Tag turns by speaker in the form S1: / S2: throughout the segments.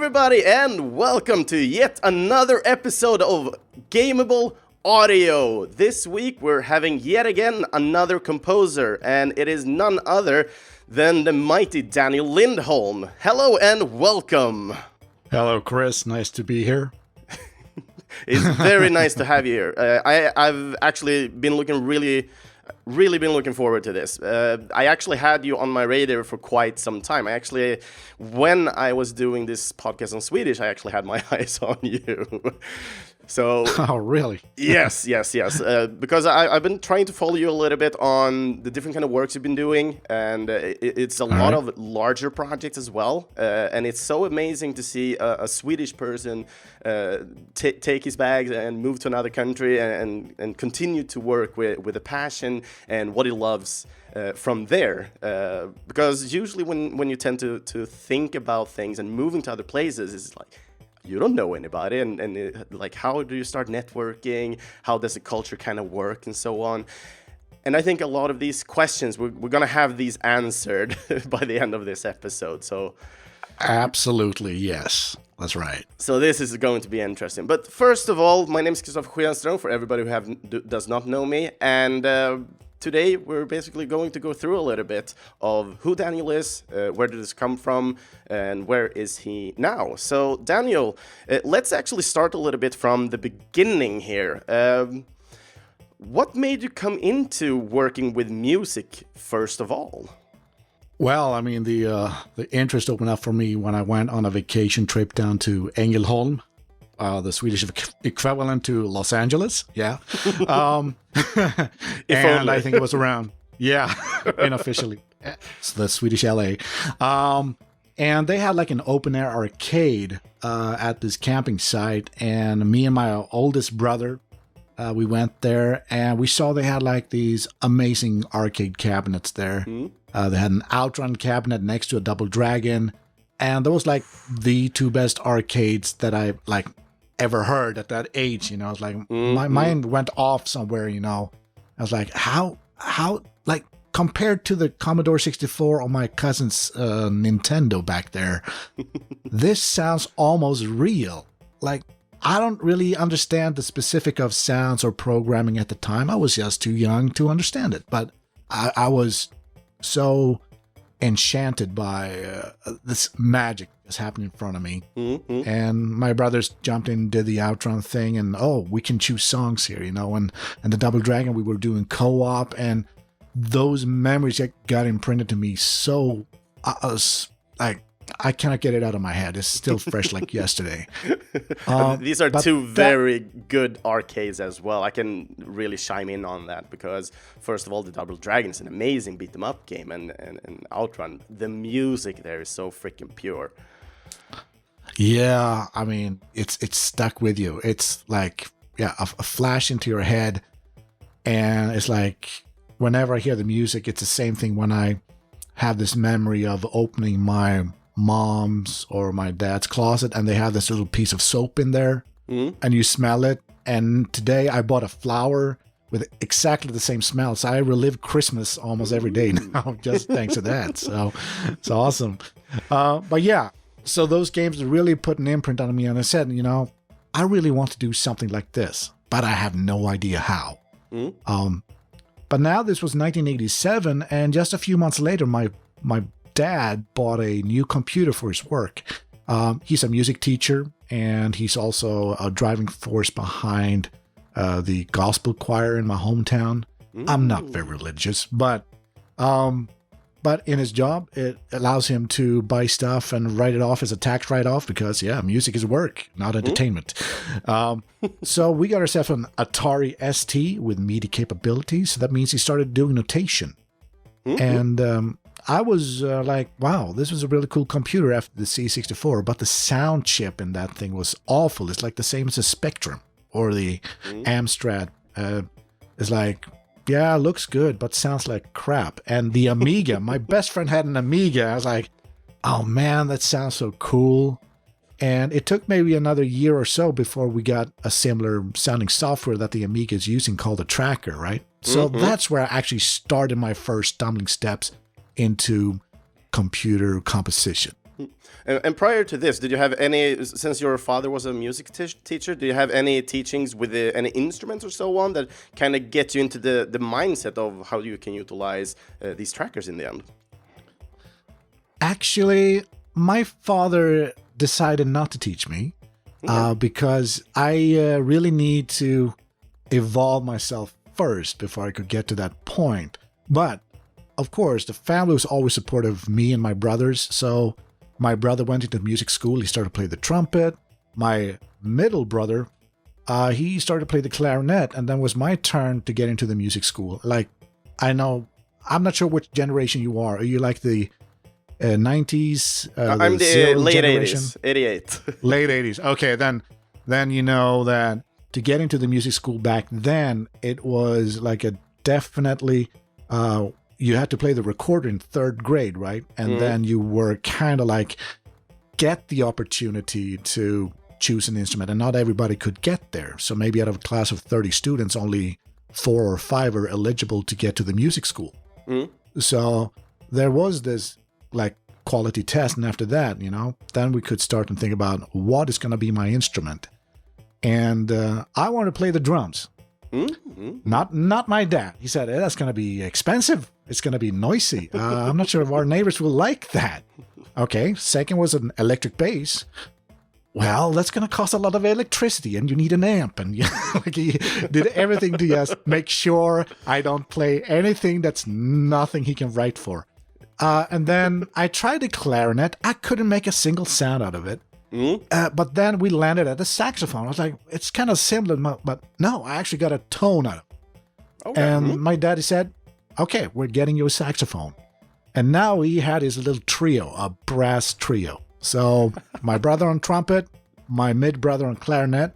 S1: everybody, and welcome to yet another episode of Gameable Audio. This week we're having yet again another composer, and it is none other than the mighty Daniel Lindholm. Hello and welcome.
S2: Hello, Chris. Nice to be here.
S1: It's very nice to have you here. I've actually been really been looking forward to this. I actually had you on my radar for quite some time. When I was doing this podcast in Swedish, I actually had my eyes on you. So,
S2: oh, really?
S1: Yes. Because I've been trying to follow you a little bit on the different kind of works you've been doing, and it's a lot of larger projects as well. And it's so amazing to see a Swedish person take his bags and move to another country and continue to work with a passion and what he loves from there. Because usually when you tend to think about things and moving to other places, it's like, you don't know anybody, and like, how do you start networking? How does the culture kind of work, and so on? And I think a lot of these questions, we're going to have these answered by the end of this episode. So,
S2: absolutely, yes. That's right.
S1: So this is going to be interesting. But first of all, my name is Kristoffer Schenström, for everybody who does not know me. And today we're basically going to go through a little bit of who Daniel is, where did this come from, and where is he now. So Daniel, let's actually start a little bit from the beginning here. What made you come into working with music first of all?
S2: Well, I mean, the interest opened up for me when I went on a vacation trip down to Ängelholm, the Swedish equivalent to Los Angeles. Yeah. And I think it was around, unofficially, it's the Swedish LA. And they had like an open air arcade at this camping site. And me and my oldest brother, we went there and we saw they had like these amazing arcade cabinets there. They had an Outrun cabinet next to a Double Dragon. And that was like the two best arcades that I like ever heard at that age. You know, I was like, my mind went off somewhere, you know. I was like, how, like, compared to the Commodore 64 or my cousin's Nintendo back there, this sounds almost real. Like, I don't really understand the specific of sounds or programming at the time. I was just too young to understand it. But I was so enchanted by this magic that's happening in front of me. And my brothers jumped in, did the Outrun thing, and we can choose songs here, you know. And the Double Dragon, we were doing co-op, and those memories that got imprinted to me so I cannot get it out of my head. It's still fresh like yesterday.
S1: These are two very good arcades as well. I can really chime in on that because, first of all, the Double Dragon is an amazing beat-em-up game, and Outrun, the music there is so freaking pure.
S2: Yeah, I mean, it's stuck with you. It's like, a flash into your head, and it's like, whenever I hear the music, it's the same thing when I have this memory of opening my mom's or my dad's closet and they have this little piece of soap in there and you smell it. And today I bought a flower with exactly the same smell. So I relive Christmas almost every day now, just thanks to that. So it's awesome. But yeah, so those games really put an imprint on me. And I said, you know, I really want to do something like this, but I have no idea how. But now this was 1987, and just a few months later, my dad bought a new computer for his work. He's a music teacher, and he's also a driving force behind the gospel choir in my hometown. I'm not very religious, but in his job, it allows him to buy stuff and write it off as a tax write-off because, music is work, not entertainment. So we got ourselves an Atari ST with MIDI capabilities. So that means he started doing notation. And I was like, wow, this was a really cool computer after the C64, but the sound chip in that thing was awful. It's like the same as the Spectrum or the Amstrad. It's like, yeah, looks good, but sounds like crap. And the Amiga, my best friend had an Amiga. I was like, oh man, that sounds so cool. And it took maybe another year or so before we got a similar sounding software that the Amiga is using called a Tracker, right? So that's where I actually started my first stumbling steps into computer composition.
S1: And prior to this, did you have any, since your father was a music teacher, do you have any teachings with any instruments or so on that kind of get you into the mindset of how you can utilize these trackers in the end?
S2: Actually, my father decided not to teach me because I really need to evolve myself first before I could get to that point. But of course, the family was always supportive of me and my brothers. So my brother went into music school. He started to play the trumpet. My middle brother, he started to play the clarinet. And then it was my turn to get into the music school. Like, I'm not sure which generation you are. Are you like the 90s?
S1: I'm the late generation? 80s, 88.
S2: Late 80s. Okay, then you know that to get into the music school back then, it was like a definitely, you had to play the recorder in 3rd grade, right? And then you were kind of like, get the opportunity to choose an instrument, and not everybody could get there. So maybe out of a class of 30 students, only 4 or 5 are eligible to get to the music school. So there was this like quality test, and after that, then we could start and think about what is going to be my instrument. And I wanted to play the drums. Not my dad. He said, that's going to be expensive. It's going to be noisy. I'm not sure if our neighbors will like that. Okay, second was an electric bass. Well, that's going to cost a lot of electricity, and you need an amp. And like he did everything to just make sure I don't play anything that's nothing he can write for. And then I tried the clarinet. I couldn't make a single sound out of it. But then we landed at the saxophone. I was like, it's kind of similar, but no, I actually got a tone out of it. Okay. And my daddy said, okay, we're getting you a saxophone. And now he had his little trio, a brass trio. So my brother on trumpet, my mid-brother on clarinet,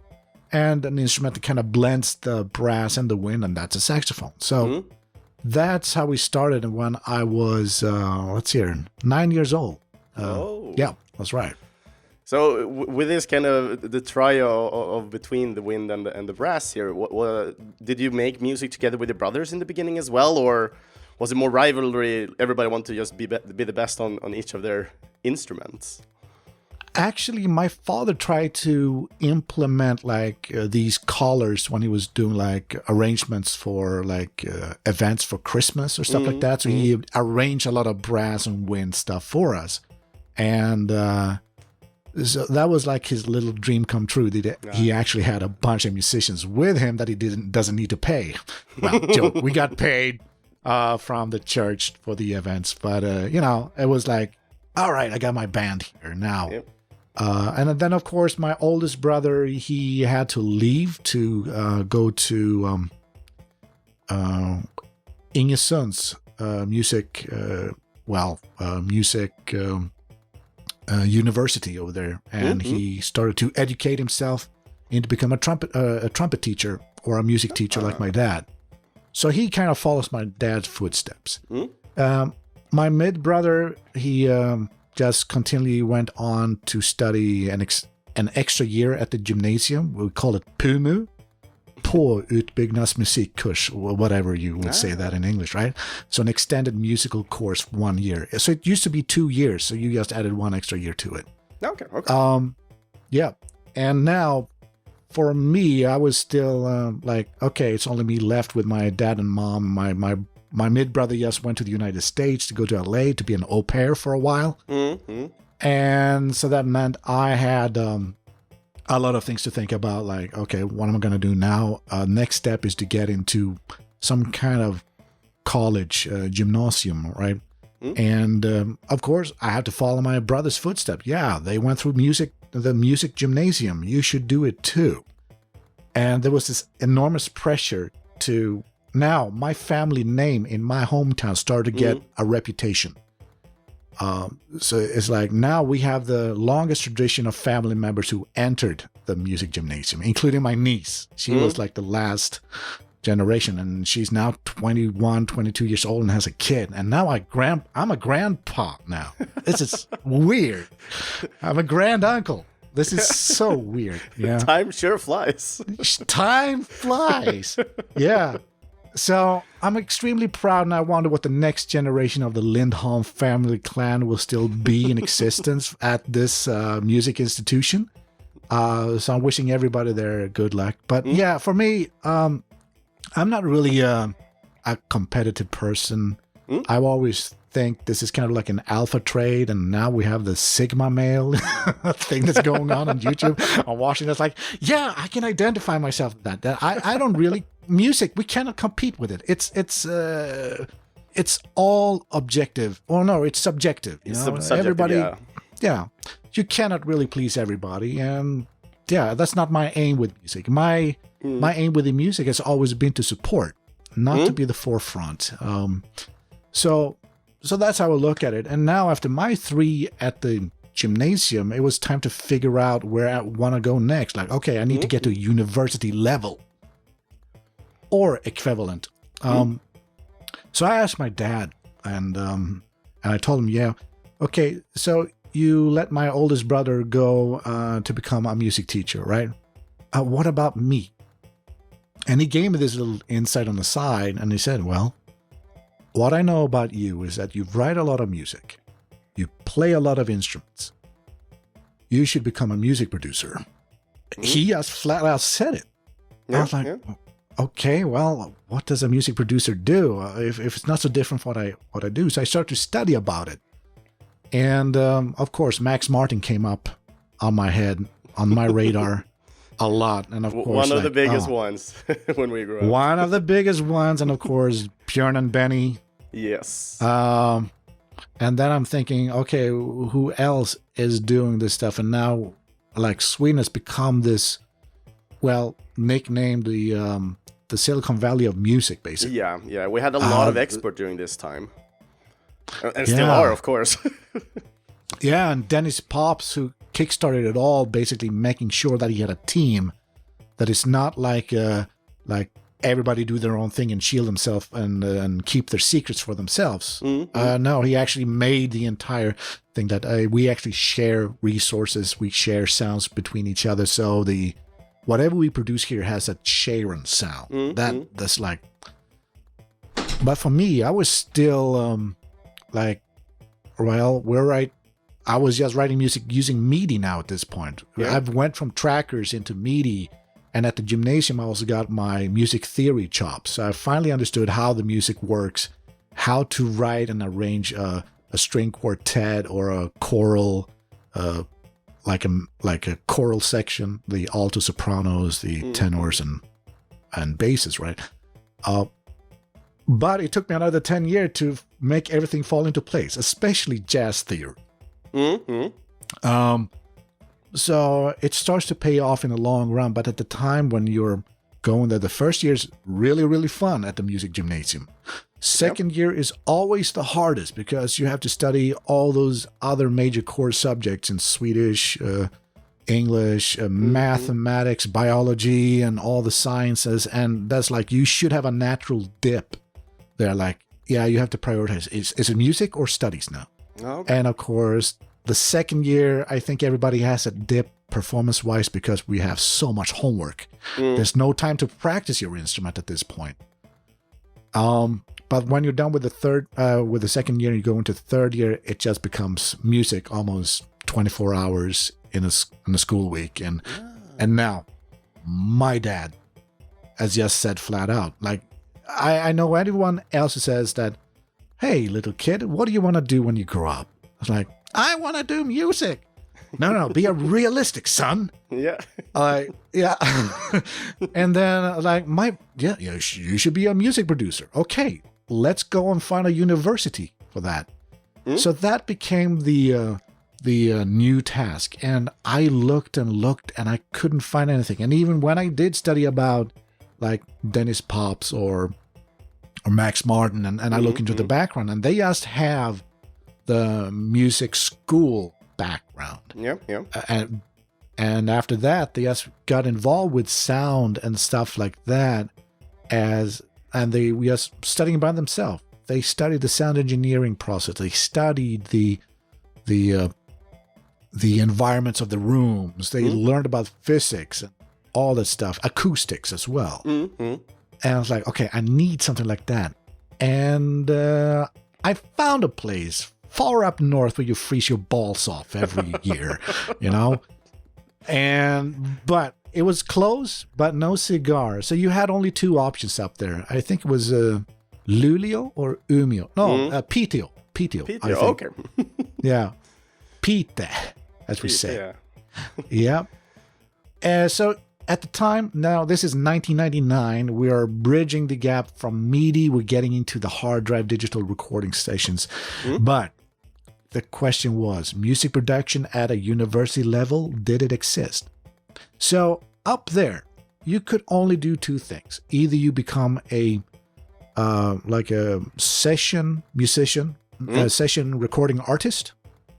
S2: and an instrument that kind of blends the brass and the wind, and that's a saxophone. So that's how we started when I was, 9 years old. Yeah, that's right.
S1: So with this kind of the trio of between the wind and the brass here, did you make music together with your brothers in the beginning as well, or was it more rivalry? Everybody wanted to just be the best on each of their instruments.
S2: Actually, my father tried to implement like these collars when he was doing like arrangements for like events for Christmas or stuff like that. So he arranged a lot of brass and wind stuff for us, and so that was like his little dream come true. He actually had a bunch of musicians with him that he doesn't need to pay. Well, joke. We got paid from the church for the events, but it was like, all right, I got my band here now. Yep. And then, of course, my oldest brother, he had to leave to go to Ängelholm's music university over there, and he started to educate himself and to become a trumpet teacher or a music teacher like my dad. So he kind of follows my dad's footsteps. My mid brother, he just continually went on to study an extra year at the gymnasium. We call it PUMU, på utbyggnadsmusikkurs, or whatever you would say that in English, right? So an extended musical course, 1 year. So it used to be 2 years, so you just added 1 extra year to it. Okay. Yeah. And now, for me, I was still like, okay, it's only me left with my dad and mom. My mid-brother just went to the United States to go to LA to be an au pair for a while. And so that meant I had a lot of things to think about, like, okay, what am I going to do now? Next step is to get into some kind of college, gymnasium, right? And of course, I had to follow my brother's footsteps. Yeah, they went through the music gymnasium. You should do it too. And there was this enormous pressure to, now my family name in my hometown started to get a reputation. So it's like now we have the longest tradition of family members who entered the music gymnasium, including my niece. She was like the last generation, and she's now 21, 22 years old and has a kid. And now I'm a grandpa now. This is weird. I'm a grand uncle. This is so weird. Yeah.
S1: Time sure flies.
S2: Time flies. Yeah. So I'm extremely proud, and I wonder what the next generation of the Lindholm family clan will still be in existence at this music institution. So I'm wishing everybody there good luck. But yeah, for me, I'm not really a competitive person. I always think this is kind of like an alpha trade, and now we have the Sigma male thing that's going on YouTube. I'm watching this like, yeah, I can identify myself with that. I don't really music. We cannot compete with it. It's all objective. Oh no, it's subjective. You know? Everybody, yeah, you cannot really please everybody, and yeah, that's not my aim with music. My aim with the music has always been to support, not to be the forefront. So that's how I look at it. And now after my 3 at the gymnasium, it was time to figure out where I want to go next. Like, okay, I need to get to university level or equivalent. So I asked my dad, and I told him, yeah, okay, so you let my oldest brother go to become a music teacher, right? What about me? And he gave me this little insight on the side, and he said, well, what I know about you is that you write a lot of music. You play a lot of instruments. You should become a music producer. He just flat out said it. I was like, okay, well, what does a music producer do? If it's not so different from what I do. So I started to study about it. And of course, Max Martin came up on my head, on my radar a lot. And of course,
S1: one of the biggest ones when we grew up.
S2: One of the biggest ones. And of course, Björn and Benny.
S1: Yes.
S2: And then I'm thinking, okay, who else is doing this stuff? And now, like, Sweden has become this, well, nicknamed the Silicon Valley of music, basically.
S1: Yeah. We had a lot of experts during this time. And still are, of course.
S2: Yeah, and Dennis Pops, who kickstarted it all, basically making sure that he had a team that is not like everybody do their own thing and shield themselves and keep their secrets for themselves. No, he actually made the entire thing that we actually share resources, we share sounds between each other. So whatever we produce here has a sharing sound. That's like. But for me, I was still I was just writing music using MIDI now at this point. Yeah. I've went from trackers into MIDI, and at the gymnasium I also got my music theory chops. So I finally understood how the music works, how to write and arrange a string quartet or a choral, like a choral section, the alto sopranos, the tenors and basses, right? But it took me another 10 years to make everything fall into place, especially jazz theory. So it starts to pay off in the long run, but at the time when you're going there, the first year is really, really fun at the music gymnasium. Second year is always the hardest because you have to study all those other major core subjects in Swedish, English, mathematics, biology, and all the sciences. And that's like, you should have a natural dip. They're like, yeah, you have to prioritize. Is it music or studies now? Okay. And of course, the second year, I think everybody has a dip performance-wise because we have so much homework. There's no time to practice your instrument at this point. But when you're done with the second year, you go into the third year, it just becomes music almost 24 hours in a school week. And now, my dad has just said flat out, like, I know anyone else who says that, hey, little kid, what do you want to do when you grow up? I was like, I want to do music. No, be a realistic son. Yeah. Yeah. And then like, you should be a music producer. Okay, let's go and find a university for that. So that became the new task. And I looked and I couldn't find anything. And even when I did study about like Dennis Pops or Max Martin, and I look into the background, and they just have the music school background. Yeah. And after that, they just got involved with sound and stuff like that, and they were just studying by themselves. They studied the sound engineering process. They studied the environments of the rooms. They learned about physics and all that stuff, acoustics as well. And I was like, okay, I need something like that. And I found a place far up north where you freeze your balls off every year, you know? But it was close, but no cigar. So you had only two options up there. I think it was Luleå or Umeå. No, Piteå. Piteå, I think.
S1: Okay.
S2: Yeah. Pite, as we say.
S1: Yeah.
S2: Yeah. So at the time, now this is 1999, we are bridging the gap from MIDI, we're getting into the hard drive digital recording stations. But the question was, music production at a university level, did it exist? So up there, you could only do two things. Either you become a session musician, a session recording artist,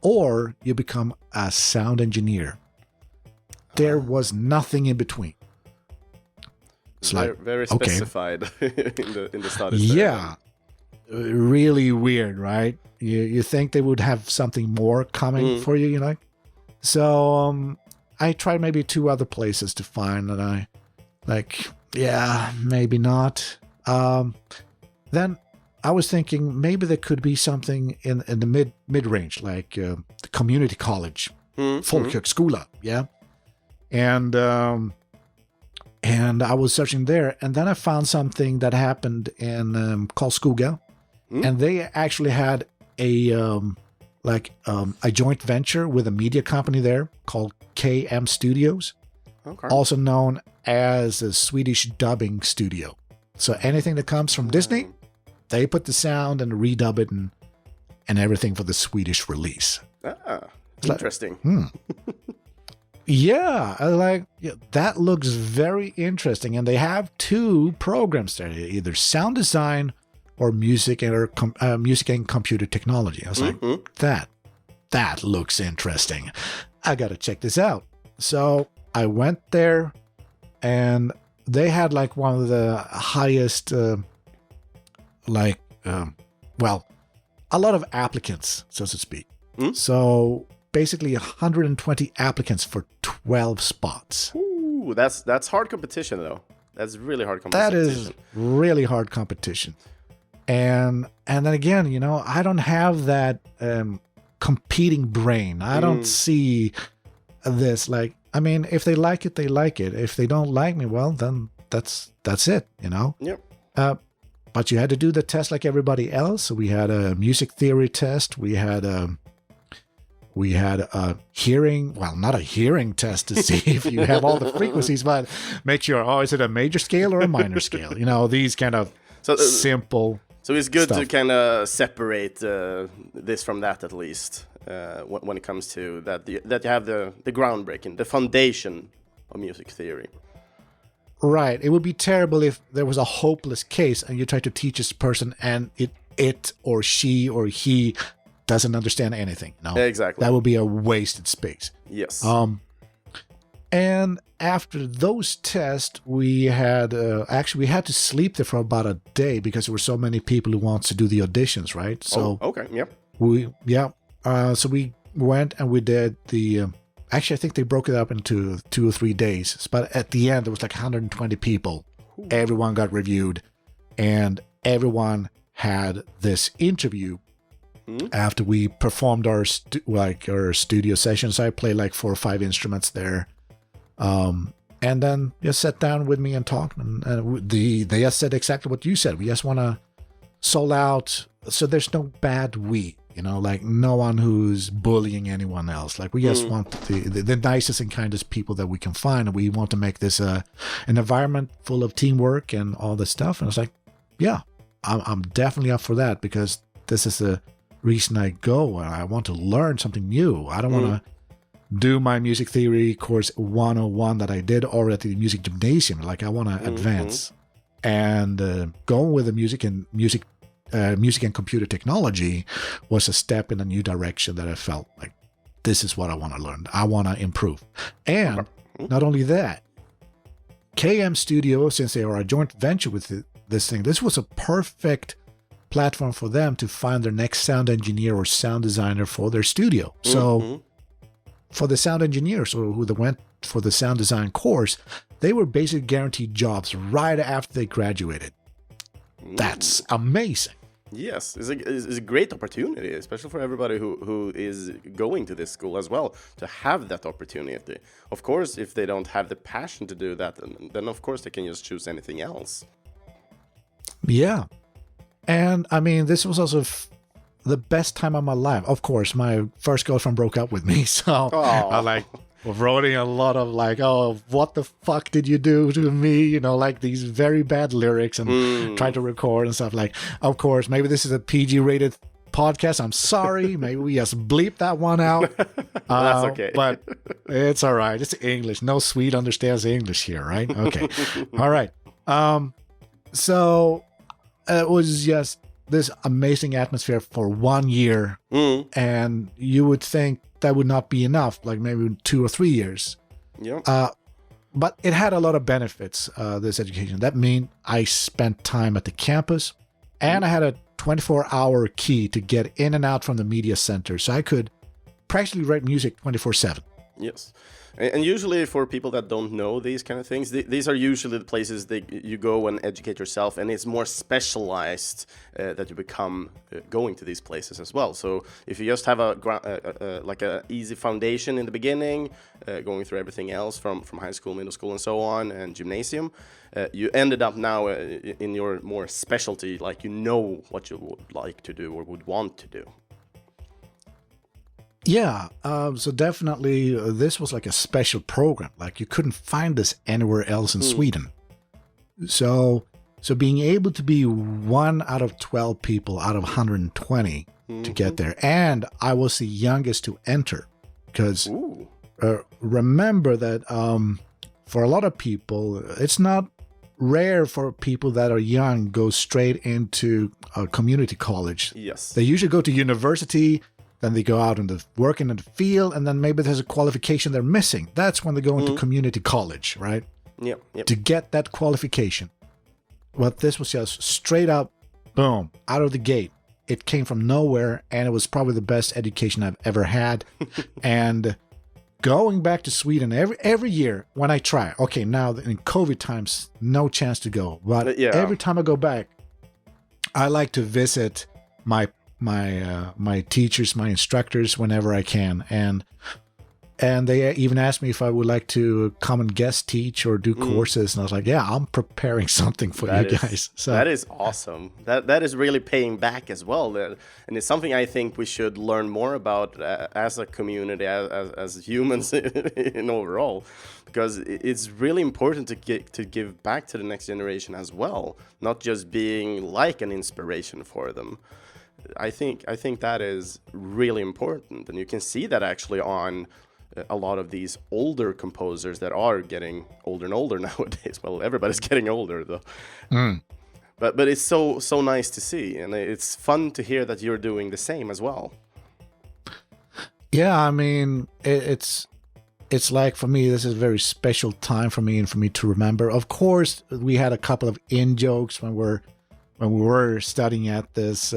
S2: or you become a sound engineer. There was nothing in between. It's
S1: very specified in the studies.
S2: Yeah, really weird, right? You think they would have something more coming for you, you know? So I tried maybe two other places to find, and I maybe not. Then I was thinking maybe there could be something in the mid range, like the community college, folkhögskola, yeah. And I was searching there, and then I found something that happened in Karlskoga, and they actually had a joint venture with a media company there called KM Studios, also known as a Swedish dubbing studio. So anything that comes from Disney, they put the sound and redub it and everything for the Swedish release.
S1: Interesting.
S2: Yeah, that looks very interesting. And they have two programs there, either sound design or music and computer technology. I was like, that looks interesting. I got to check this out. So I went there, and they had like one of the highest, a lot of applicants, so to speak. So basically 120 applicants for 12 spots.
S1: Ooh, that's hard competition, though. That's really hard competition.
S2: That is really hard competition. And then again, you know, I don't have that competing brain. I don't see this like, I mean, if they like it, they like it. If they don't like me, well, then that's it, you know?
S1: Yep.
S2: But you had to do the test like everybody else. So we had a music theory test. We had a hearing, well, not a hearing test to see if you have all the frequencies, but make sure, is it a major scale or a minor scale? You know, these kind of simple.
S1: So it's good
S2: stuff.
S1: to kind of separate this from that, at least, when it comes to that you have the groundbreaking, the foundation of music theory.
S2: Right. It would be terrible if there was a hopeless case and you try to teach this person and it or she or he doesn't understand anything. No,
S1: exactly.
S2: That would be a wasted space.
S1: Yes.
S2: And after those tests, we had we had to sleep there for about a day because there were so many people who wants to do the auditions, right? So
S1: okay, yep.
S2: So we went and we did the. Actually, I think they broke it up into 2 or 3 days. But at the end, there was like 120 people. Ooh. Everyone got reviewed, and everyone had this interview. After we performed our studio sessions. I played like 4 or 5 instruments there. And then just sat down with me and talked. And they just said exactly what you said. We just want to soul out. So there's no bad we, you know, like no one who's bullying anyone else. Like we just want the nicest and kindest people that we can find. And we want to make this an environment full of teamwork and all this stuff. And I was like, yeah, I'm definitely up for that because this is the reason I go. I want to learn something new. I don't want to do my music theory course 101 that I did or at the music gymnasium. Like I want to advance, and going with the music and computer technology was a step in a new direction that I felt like this is what I want to learn. I want to improve. And not only that, KM Studio, since they are a joint venture with this thing, this was a perfect platform for them to find their next sound engineer or sound designer for their studio. So for the sound engineers or who went for the sound design course, they were basically guaranteed jobs right after they graduated. That's amazing.
S1: Yes, it's a great opportunity, especially for everybody who is going to this school as well, to have that opportunity. Of course, if they don't have the passion to do that, then of course they can just choose anything else.
S2: Yeah. And I mean, this was also the best time of my life. Of course, my first girlfriend broke up with me, so I wrote a lot of oh, what the fuck did you do to me? You know, these very bad lyrics and tried to record and stuff. Of course, maybe this is a PG-rated podcast. I'm sorry. Maybe we just bleep that one out.
S1: That's okay.
S2: But it's all right. It's English. No Swede understands English here, right? Okay. All right. So it was just this amazing atmosphere for 1 year. And you would think that would not be enough, maybe 2 or 3 years.
S1: Yeah.
S2: But it had a lot of benefits, this education. That means I spent time at the campus, and I had a 24-hour key to get in and out from the media center. So I could practically write music 24/7.
S1: Yes. And usually for people that don't know these kind of things, these are usually the places that you go and educate yourself, and it's more specialized that you become going to these places as well. So if you just have a easy foundation in the beginning, going through everything else from high school, middle school, and so on, and gymnasium, you ended up now in your more specialty, what you would like to do or would want to do.
S2: Yeah, so definitely this was a special program. You couldn't find this anywhere else in Sweden. So being able to be 1 out of 12 people out of 120 to get there. And I was the youngest to enter because remember that for a lot of people, it's not rare for people that are young go straight into a community college.
S1: Yes.
S2: They usually go to university, then they go out and work in the field, and then maybe there's a qualification they're missing. That's when they go into community college, right?
S1: Yep.
S2: To get that qualification. But this was just straight up, boom, out of the gate. It came from nowhere, and it was probably the best education I've ever had. And going back to Sweden every year when I try, okay, now in COVID times, no chance to go. But every time I go back, I like to visit my teachers, my instructors, whenever I can, and they even asked me if I would like to come and guest teach or do courses, and I was like, yeah, I'm preparing something for you guys. So
S1: that is awesome. That is really paying back as well, and it's something I think we should learn more about as a community, as humans in overall, because it's really important to give back to the next generation as well, not just being like an inspiration for them. I think that is really important, and you can see that actually on a lot of these older composers that are getting older and older nowadays. Well, everybody's getting older though. But it's so nice to see, and it's fun to hear that you're doing the same as well.
S2: Yeah, I mean, it's for me, this is a very special time for me and for me to remember. Of course, we had a couple of in-jokes when we were studying at this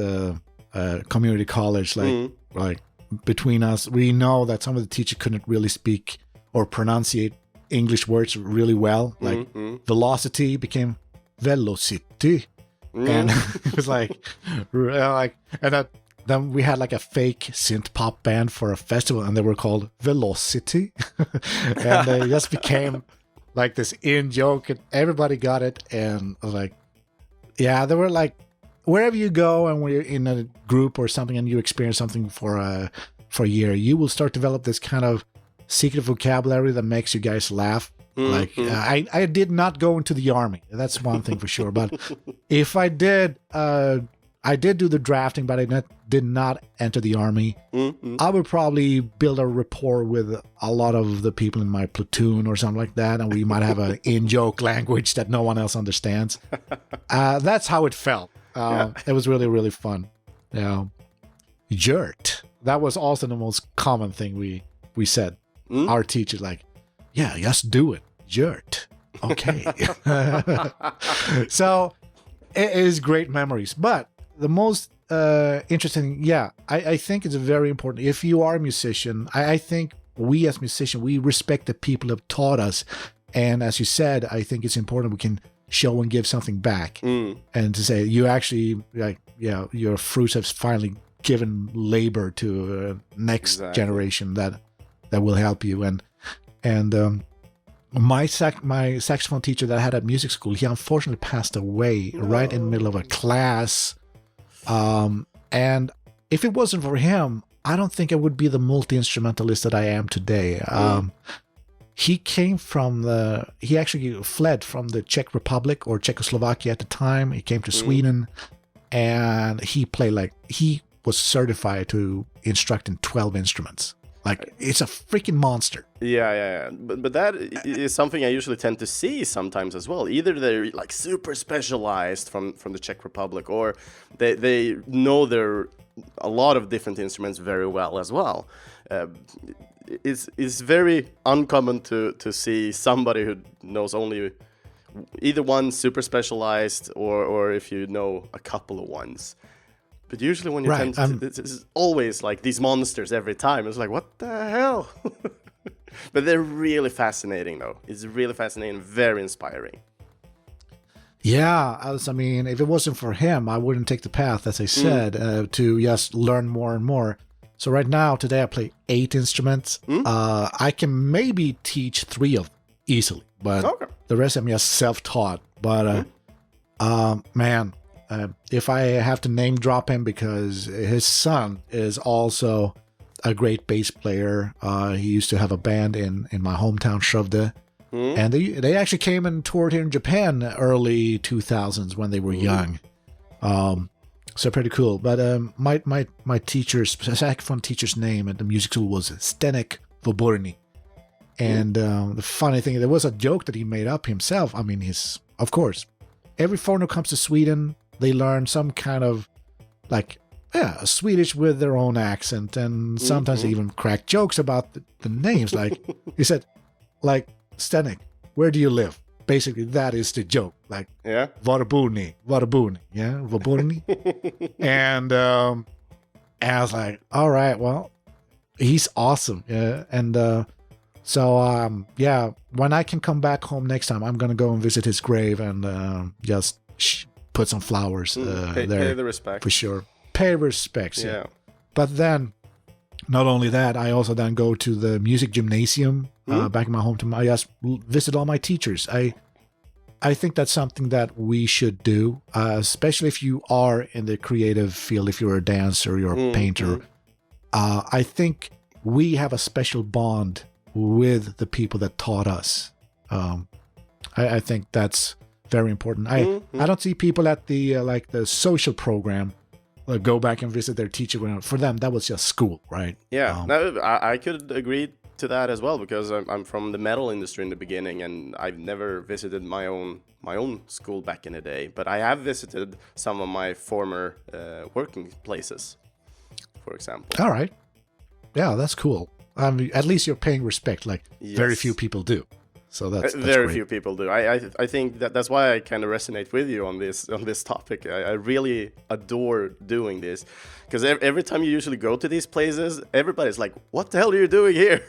S2: community college, like between us. We know that some of the teachers couldn't really speak or pronunciate English words really well. Velocity became velocity, and it was and then we had a fake synth pop band for a festival, and they were called Velocity, and they just became this in joke, and everybody got it, and I was like, yeah, they were wherever you go and we're in a group or something and you experience something for a year, you will start to develop this kind of secret vocabulary that makes you guys laugh. I did not go into the army. That's one thing for sure. But if I did, I did do the drafting, but I did not enter the army. I would probably build a rapport with a lot of the people in my platoon or something like that, and we might have an in-joke language that no one else understands. That's how it felt. It was really, really fun. Yurt. That was also the most common thing we said. Our teacher's yeah, just do it. Yurt. Okay. So it is great memories. But the most interesting, I think it's very important. If you are a musician, I think we as musicians, we respect the people who have taught us. And as you said, I think it's important we can show and give something back. And to say, you actually, like, yeah, your fruits have finally given labor to next generation that will help you. And my saxophone teacher that I had at music school, he unfortunately passed away right in the middle of a class. And if it wasn't for him, I don't think I would be the multi-instrumentalist that I am today. He actually fled from the Czech Republic or Czechoslovakia at the time. He came to Sweden, and he was certified to instruct in 12 instruments. Like, it's a freaking monster.
S1: Yeah. But that is something I usually tend to see sometimes as well. Either they're like super specialized from the Czech Republic, or they know a lot of different instruments very well as well. It's very uncommon to see somebody who knows only either one super specialized or if you know a couple of ones. But usually when you tend to, it's always like these monsters every time. It's like, what the hell? But they're really fascinating, though. It's really fascinating, very inspiring.
S2: Yeah, I mean, if it wasn't for him, I wouldn't take the path, as I said, to just learn more and more. So right now, today, I play 8 instruments. I can maybe teach 3 of them easily, but the rest I'm just self-taught. But man, if I have to name drop him, because his son is also a great bass player. He used to have a band in my hometown, Skövde. And they actually came and toured here in Japan early 2000s when they were young. So pretty cool. But my saxophone teacher's name at the music school was Zdeněk Voborny. And the funny thing, there was a joke that he made up himself. I mean, of course, every foreigner comes to Sweden, they learn some kind of Swedish with their own accent, and sometimes they even crack jokes about the names. Like he said, like, Zdeněk, where do you live? Basically, that is the joke. Like, Voborny, yeah, Voborny. And I was like, all right, well, he's awesome. Yeah. And so when I can come back home next time, I'm gonna go and visit his grave and just put some flowers there. Pay the respect. For sure. Pay respects, yeah. But then, not only that, I also then go to the music gymnasium back in my hometown. I just visit all my teachers. I think that's something that we should do, especially if you are in the creative field, if you're a dancer, you're a painter. I think we have a special bond with the people that taught us. I think that's very important. I don't see people at the the social program go back and visit their teacher. For them, that was just school, right?
S1: Yeah, I could agree to that as well, because I'm from the metal industry in the beginning, and I've never visited my own school back in the day. But I have visited some of my former working places, for example.
S2: All right, yeah, that's cool. At least you're paying respect, like very few people do. So that's
S1: very
S2: great.
S1: Few people do. I think that's why I kind of resonate with you on this topic. I really adore doing this, because every time you usually go to these places, everybody's like, "What the hell are you doing here?"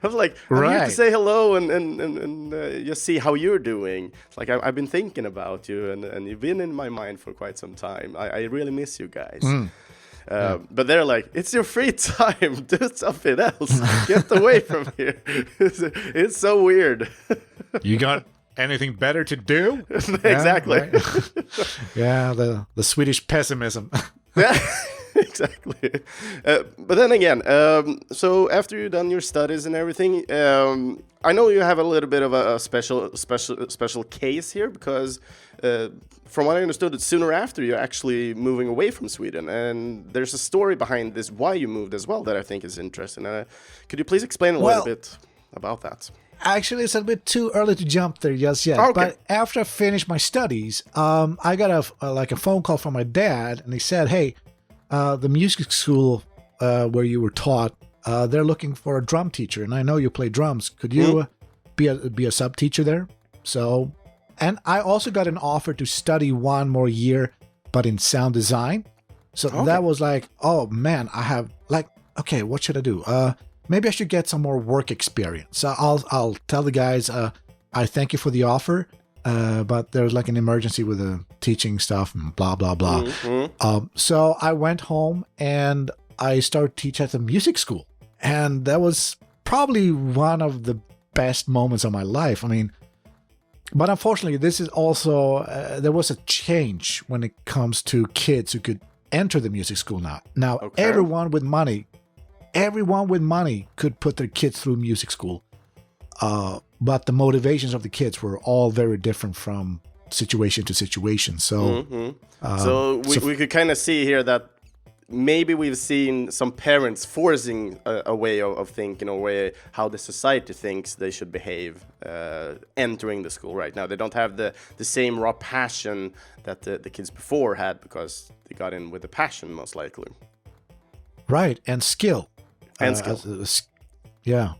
S1: I was like, "I'm here to say hello and just see how you're doing." It's like I've been thinking about you, and you've been in my mind for quite some time. I really miss you guys. But they're like, it's your free time, do something else, get away from here. It's so weird.
S2: You got anything better to do?
S1: Exactly.
S2: Yeah, right. Yeah, the Swedish pessimism.
S1: Yeah, exactly. But then again, so after you've done your studies and everything, I know you have a little bit of a special case here, because from what I understood, sooner after you're actually moving away from Sweden, and there's a story behind this why you moved as well that I think is interesting. Could you please explain a little bit about that?
S2: Actually, it's a bit too early to jump there just yet. Okay. But after I finished my studies, I got a phone call from my dad, and he said, "Hey, the music school where you were taught, they're looking for a drum teacher, and I know you play drums. Could you be a sub teacher there?" So, and I also got an offer to study 1 more year, but in sound design. So that was like, oh man, I have okay, what should I do? maybe I should get some more work experience. So I'll tell the guys, I thank you for the offer, but there's like an emergency with the teaching stuff and blah, blah, blah. So I went home and I started teaching at the music school. And that was probably one of the best moments of my life. I mean, but unfortunately, this is also, there was a change when it comes to kids who could enter the music school now. Now, everyone with money could put their kids through music school. But the motivations of the kids were all very different from situation to situation. So,
S1: we could kind of see here that maybe we've seen some parents forcing a way of thinking, a way how the society thinks they should behave entering the school right now. They don't have the same raw passion that the kids before had, because they got in with the passion, most likely.
S2: Right, and skill. Yeah.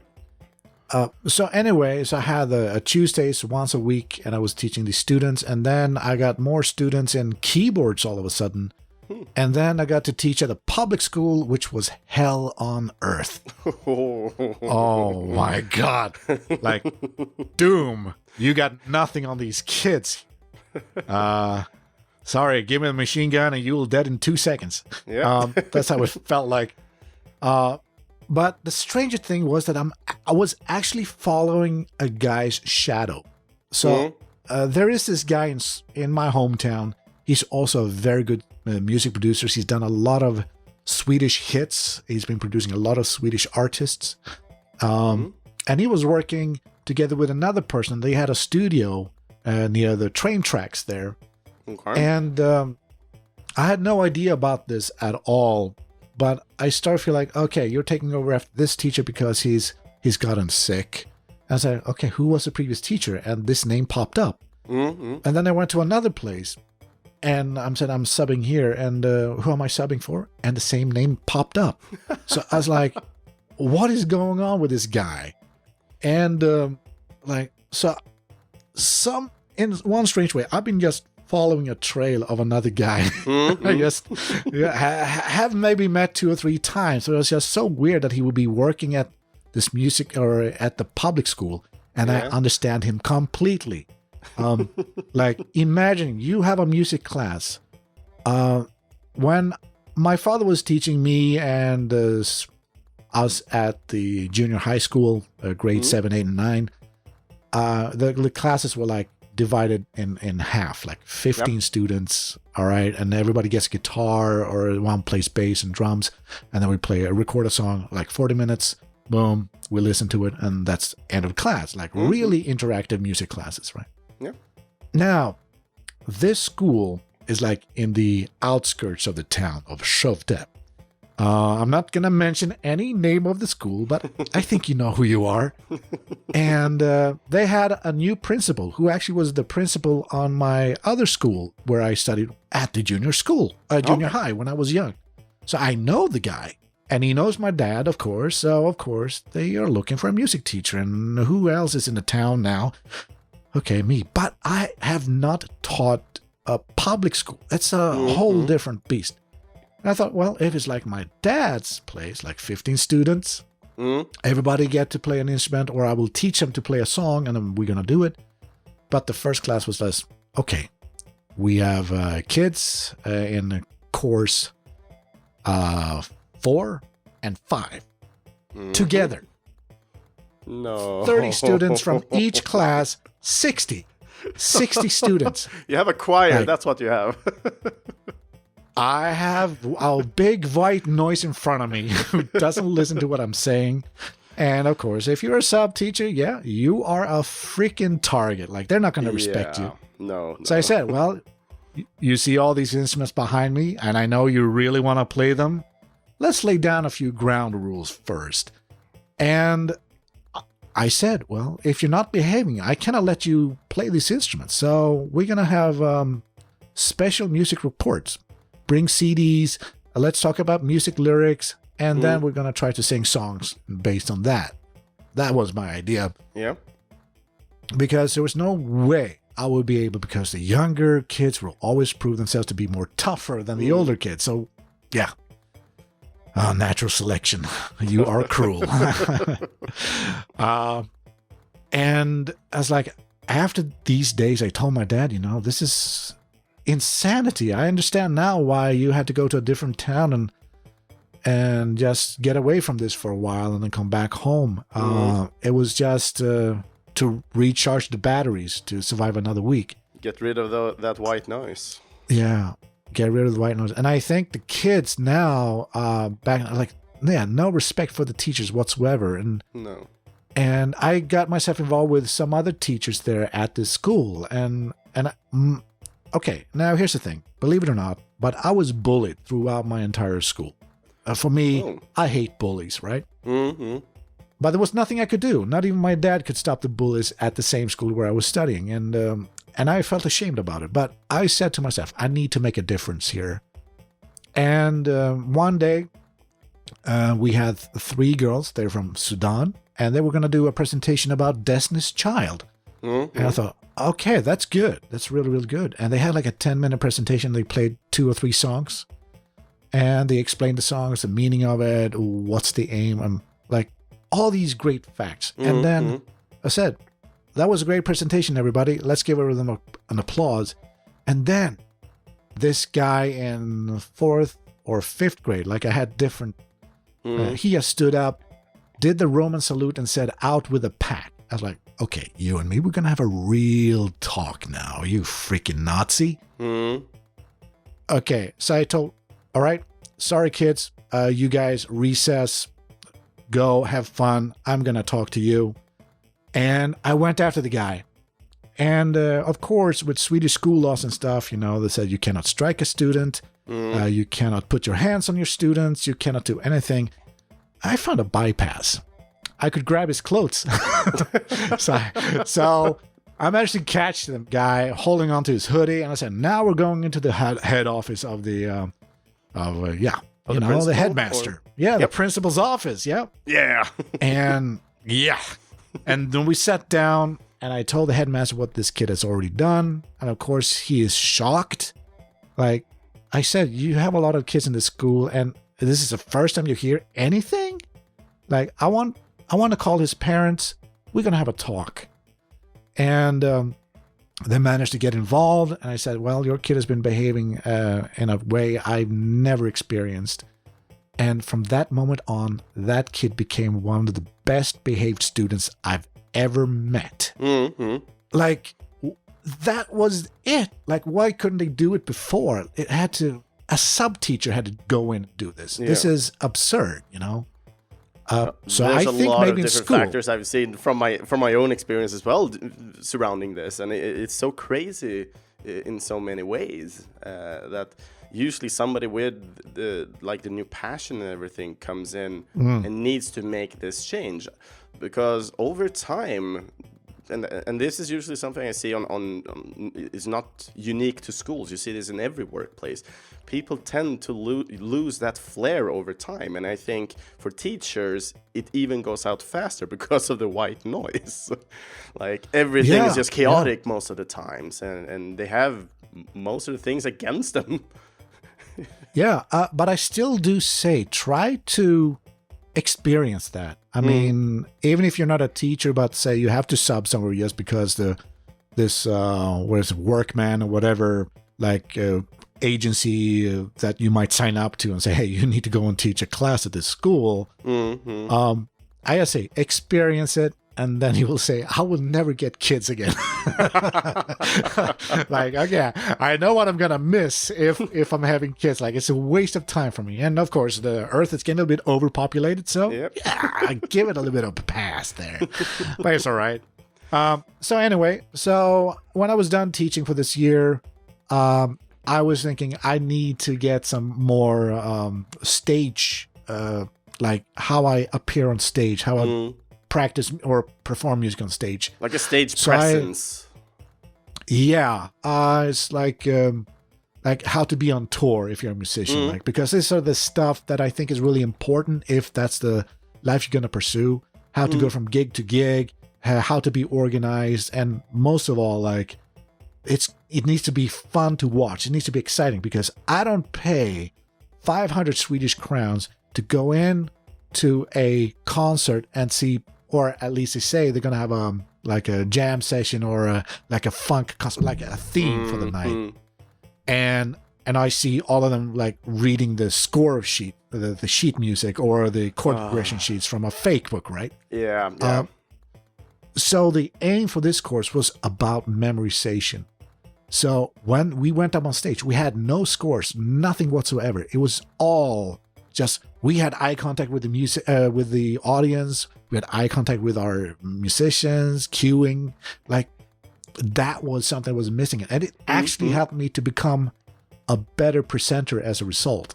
S2: So anyways, I had a Tuesdays once a week, and I was teaching the students, and then I got more students in keyboards all of a sudden. And then I got to teach at a public school, which was hell on earth. Oh my God. Like, doom. You got nothing on these kids. Sorry, give me a machine gun and you will dead in 2 seconds. Yeah. That's how it felt like. But the stranger thing was that I was actually following a guy's shadow. So there is this guy in my hometown. He's also a very good music producer. He's done a lot of Swedish hits. He's been producing a lot of Swedish artists. And he was working together with another person. They had a studio near the train tracks there. Okay. And I had no idea about this at all. But I started feeling like, okay, you're taking over after this teacher because he's gotten sick. And I said, okay, who was the previous teacher? And this name popped up. And then I went to another place. And I said, I'm subbing here. And who am I subbing for? And the same name popped up. So I was like, what is going on with this guy? And in one strange way, I've been just following a trail of another guy. I just have maybe met 2 or 3 times. So it was just so weird that he would be working at this music or at the public school. And I understand him completely. Like, imagine you have a music class. When my father was teaching me and us at the junior high school, grade 7, 8, and 9, the classes were like divided in half, like 15 students, all right, and everybody gets guitar, or one plays bass and drums, and then we record a song, like 40 minutes, boom, we listen to it, and that's end of class, like really interactive music classes, right? Yeah. Now, this school is like in the outskirts of the town of Skövde. I'm not going to mention any name of the school, but I think you know who you are. And they had a new principal who actually was the principal on my other school where I studied at the junior high when I was young. So I know the guy, and he knows my dad, of course. So, of course, they are looking for a music teacher. And who else is in the town now? Okay, me. But I have not taught a public school. That's a whole different beast. And I thought, well, if it's like my dad's place, like 15 students, everybody get to play an instrument, or I will teach them to play a song, and then we're going to do it. But the first class was just, okay, we have kids in course 4 and 5 together.
S1: No.
S2: 30 students from each class, 60 students.
S1: You have a choir, that's what you have.
S2: I have a big white noise in front of me who doesn't listen to what I'm saying. And of course, if you're a sub teacher, you are a freaking target. Like, they're not going to respect you.
S1: No.
S2: So I said, well, you see all these instruments behind me, and I know you really want to play them. Let's lay down a few ground rules first. And I said, well, if you're not behaving, I cannot let you play these instruments. So we're going to have special music reports. Bring CDs, let's talk about music lyrics, and then we're going to try to sing songs based on that. That was my idea.
S1: Yeah.
S2: Because there was no way I would be able, because the younger kids will always prove themselves to be more tougher than the older kids. So, yeah. Oh, natural selection. You are cruel. And I was like, after these days, I told my dad, this is insanity. I understand now why you had to go to a different town and just get away from this for a while and then come back home. It was just to recharge the batteries to survive another week.
S1: Get rid of that white noise.
S2: Yeah, get rid of the white noise. And I think the kids now, no respect for the teachers whatsoever.
S1: No.
S2: And I got myself involved with some other teachers there at this school. Okay, now here's the thing. Believe it or not, but I was bullied throughout my entire school. For me, I hate bullies, right?
S1: Mm-hmm.
S2: But there was nothing I could do. Not even my dad could stop the bullies at the same school where I was studying. And I felt ashamed about it. But I said to myself, I need to make a difference here. And one day, we had 3 girls. They're from Sudan. And they were going to do a presentation about Destiny's Child. Mm-hmm. And I thought, okay, that's good. That's really, really good. And they had like a 10-minute presentation. They played 2 or 3 songs. And they explained the songs, the meaning of it, what's the aim, like all these great facts. Mm-hmm. And then I said, that was a great presentation, everybody. Let's give them an applause. And then this guy in 4th or 5th grade, like I had different, he just stood up, did the Roman salute and said, out with a pack. I was like, okay, you and me, we're going to have a real talk now, you freaking Nazi.
S1: Mm-hmm.
S2: Okay, so I told, all right, sorry kids, you guys recess, go have fun. I'm going to talk to you. And I went after the guy. And of course, with Swedish school laws and stuff, they said you cannot strike a student. You cannot put your hands on your students. You cannot do anything. I found a bypass. I could grab his clothes. So I managed to catch the guy holding onto his hoodie. And I said, now we're going into the head office of the, the headmaster. The principal's office. Yep.
S1: Yeah.
S2: And and then we sat down and I told the headmaster what this kid has already done. And of course, he is shocked. Like I said, you have a lot of kids in this school and this is the first time you hear anything? Like, I want to call his parents. We're going to have a talk. And they managed to get involved. And I said, well, your kid has been behaving in a way I've never experienced. And from that moment on, that kid became one of the best behaved students I've ever met.
S1: Mm-hmm.
S2: Like, that was it. Like, why couldn't they do it before? A sub-teacher had to go in and do this. Yeah. This is absurd, So I think maybe in school,
S1: factors I've seen from my own experience as well surrounding this, and it's so crazy in so many ways that usually somebody with the new passion and everything comes in and needs to make this change, because over time. And this is usually something I see on is not unique to schools. You see this in every workplace. People tend to lose that flair over time. And I think for teachers, it even goes out faster because of the white noise. Like everything is just chaotic most of the times. And they have most of the things against them.
S2: But I still do say, try to experience that. I mean, even if you're not a teacher, but say you have to sub somewhere just because this workman or whatever, agency that you might sign up to and say, hey, you need to go and teach a class at this school. Mm-hmm. I just say, experience it. And then he will say, I will never get kids again. Okay, I know what I'm going to miss if I'm having kids. Like, it's a waste of time for me. And of course, the earth is getting a bit overpopulated. So, I give it a little bit of a pass there. But it's all right. So anyway, when I was done teaching for this year, I was thinking I need to get some more stage, like how I appear on stage, how I practice or perform music on stage,
S1: like a stage presence.
S2: It's like how to be on tour if you're a musician, because these are the stuff that I think is really important if that's the life you're gonna pursue. How to go from gig to gig, how to be organized, and most of all, it needs to be fun to watch. It needs to be exciting because I don't pay 500 Swedish crowns to go in to a concert and see, or at least they say they're gonna have like a jam session or like a funk concert, like a theme for the night. And I see all of them like reading the score sheet, the sheet music or the chord progression sheets from a fake book, right?
S1: Yeah.
S2: So the aim for this course was about memorization. So when we went up on stage, we had no scores, nothing whatsoever. It was all just, we had eye contact with the music, with the audience. We had eye contact with our musicians, cueing. Like, that was something that was missing. And it actually helped me to become a better presenter as a result.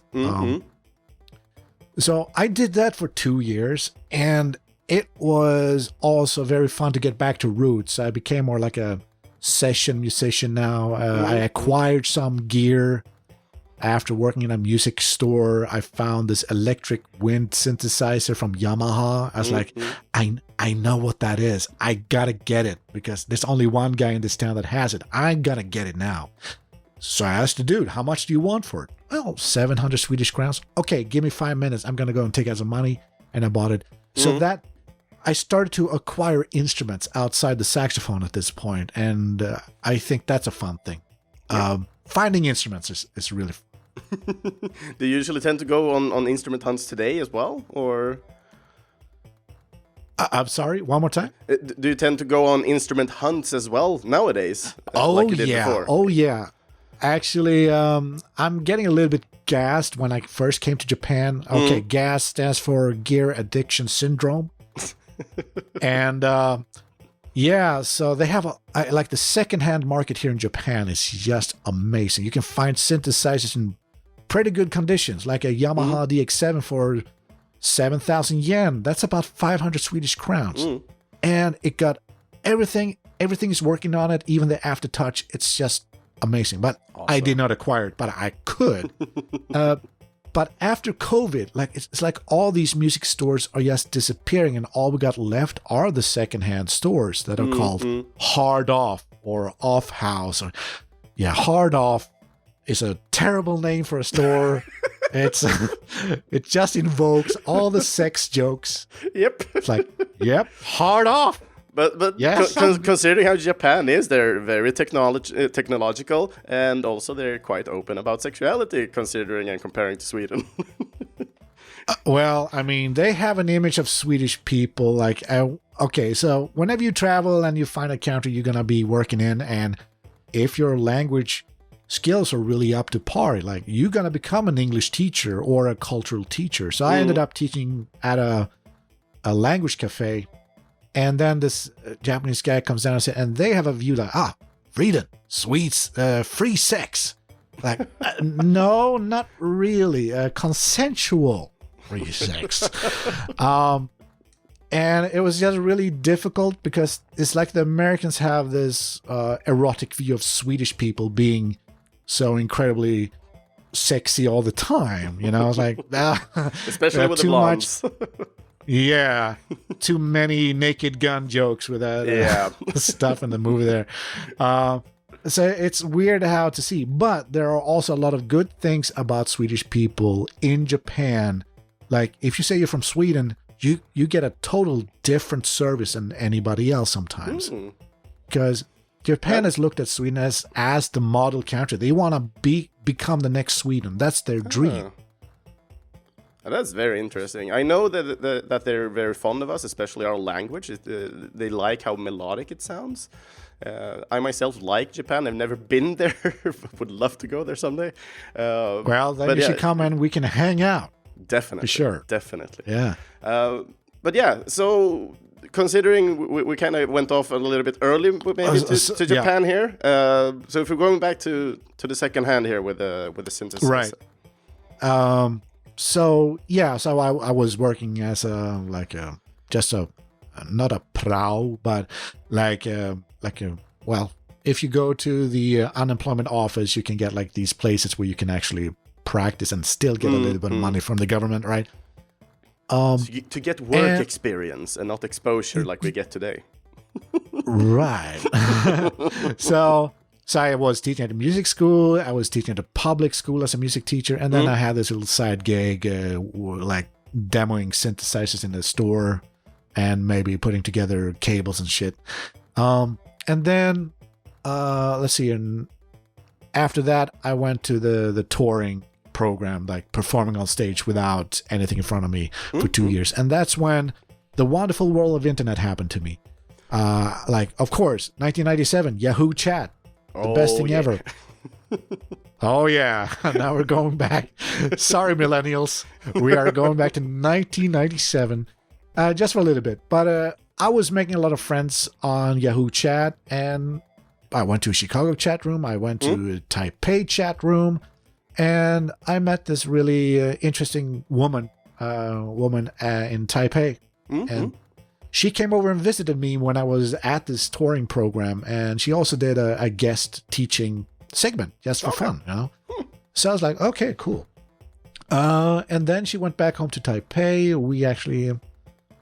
S2: So I did that for 2 years, and it was also very fun to get back to roots. I became more like a session musician now. I acquired some gear after working in a music store. I found this electric wind synthesizer from Yamaha. I was like, I know what that is. I gotta get it because there's only one guy in this town that has it. I gotta get it now. So I asked the dude, how much do you want for it? Well, 700 Swedish crowns. Okay, give me 5 minutes. I'm gonna go and take out some money. And I bought it. So that I started to acquire instruments outside the saxophone at this point, and I think that's a fun thing. Finding instruments is really fun.
S1: Do you usually tend to go on instrument hunts today as well, or?
S2: I'm sorry, one more time?
S1: Do you tend to go on instrument hunts as well nowadays? Like you did before?
S2: Oh, yeah. Actually, I'm getting a little bit gassed when I first came to Japan. Okay, GAS stands for Gear Addiction Syndrome. And so they have like the secondhand market here in Japan is just amazing. You can find synthesizers in pretty good conditions, like a Yamaha DX7 for 7,000 yen. That's about 500 Swedish crowns. And it got everything is working on it, even the aftertouch. It's just amazing. But awesome. I did not acquire it, but I could. But after COVID, like it's like all these music stores are just disappearing, and all we got left are the secondhand stores that are called Hard Off or Off House. Or Hard Off is a terrible name for a store. It just invokes all the sex jokes.
S1: Yep.
S2: It's like, hard off.
S1: But yes. Considering how Japan is, they're very technological, and also they're quite open about sexuality, considering and comparing to Sweden.
S2: Well, I mean, they have an image of Swedish people like, okay, so whenever you travel and you find a country you're going to be working in, and if your language skills are really up to par, like you're going to become an English teacher or a cultural teacher. So I ended up teaching at a language cafe. And then this Japanese guy comes down and says, and they have a view like, freedom, Swedes, free sex. Like, no, not really. Consensual free sex. And it was just really difficult because it's like the Americans have this erotic view of Swedish people being so incredibly sexy all the time. You know, I was like,
S1: especially with the blondes.
S2: Yeah, too many naked gun jokes with that stuff in the movie there. So it's weird how to see, but there are also a lot of good things about Swedish people in Japan. Like if you say you're from Sweden, you get a total different service than anybody else sometimes. Because Japan has looked at Sweden as the model country. They want to become the next Sweden. That's their dream.
S1: That's very interesting. I know that they're very fond of us, especially our language. They like how melodic it sounds. I myself like Japan. I've never been there. Would love to go there someday.
S2: Well, then you should come and we can hang out.
S1: Definitely. For
S2: sure.
S1: Definitely.
S2: Yeah.
S1: But yeah, so considering we kind of went off a little bit early maybe to Japan here. So if we're going back to the second hand here with the synthesis.
S2: Right. So I was working as not a prao, but if you go to the unemployment office, you can get like these places where you can actually practice and still get a little bit of money from the government, right?
S1: So to get work experience and not exposure like we get today.
S2: Right. So So I was teaching at a music school. I was teaching at a public school as a music teacher. And then I had this little side gig, like demoing synthesizers in the store and maybe putting together cables and shit. And then, let's see, and after that, I went to the touring program, like performing on stage without anything in front of me for 2 years. And that's when the wonderful world of internet happened to me. Like, of course, 1997, Yahoo Chat. The best thing ever. Oh, yeah. Now we're going back. Sorry, millennials. We are going back to 1997. Just for a little bit. But I was making a lot of friends on Yahoo Chat. And I went to a Chicago chat room. I went to a Taipei chat room. And I met this really interesting woman in Taipei. And she came over and visited me when I was at this touring program, and she also did a guest teaching segment just for fun, you know? So I was like, okay, cool. And then she went back home to Taipei. We actually,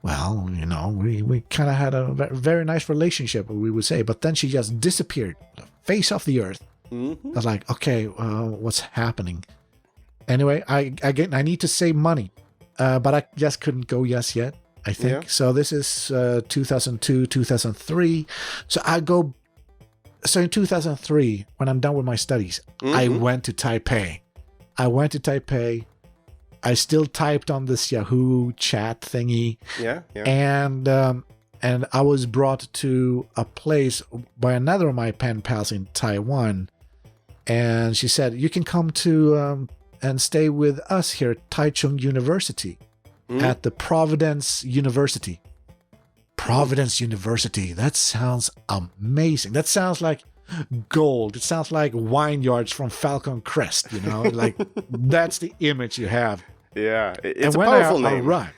S2: well, you know, we kind of had a very nice relationship, we would say, but then she just disappeared, face off the earth. I was like, okay, what's happening? Anyway, I need to save money, but I just couldn't go yet. I think. So this is 2002, 2003. So in 2003, when I'm done with my studies, I went to Taipei. I still typed on this Yahoo chat thingy. Yeah. And I was brought to a place by another of my pen pals in Taiwan. And she said, you can come to and stay with us here at Taichung University. At the Providence University. Providence University. That sounds amazing. That sounds like gold. It sounds like vineyards from Falcon Crest, you know? Like, that's the image you have.
S1: Yeah, it's a powerful name.
S2: Right.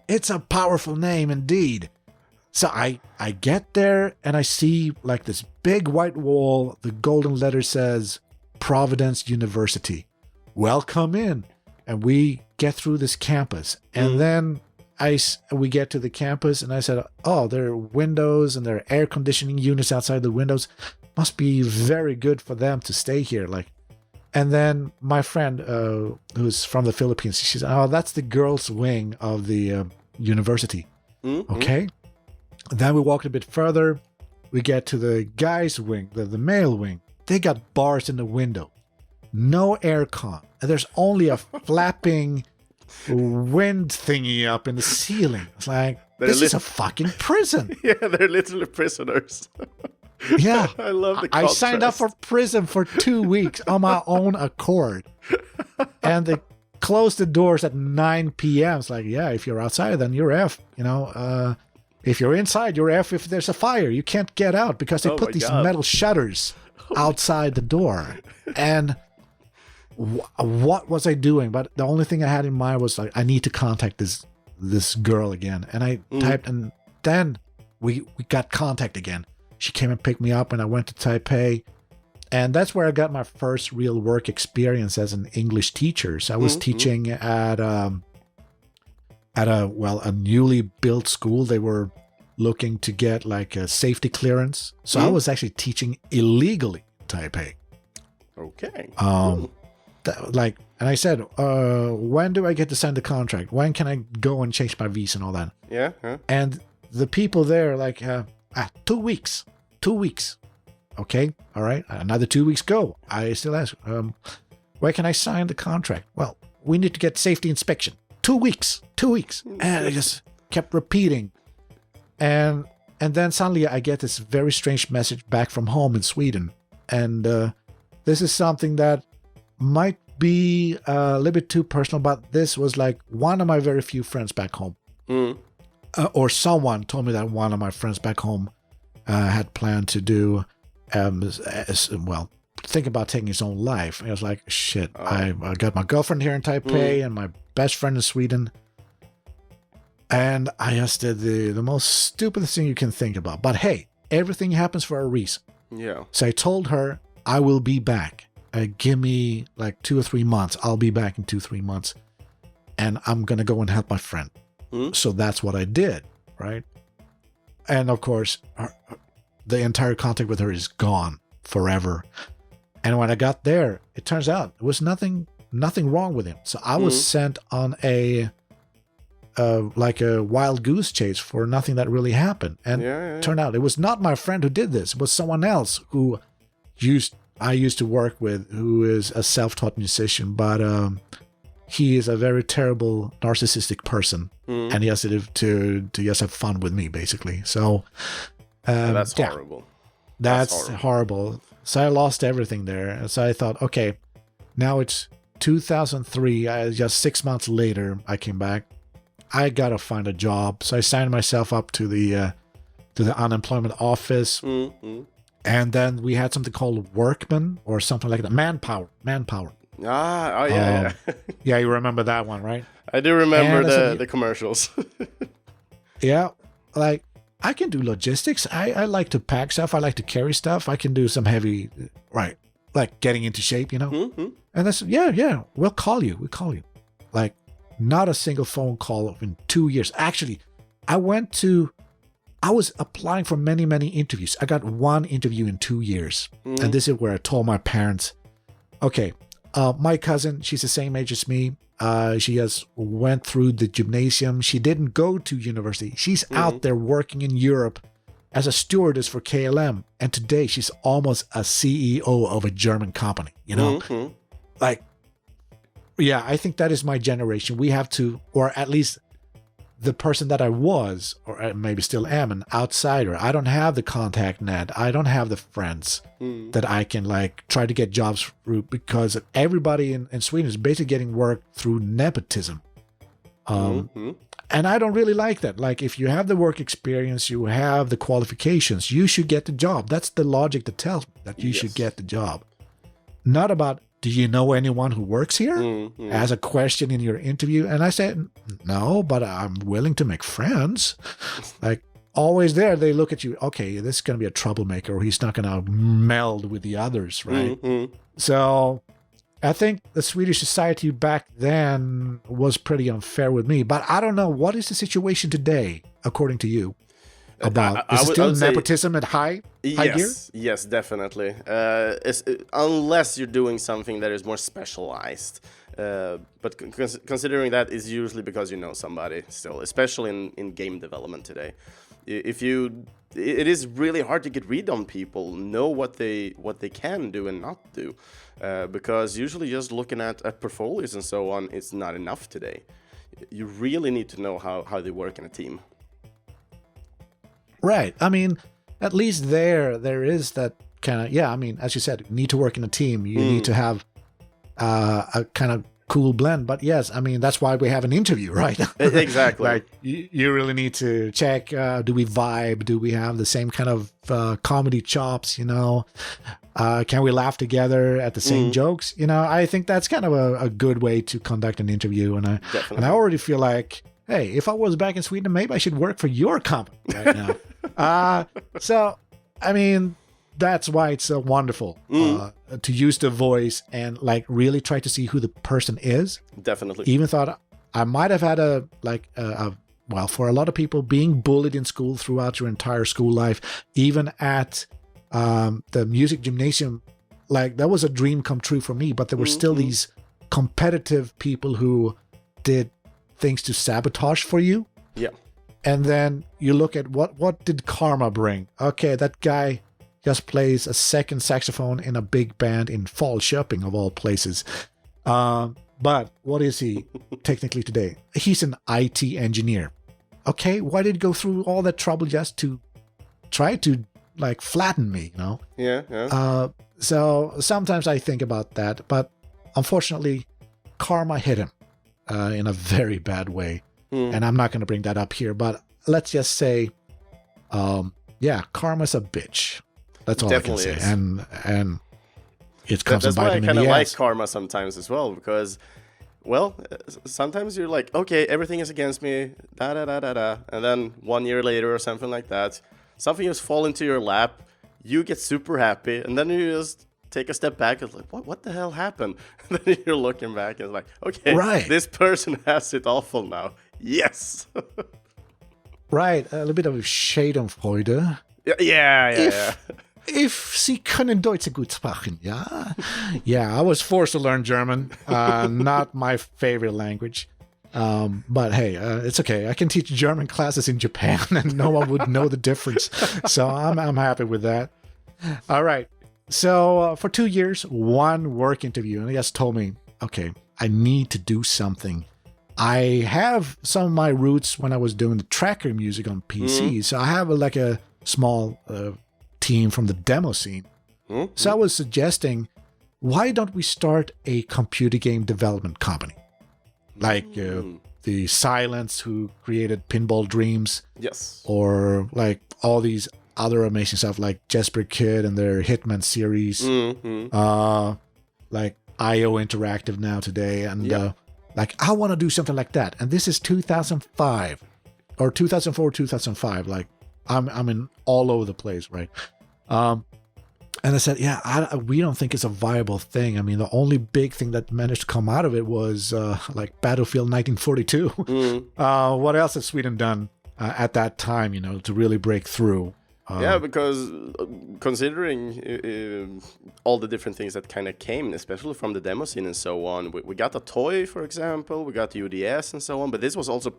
S2: It's a powerful name indeed. So I get there and I see like this big white wall. The golden letter says Providence University. Welcome in. And we get through this campus. And then we get to the campus and I said, oh, there are windows and there are air conditioning units outside the windows. Must be very good for them to stay here. Like, and then my friend who's from the Philippines, she said, oh, that's the girls' wing of the university. Okay. And then we walked a bit further. We get to the guys' wing, the male wing. They got bars in the window. No aircon. And there's only a flapping wind thingy up in the ceiling. It's like, this is a fucking prison.
S1: Yeah, they're literally prisoners.
S2: Yeah.
S1: I love the contrast.
S2: I signed up for prison for 2 weeks on my own accord. And they closed the doors at 9 p.m. It's like, yeah, if you're outside, then you're F. You know, if you're inside, you're F if there's a fire. You can't get out because they put these metal shutters outside the door. And what was I doing? But the only thing I had in mind was like, I need to contact this girl again. And I typed, and then we got contact again. She came and picked me up, and I went to Taipei. And that's where I got my first real work experience as an English teacher. So I was teaching at a newly built school. They were looking to get like a safety clearance. So I was actually teaching illegally in Taipei.
S1: Okay.
S2: And I said, when do I get to sign the contract? When can I go and change my visa and all that?
S1: Yeah.
S2: And the people there like, 2 weeks. 2 weeks. Okay. All right. Another 2 weeks go. I still ask, where can I sign the contract? Well, we need to get safety inspection. 2 weeks. 2 weeks. And I just kept repeating. And then suddenly I get this very strange message back from home in Sweden. And this is something that might be a little bit too personal, but this was like one of my very few friends back home. Or someone told me that one of my friends back home had planned to do, think about taking his own life. And I was like, shit, I got my girlfriend here in Taipei and my best friend in Sweden. And I just did the most stupidest thing you can think about. But hey, everything happens for a reason.
S1: Yeah.
S2: So I told her, I will be back. Give me like 2 or 3 months. I'll be back in 2-3 months. And I'm going to go and help my friend. So that's what I did, right? And of course, the entire contact with her is gone. forever. And when I got there, it turns out there was nothing wrong with him. So I was sent on a wild goose chase for nothing that really happened. And turned out it was not my friend who did this. It was someone else who I used to work with, who is a self-taught musician, but he is a very terrible narcissistic person, and he has to just have fun with me, basically. So
S1: that's horrible.
S2: That's horrible. So I lost everything there. And so I thought, okay, now it's 2003. Just 6 months later, I came back. I gotta find a job. So I signed myself up to the unemployment office. And then we had something called Workman or something like that. Manpower.
S1: Yeah.
S2: Yeah, you remember that one, right?
S1: I do remember the commercials.
S2: Yeah, like I can do logistics. I like to pack stuff. I like to carry stuff. I can do some heavy, right? Like getting into shape, you know? And that's, yeah, we'll call you. Like, not a single phone call in 2 years. Actually, I was applying for many, many interviews. I got one interview in 2 years. And this is where I told my parents, okay, my cousin, she's the same age as me. She has went through the gymnasium. She didn't go to university. She's out there working in Europe as a stewardess for KLM. And today she's almost a CEO of a German company, you know? Like, yeah, I think that is my generation. We have to, or at least the person that I was, or maybe still am, an outsider. I don't have the contact net. I don't have the friends that I can like try to get jobs through, because everybody in Sweden is basically getting work through nepotism. And I don't really like that. Like, if you have the work experience, you have the qualifications, you should get the job. That's the logic that tells me that you should get the job. Not about, do you know anyone who works here? As a question in your interview. And I said, no, but I'm willing to make friends. Like, always there, they look at you, okay, this is going to be a troublemaker, or he's not going to meld with the others, right? So I think the Swedish society back then was pretty unfair with me. But I don't know, what is the situation today, according to you? About is it still nepotism at high gear?
S1: Yes, definitely. Unless you're doing something that is more specialized. But considering that is usually because you know somebody still, especially in game development today. It is really hard to get read on people, know what they can do and not do, because usually just looking at portfolios and so on, it's not enough today. You really need to know how they work in a team.
S2: Right. I mean, at least there is that kind of, I mean, as you said, you need to work in a team. You need to have a kind of cool blend. But yes, I mean, that's why we have an interview, right?
S1: Exactly.
S2: Like, you really need to check, do we vibe? Do we have the same kind of comedy chops, you know? Can we laugh together at the same jokes? You know, I think that's kind of a good way to conduct an interview. And I already feel like, hey, if I was back in Sweden, maybe I should work for your company right now. So, I mean, that's why it's so wonderful to use the voice and like really try to see who the person is. Definitely. Even thought I might have had well, for a lot of people, being bullied in school throughout your entire school life, even at the music gymnasium, like that was a dream come true for me. But there were still these competitive people who did things to sabotage for you. Yeah. And then you look at what did karma bring? Okay, that guy just plays a second saxophone in a big band in Falköping of all places. But what is he technically today? He's an IT engineer. Okay, why did he go through all that trouble just to try to like flatten me, you know? Yeah. So sometimes I think about that, but unfortunately, karma hit him in a very bad way. And I'm not going to bring that up here, but let's just say, karma's a bitch. That's all definitely I can say. And it comes and bites him in the ass. That's why I kind of like
S1: karma sometimes as well, because, well, sometimes you're like, okay, everything is against me, and then 1 year later or something like that, something just fall into your lap, you get super happy, and then you just take a step back and like, what the hell happened? And then you're looking back and it's like, okay, this person has it awful now. Yes.
S2: Right, a little bit of Schadenfreude.
S1: Yeah.
S2: If Sie können Deutsch gut sprechen, yeah? Yeah, I was forced to learn German. Not my favorite language. But hey, it's okay. I can teach German classes in Japan and no one would know the difference. So I'm happy with that. All right. So for 2 years, one work interview, and he just told me, okay, I need to do something. I have some of my roots when I was doing the tracker music on PC. So I have like a small team from the demo scene. So I was suggesting, why don't we start a computer game development company? Like the Silence, who created Pinball Dreams.
S1: Yes.
S2: Or like all these other amazing stuff like Jesper Kid and their Hitman series. Like IO Interactive now today. And like, I want to do something like that. And this is 2005 or 2004, 2005. Like I'm in all over the place, right? And I said, yeah, we don't think it's a viable thing. I mean, the only big thing that managed to come out of it was like Battlefield 1942. What else has Sweden done at that time, to really break through?
S1: Yeah, because considering all the different things that kind of came, especially from the demo scene and so on, we got the toy, for example, we got the UDS and so on, but this was also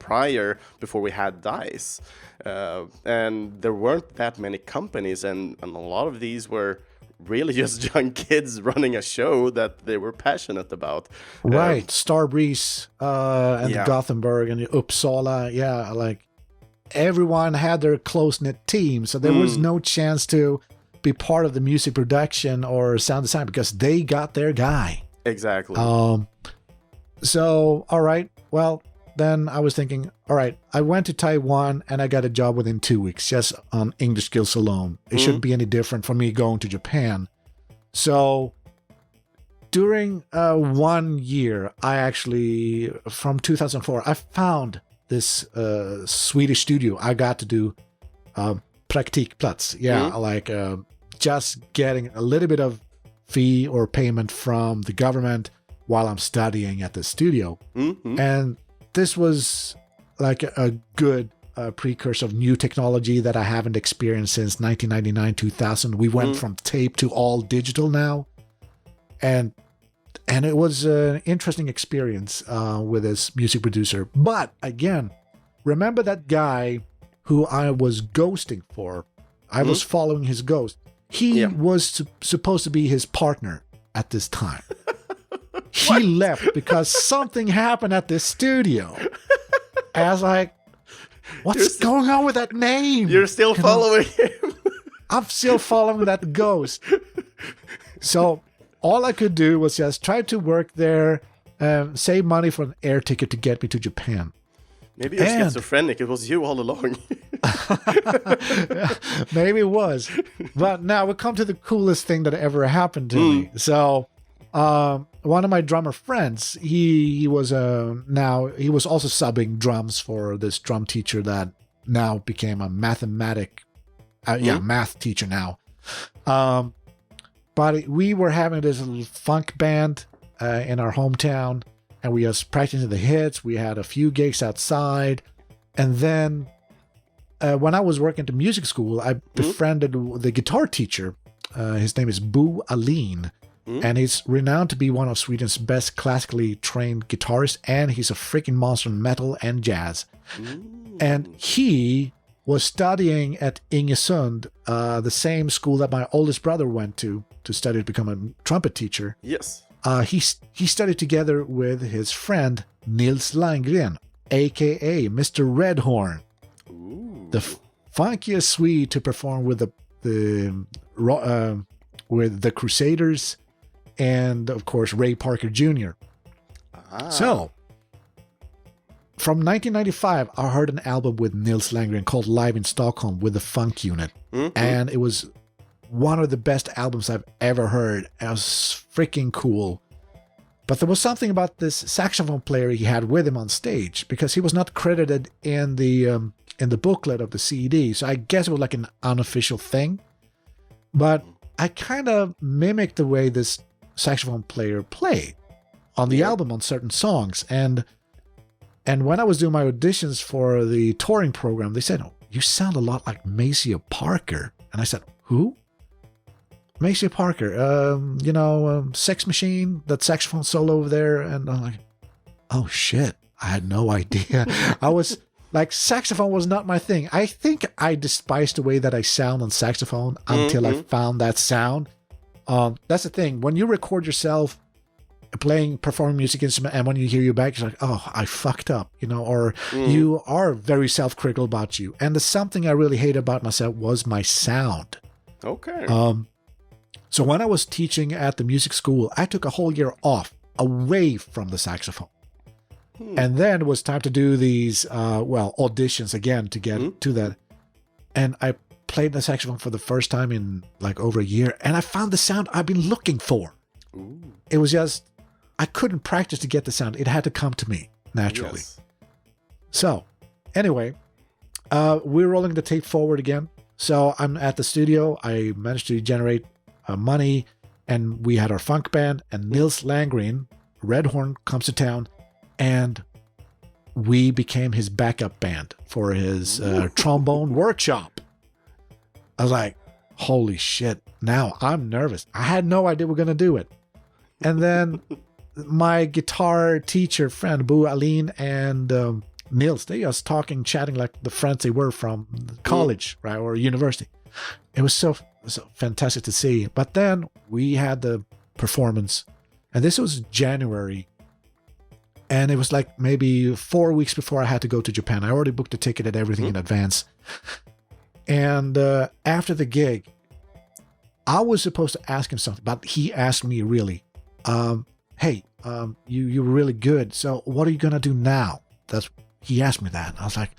S1: before we had DICE. And there weren't that many companies, and a lot of these were really just young kids running a show that they were passionate about.
S2: Right, Starbreeze and Gothenburg and Uppsala, like everyone had their close-knit team, so there was no chance to be part of the music production or sound design because they got their guy.
S1: Exactly.
S2: So, all right, well, then I was thinking, all right, I went to Taiwan and I got a job within 2 weeks just on English skills alone. It shouldn't be any different from me going to Japan. So during 1 year, I actually, from 2004, I found this Swedish studio. I got to do praktikplats. Like just getting a little bit of fee or payment from the government while I'm studying at the studio. And this was like a good precursor of new technology that I haven't experienced since 1999, 2000. We went from tape to all digital now. And it was an interesting experience with this music producer. But again, remember that guy who I was ghosting for? I was following his ghost. He was supposed to be his partner at this time. He left because something happened at the studio. I was like, what's going on with that name?
S1: You're still following him.
S2: I'm still following that ghost. So all I could do was just try to work there, save money for an air ticket to get me to Japan.
S1: Maybe you're schizophrenic. It was you all along.
S2: Maybe it was. But now we come to the coolest thing that ever happened to me. So one of my drummer friends, he was also subbing drums for this drum teacher that now became a math teacher now. But we were having this little funk band in our hometown, and we was practicing the hits. We had a few gigs outside, and then when I was working at the music school, I befriended the guitar teacher. His name is Bo Alin. And he's renowned to be one of Sweden's best classically trained guitarists, and he's a freaking monster in metal and jazz. And he was studying at Ingesund, the same school that my oldest brother went to study to become a trumpet teacher.
S1: Yes.
S2: He studied together with his friend Nils Landgren, a.k.a. Mr. Redhorn, the funkiest Swede to perform with the Crusaders, and of course Ray Parker Jr. So from 1995, I heard an album with Nils Landgren called Live in Stockholm with the Funk Unit, and it was one of the best albums I've ever heard. It was freaking cool. But there was something about this saxophone player he had with him on stage, because he was not credited in the booklet of the CD, so I guess it was like an unofficial thing. But I kind of mimicked the way this saxophone player played on the album on certain songs. And when I was doing my auditions for the touring program, they said, "Oh, you sound a lot like Maceo Parker." And I said, "Who?" Macy Parker, Sex Machine, that saxophone solo over there. And I'm like, oh shit, I had no idea. I was like, saxophone was not my thing. I think I despised the way that I sound on saxophone until I found that sound. That's the thing. When you record yourself performing music instrument, and when you hear you back, you're like, oh, I fucked up, or you are very self-critical about you. And the something I really hate about myself was my sound.
S1: Okay.
S2: So when I was teaching at the music school, I took a whole year off away from the saxophone. And then it was time to do these, auditions again to get to that. And I played the saxophone for the first time in like over a year, and I found the sound I've been looking for. Ooh. It was just, I couldn't practice to get the sound. It had to come to me naturally. Yes. So anyway, we're rolling the tape forward again. So I'm at the studio. I managed to generate money, and we had our funk band, and Nils Landgren, Red Horn, comes to town, and we became his backup band for his trombone workshop. I was like, holy shit, now I'm nervous. I had no idea we're going to do it. And then my guitar teacher friend, Boo Aline, and Nils, they just chatting like the friends they were from college, right, or university. It was so fantastic to see. But then we had the performance, and this was January. And it was like maybe 4 weeks before I had to go to Japan. I already booked the ticket and everything in advance. And after the gig, I was supposed to ask him something, but he asked me really, hey, you were really good. So what are you going to do now? He asked me that. And I was like,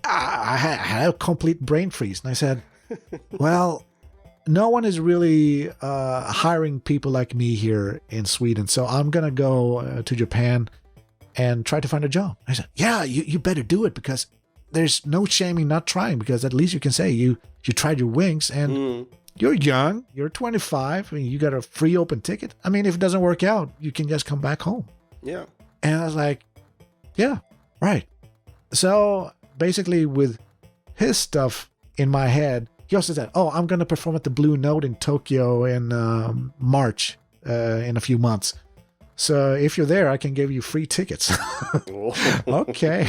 S2: I had a complete brain freeze. And I said, well, no one is really hiring people like me here in Sweden. So I'm going to go to Japan and try to find a job. I said, yeah, you better do it, because there's no shaming not trying, because at least you can say you tried your wings, and you're young, you're 25, I mean, you got a free open ticket. I mean, if it doesn't work out, you can just come back home.
S1: Yeah.
S2: And I was like, yeah, right. So basically with his stuff in my head, he also said, oh, I'm going to perform at the Blue Note in Tokyo in March in a few months. So if you're there, I can give you free tickets. Okay.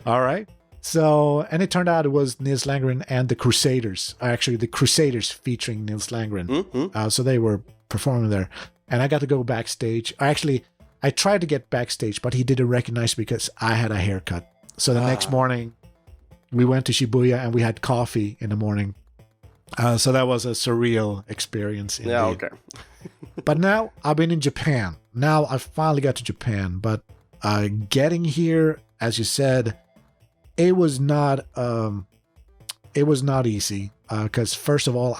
S2: All right. So, and it turned out it was Nils Landgren and the Crusaders. Actually, the Crusaders featuring Nils Landgren. So they were performing there. And I got to go backstage. I tried to get backstage, but he didn't recognize me because I had a haircut. So the next morning, we went to Shibuya and we had coffee in the morning. So that was a surreal experience. Indeed.
S1: Yeah, okay.
S2: But now I've been in Japan. Now I finally got to Japan. But getting here, as you said, it was not easy. Because first of all,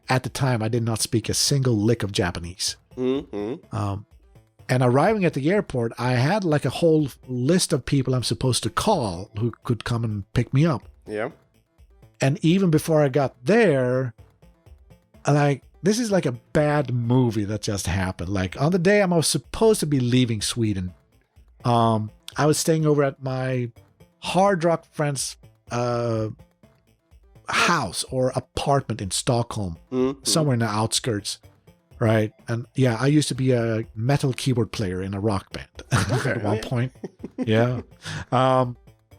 S2: at the time, I did not speak a single lick of Japanese. And arriving at the airport, I had like a whole list of people I'm supposed to call who could come and pick me up.
S1: Yeah.
S2: And even before I got there, like, this is like a bad movie that just happened. Like, on the day I was supposed to be leaving Sweden, I was staying over at my hard rock friend's house or apartment in Stockholm, somewhere in the outskirts, right? And yeah, I used to be a metal keyboard player in a rock band at one point. Yeah.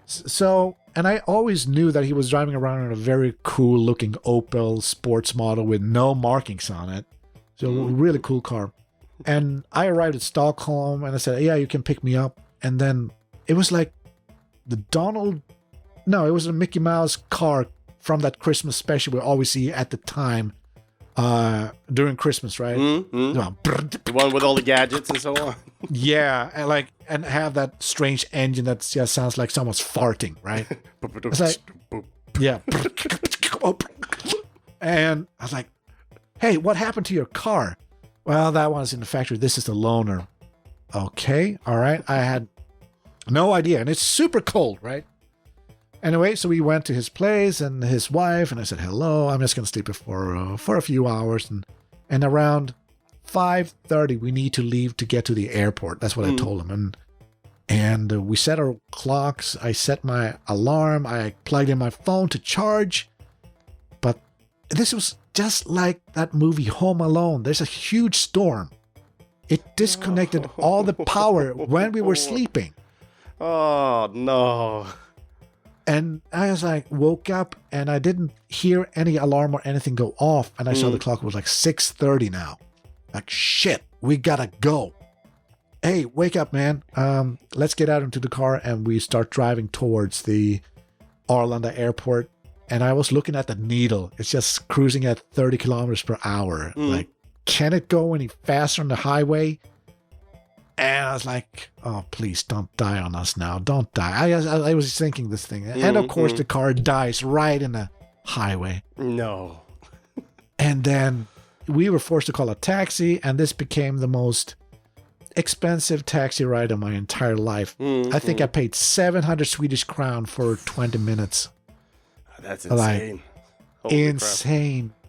S2: So, and I always knew that he was driving around in a very cool looking Opel sports model with no markings on it. So really cool car. And I arrived at Stockholm and I said, yeah, you can pick me up. And then it was like it was a Mickey Mouse car from that Christmas special we always see at the time during Christmas, right?
S1: The one with all the gadgets and so on.
S2: Yeah, and have that strange engine that just sounds like someone's farting, right? It's like, yeah. And I was like, hey, what happened to your car? Well, that one's in the factory. This is the loaner. Okay, all right. I had no idea. And it's super cold, right? Anyway, so we went to his place and his wife, and I said, hello, I'm just going to sleep here for a few hours. And around 5:30, we need to leave to get to the airport. That's what I told him. And we set our clocks. I set my alarm. I plugged in my phone to charge. But this was just like that movie Home Alone. There's a huge storm. It disconnected all the power when we were sleeping.
S1: Oh, no.
S2: And I was like, woke up and I didn't hear any alarm or anything go off. And I saw the clock was like 6:30 now. Like, shit, we gotta go. Hey, wake up, man. Let's get out into the car. And we start driving towards the Arlanda airport. And I was looking at the needle. It's just cruising at 30 kilometers per hour. Like, can it go any faster on the highway? And I was like, oh, please don't die on us now. Don't die. I was thinking this thing. And of course, the car dies right in the highway.
S1: No.
S2: And then we were forced to call a taxi. And this became the most expensive taxi ride of my entire life. I think I paid 700 Swedish crown for 20 minutes.
S1: That's insane.
S2: Like, insane. Crap.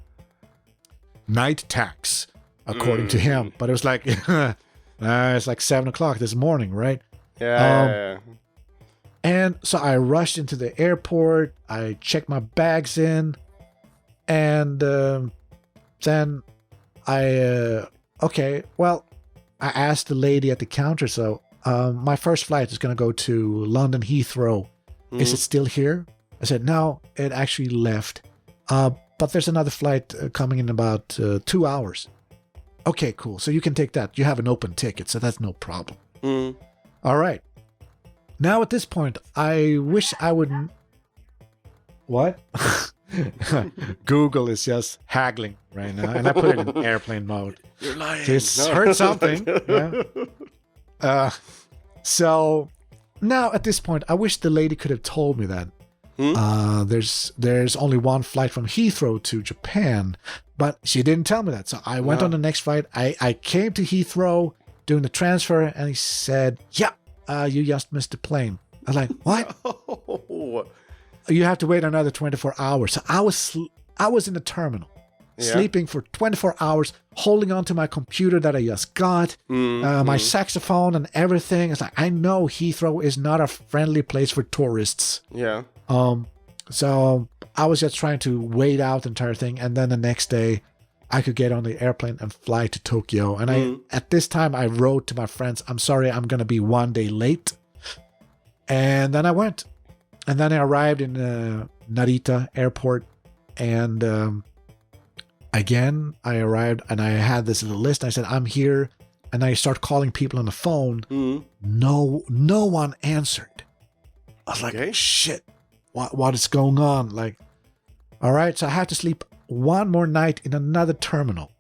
S2: Night tax, according to him. But it was like, it's like 7 o'clock this morning, right?
S1: Yeah.
S2: And so I rushed into the airport. I checked my bags in. And then I asked the lady at the counter. So my first flight is going to go to London Heathrow. Is it still here? I said, no, it actually left. But there's another flight coming in about 2 hours. Okay, cool. So you can take that. You have an open ticket, so that's no problem. All right. Now at this point, I wish I wouldn't... What? Google is just haggling right now. And I put it in airplane mode.
S1: You're lying.
S2: Just heard something. Yeah. So now at this point, I wish the lady could have told me that. There's only one flight from Heathrow to Japan, but she didn't tell me that. So I went on the next flight. I came to Heathrow doing the transfer, and he said, "Yeah, you just missed the plane." I was like, "What?
S1: Oh.
S2: You have to wait another 24 hours." So I was in the terminal, sleeping for 24 hours, holding on to my computer that I just got, my saxophone and everything. It's like, I know Heathrow is not a friendly place for tourists.
S1: Yeah.
S2: So I was just trying to wait out the entire thing, and then the next day I could get on the airplane and fly to Tokyo. And at this time I wrote to my friends, "I'm sorry, I'm going to be 1 day late." And then I went, and then I arrived in Narita airport, and again I arrived and I had this little list. I said, "I'm here," and I start calling people on the phone. No one answered. I was like, shit. What is going on? Like, all right, so I have to sleep one more night in another terminal.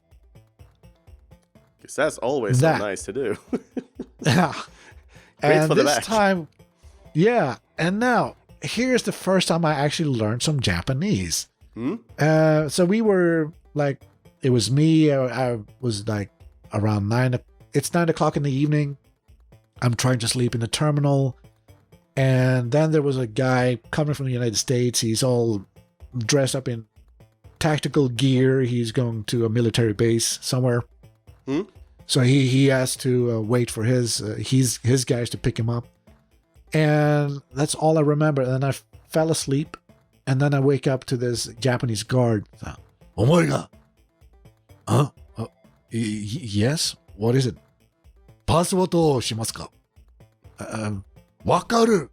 S1: Because that's always so nice to do.
S2: Yeah. And
S1: for the
S2: this
S1: back.
S2: time, yeah. And now, here's the first time I actually learned some Japanese. So we were like, it was me. I was like around 9. It's 9 o'clock in the evening. I'm trying to sleep in the terminal. And then there was a guy coming from the United States. He's all dressed up in tactical gear. He's going to a military base somewhere. So he has to wait for his guys to pick him up. And that's all I remember. And then I fell asleep. And then I wake up to this Japanese guard. Oh my God. Huh? Yes? What is it? Passport o shimasu ka? Wakaru.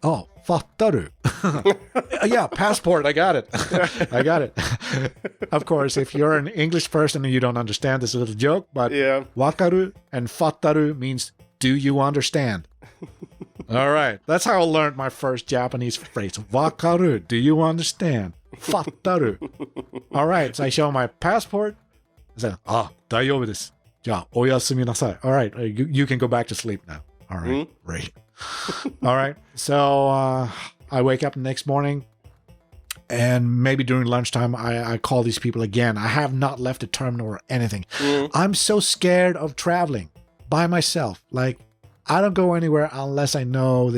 S2: Oh, fattaru. Yeah, passport. I got it. I got it. Of course, if you're an English person and you don't understand this little joke, but wakaru and fattaru means, do you understand? All right. That's how I learned my first Japanese phrase. Wakaru. Do you understand? Fattaru. All right. So I show my passport. I said, daijoubu desu. Ja, oyasumi nasai. All right. You can go back to sleep now. All right. Great. All right. So I wake up the next morning, and maybe during lunchtime, I call these people again. I have not left the terminal or anything. I'm so scared of traveling by myself. Like, I don't go anywhere unless I know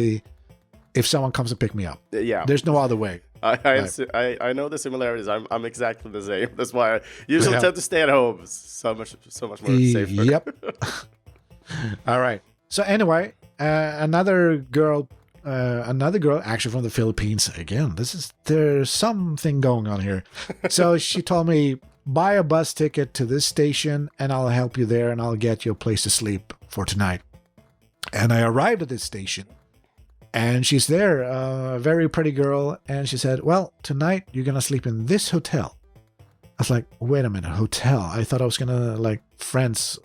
S2: if someone comes to pick me up.
S1: Yeah.
S2: There's no other way.
S1: I know the similarities. I'm exactly the same. That's why I usually tend to stay at home. So much more safer.
S2: Yep. All right. So anyway, another girl another girl, actually from the Philippines. Again, there's something going on here. So she told me, buy a bus ticket to this station and I'll help you there and I'll get you a place to sleep for tonight. And I arrived at this station and she's there, a very pretty girl. And she said, well, tonight you're going to sleep in this hotel. I was like, wait a minute, hotel? I thought I was going to, like, friends,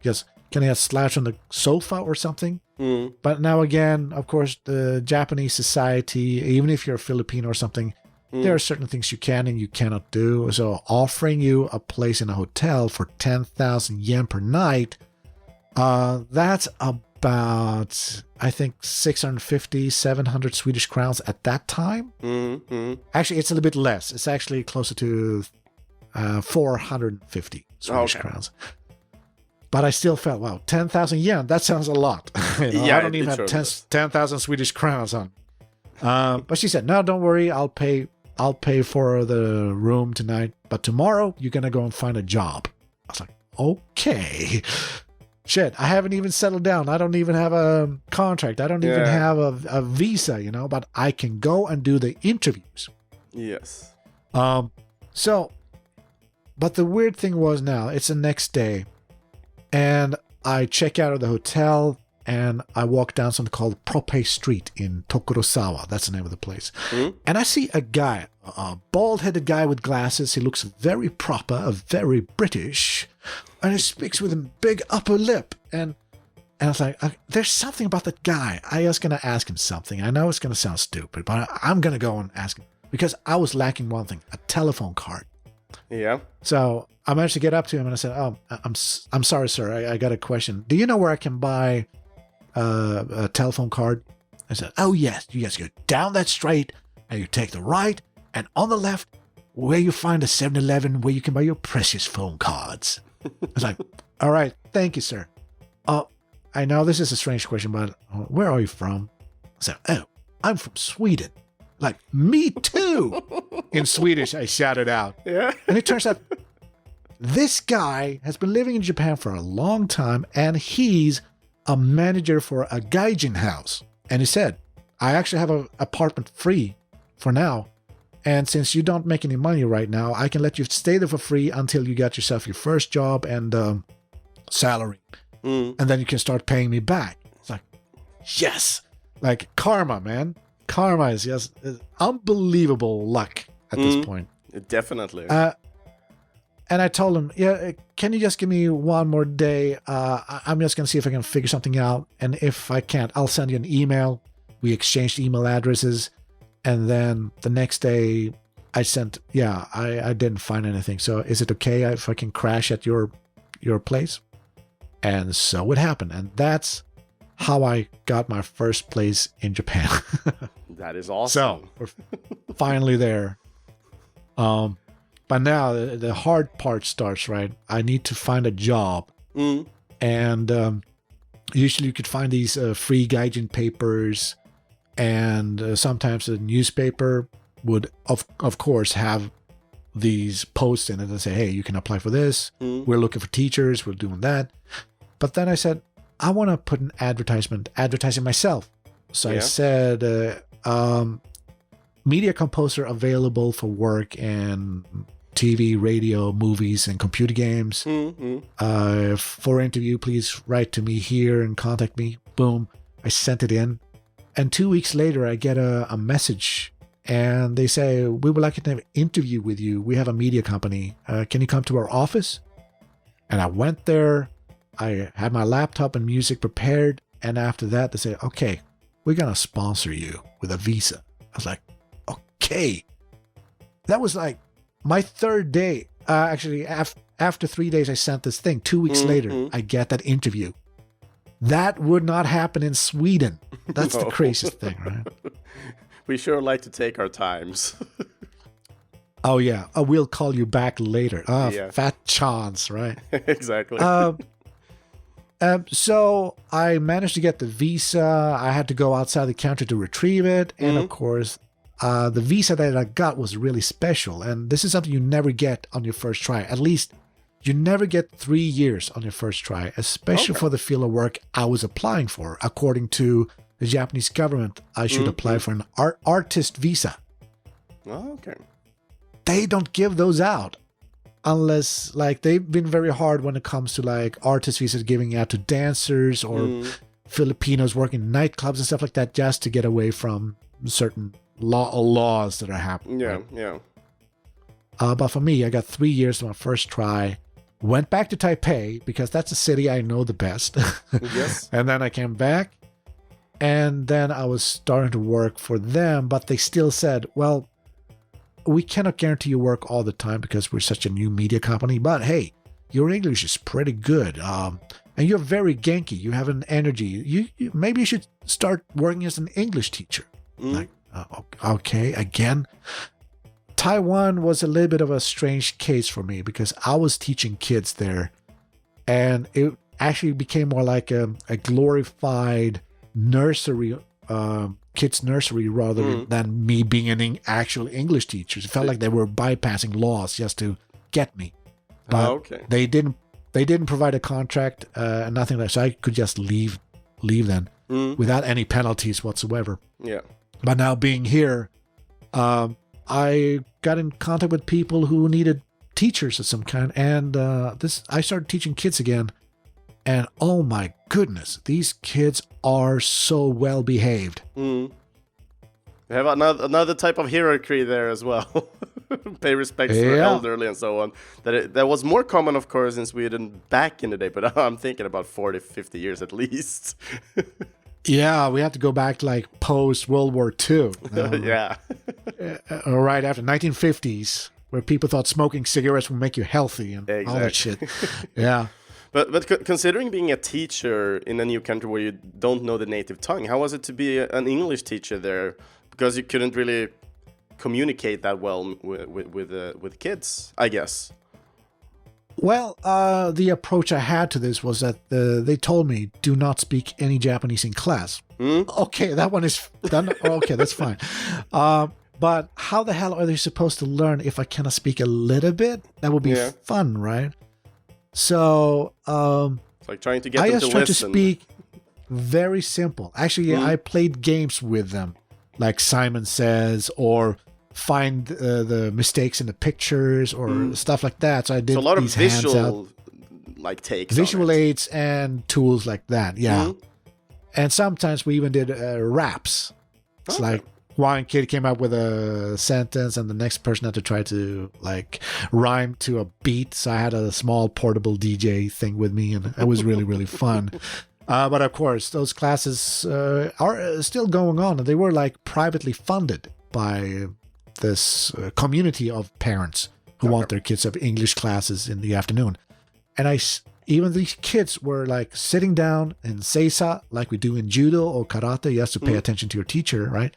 S2: just, can I just slouch on the sofa or something?
S1: Mm.
S2: But now again, of course, the Japanese society, even if you're a Filipino or something, there are certain things you can and you cannot do. So offering you a place in a hotel for 10,000 yen per night, that's about, I think, 650, 700 Swedish crowns at that time.
S1: Mm-hmm.
S2: Actually, it's a little bit less. It's actually closer to 450 Swedish crowns. But I still felt, wow, 10,000 yen, that sounds a lot.
S1: Yeah,
S2: I don't even have 10,000 Swedish crowns on. But she said, no, don't worry, I'll pay for the room tonight, but tomorrow you're going to go and find a job. I was like, okay. Shit, I haven't even settled down. I don't even have a contract. I don't even have a visa, but I can go and do the interviews.
S1: Yes.
S2: But the weird thing was now, it's the next day, and I check out of the hotel, and I walk down something called Prope Street in Tokorosawa. That's the name of the place. Mm-hmm. And I see a guy, a bald-headed guy with glasses. He looks very proper, very British, and he speaks with a big upper lip. And I was like, there's something about that guy. I was going to ask him something. I know it's going to sound stupid, but I'm going to go and ask him. Because I was lacking one thing, a telephone card.
S1: Yeah.
S2: So I managed to get up to him and I said, oh, I'm sorry, sir. I got a question. Do you know where I can buy a telephone card? I said, oh, yes. You guys go down that street and you take the right and on the left where you find a 7-Eleven where you can buy your precious phone cards. I was like, all right. Thank you, sir. I know this is a strange question, but where are you from? I said, oh, I'm from Sweden. Like, me too. In Swedish, I shouted out.
S1: Yeah.
S2: And it turns out this guy has been living in Japan for a long time, and he's a manager for a gaijin house. And he said, I actually have an apartment free for now. And since you don't make any money right now, I can let you stay there for free until you get yourself your first job and salary. And then you can start paying me back. It's like, yes. Like, karma, man. Karma is just unbelievable luck at this point.
S1: Definitely.
S2: And I told him, yeah, can you just give me one more day? I'm just going to see if I can figure something out. And if I can't, I'll send you an email. We exchanged email addresses. And then the next day I sent, I didn't find anything. So is it okay if I can crash at your place? And so it happened. And that's how I got my first place in Japan.
S1: That is awesome.
S2: So we're finally there. But now the hard part starts, right? I need to find a job. And usually you could find these free gaijin papers. And sometimes the newspaper would, of course, have these posts in it and say, hey, you can apply for this. We're looking for teachers. We're doing that. But then I said, I want to put an advertising myself. So I said, media composer available for work in TV, radio, movies, and computer games. For interview, please write to me here and contact me. Boom. I sent it in. And 2 weeks later, I get a message. And they say, we would like to have an interview with you. We have a media company. Can you come to our office? And I went there. I had my laptop and music prepared. And after that, they say, okay, we're going to sponsor you with a visa. I was like, okay. That was like my third day. Actually, after 3 days, I sent this thing. 2 weeks later, I get that interview. That would not happen in Sweden. That's the craziest thing, right?
S1: We sure like to take our times.
S2: Oh, yeah. We'll call you back later. Fat chance, right?
S1: Exactly.
S2: So I managed to get the visa. I had to go outside the country to retrieve it. And of course, the visa that I got was really special. And this is something you never get on your first try. At least you never get 3 years on your first try, especially for the field of work I was applying for, according to the Japanese government, I should apply for an artist visa.
S1: Oh, okay.
S2: They don't give those out unless, like, they've been very hard when it comes to, like, artist visas giving out to dancers or Filipinos working in nightclubs and stuff like that, just to get away from certain laws that are happening.
S1: Yeah,
S2: right?
S1: yeah.
S2: But for me, I got 3 years on my first try. Went back to Taipei because that's a city I know the best.
S1: Yes.
S2: And then I came back, and then I was starting to work for them, but they still said, well, we cannot guarantee you work all the time because we're such a new media company, but hey, your English is pretty good. And you're very Genki. You have an energy. You maybe you should start working as an English teacher. Like, okay, again. Taiwan was a little bit of a strange case for me because I was teaching kids there, and it actually became more like a glorified nursery, kids' nursery, rather than me being an actual English teacher. It felt like they were bypassing laws just to get me. But they didn't provide a contract, nothing like that, so I could just leave then without any penalties whatsoever.
S1: Yeah.
S2: But now being here, I got in contact with people who needed teachers of some kind, and I started teaching kids again. And oh my goodness, these kids are so well behaved.
S1: We have another type of hierarchy there as well. Pay respects to the elderly and so on. That was more common, of course, in Sweden back in the day, but I'm thinking about 40, 50 years at least.
S2: Yeah, we have to go back to like post World War II.
S1: Yeah.
S2: Right after 1950s, where people thought smoking cigarettes would make you healthy and all that shit. Yeah.
S1: But considering being a teacher in a new country where you don't know the native tongue, how was it to be an English teacher there? Because you couldn't really communicate that well with kids, I guess.
S2: Well, the approach I had to this was that they told me, do not speak any Japanese in class. Okay, that one is done. Okay, that's fine. But how the hell are they supposed to learn if I cannot speak a little bit? That would be fun, right? So,
S1: it's like trying to get
S2: I
S1: them
S2: just
S1: to
S2: tried
S1: listen.
S2: to speak very simple. Actually, I played games with them, like Simon Says, or find the mistakes in the pictures or stuff like that. So I did
S1: a lot of
S2: these
S1: visual like takes,
S2: visual aids and tools like that. Yeah, and sometimes we even did raps. It's like one kid came up with a sentence and the next person had to try to like rhyme to a beat. So I had a small portable DJ thing with me, and it was really, really fun. But of course, those classes are still going on, and they were like privately funded by this community of parents who want their kids to have English classes in the afternoon. And even these kids were like sitting down in seisa, like we do in judo or karate. You have to pay attention to your teacher, right?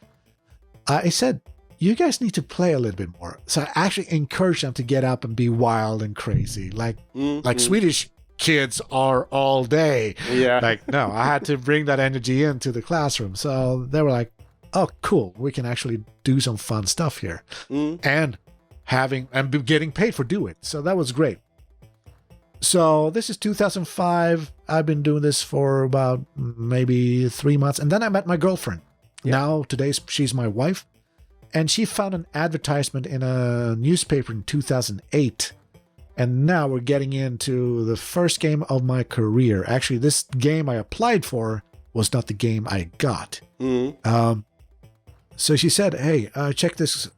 S2: I said, you guys need to play a little bit more. So I actually encouraged them to get up and be wild and crazy, like Swedish kids are all day.
S1: Yeah.
S2: Like, no, I had to bring that energy into the classroom. So they were like, oh, cool, we can actually do some fun stuff here. And getting paid for doing it. So that was great. So this is 2005. I've been doing this for about maybe 3 months. And then I met my girlfriend. Now, today, she's my wife. And she found an advertisement in a newspaper in 2008. And now we're getting into the first game of my career. Actually, this game I applied for was not the game I got. So she said, hey, check this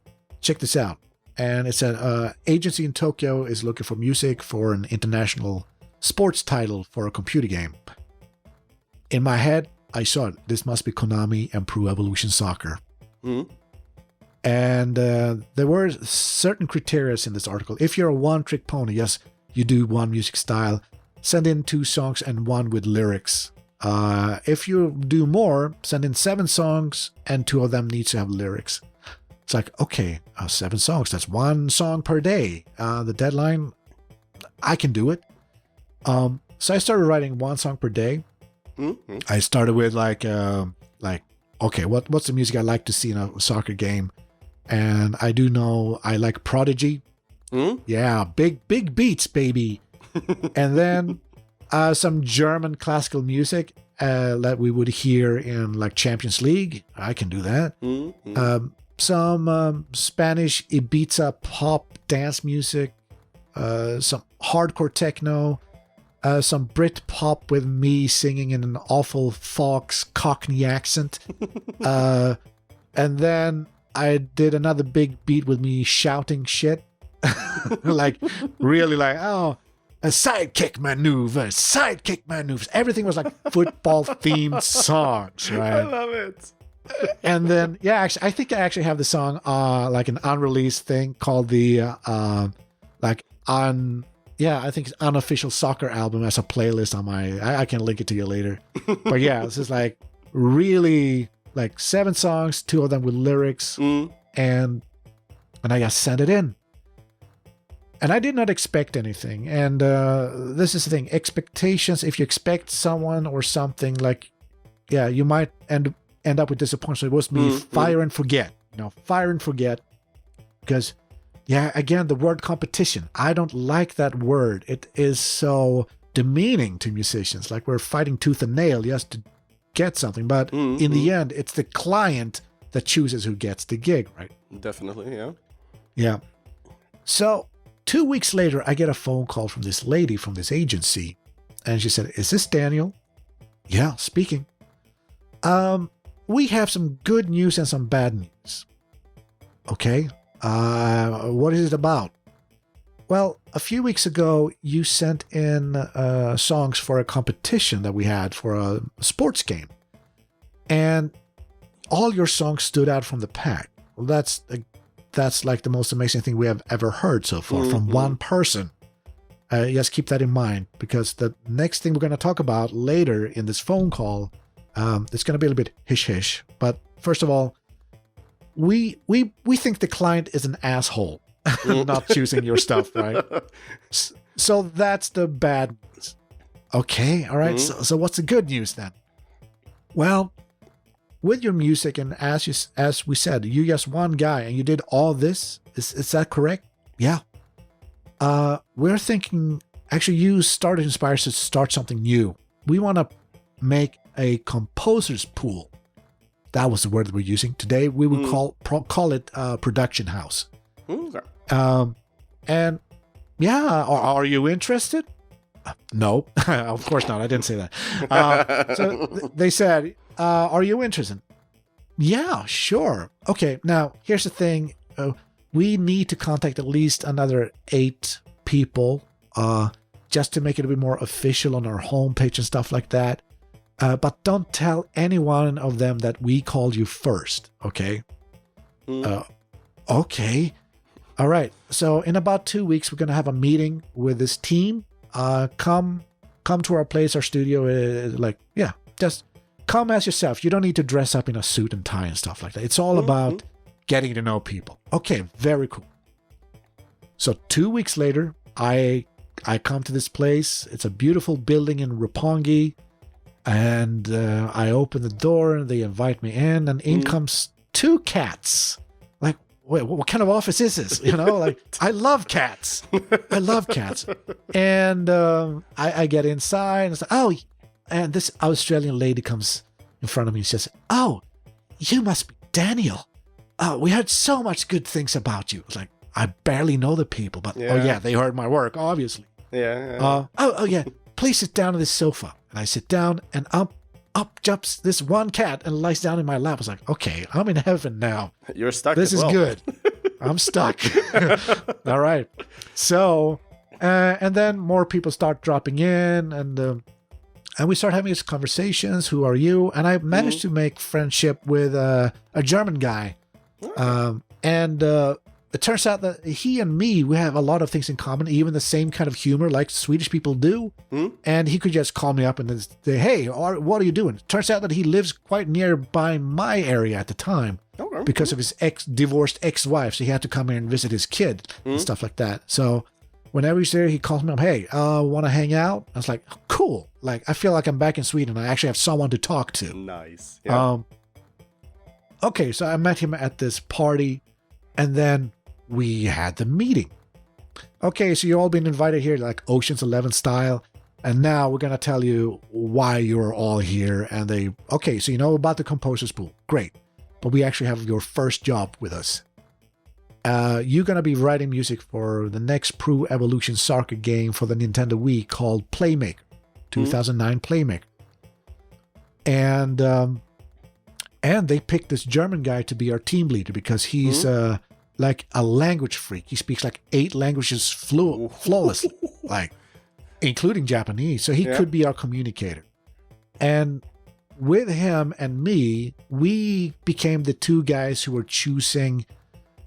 S2: out. And it said, agency in Tokyo is looking for music for an international sports title for a computer game. In my head, I saw it. This must be Konami and Pro Evolution Soccer. And there were certain criteria in this article. If you're a one-trick pony, yes, you do one music style. Send in 2 songs and 1 with lyrics. If you do more, send in 7 songs and 2 of them needs to have lyrics. It's like, okay, 7 songs. That's 1 song per day. The deadline, I can do it. So I started writing 1 song per day. I started with like, okay, what's the music I like to see in a soccer game? And I do know I like Prodigy. Yeah, big beats, baby. And then some German classical music. that we would hear in like Champions League. I can do that. Some Spanish Ibiza pop dance music, some hardcore techno, some Brit pop with me singing in an awful Fox Cockney accent. And then I did another big beat with me shouting shit. Like, really like, oh, a sidekick maneuvers. Everything was like football-themed songs, right?
S1: I love it.
S2: And then, yeah, actually, I think I actually have the song, like an unreleased thing called the, I think it's Unofficial Soccer Album as a playlist on I can link it to you later. But yeah, this is like really like 7 songs, 2 of them with lyrics, and I just sent it in. And I did not expect anything. And this is the thing, expectations, if you expect someone or something, like, yeah, you might end up with disappointment. So it was me fire and forget. Fire and forget. Because, yeah, again, the word competition. I don't like that word. It is so demeaning to musicians. Like we're fighting tooth and nail just to get something. But in the end, it's the client that chooses who gets the gig, right?
S1: Definitely, yeah.
S2: Yeah. So 2 weeks later, I get a phone call from this lady from this agency. And she said, "Is this Daniel?" "Yeah, speaking." We have some good news and some bad news." "Okay. What is it about?" "Well, a few weeks ago, you sent in songs for a competition that we had for a sports game. And all your songs stood out from the pack." Well, that's like the most amazing thing we have ever heard so far from one person. Just keep that in mind, because the next thing we're going to talk about later in this phone call, it's going to be a little bit hish-hish. But first of all, we think the client is an asshole not choosing your stuff, right? So that's the bad news. Okay, all right. So what's the good news then? Well, with your music, and as we said, you just one guy and you did all this. Is that correct? Yeah. We're thinking, actually, you started Inspire to start something new. We want to make a composer's pool. That was the word that we're using. Today, we would call it production house.
S1: Okay.
S2: And yeah, are you interested? No, of course not. I didn't say that. So they said, are you interested? Yeah, sure. Okay, now here's the thing. We need to contact at least another 8 people just to make it a bit more official on our homepage and stuff like that. But don't tell any one of them that we called you first, okay? Okay. All right. So in about 2 weeks, we're going to have a meeting with this team. Come to our place, our studio. Just come as yourself. You don't need to dress up in a suit and tie and stuff like that. It's all about getting to know people. Okay, very cool. So 2 weeks later, I come to this place. It's a beautiful building in Roppongi. And I open the door and they invite me in. And in comes 2 cats. Like, wait, what kind of office is this? Like, I love cats. And I get inside and it's like, oh, and this Australian lady comes in front of me and says, "Oh, you must be Daniel. We heard so much good things about you." It's like, I barely know the people, but oh yeah, they heard my work, obviously.
S1: Yeah.
S2: Oh yeah, please sit down on this sofa. And I sit down and up jumps this one cat and lies down in my lap. I was like, okay, I'm in heaven now.
S1: You're stuck.
S2: This is good. I'm stuck. All right. So, and then more people start dropping in and we start having these conversations. Who are you? And I managed to make friendship with a German guy. And it turns out that he and me, we have a lot of things in common, even the same kind of humor like Swedish people do. And he could just call me up and say, "Hey, what are you doing?" It turns out that he lives quite nearby my area at the time because of his divorced ex-wife. So he had to come here and visit his kid and stuff like that. So whenever he's there, he calls me up, "Hey, want to hang out?" I was like, cool. Like, I feel like I'm back in Sweden. I actually have someone to talk to.
S1: Nice. Yeah.
S2: Okay, so I met him at this party and then we had the meeting. Okay, so you've all been invited here like Ocean's 11 style. And now we're going to tell you why you're all here. And okay, so you know about the Composer's Pool. Great. But we actually have your first job with us. You're going to be writing music for the next Pro Evolution Soccer game for the Nintendo Wii called Playmaker, 2009 Playmaker. And they picked this German guy to be our team leader because he's like a language freak. He speaks like 8 languages flawlessly, like including Japanese. So he could be our communicator. And with him and me, we became the 2 guys who were choosing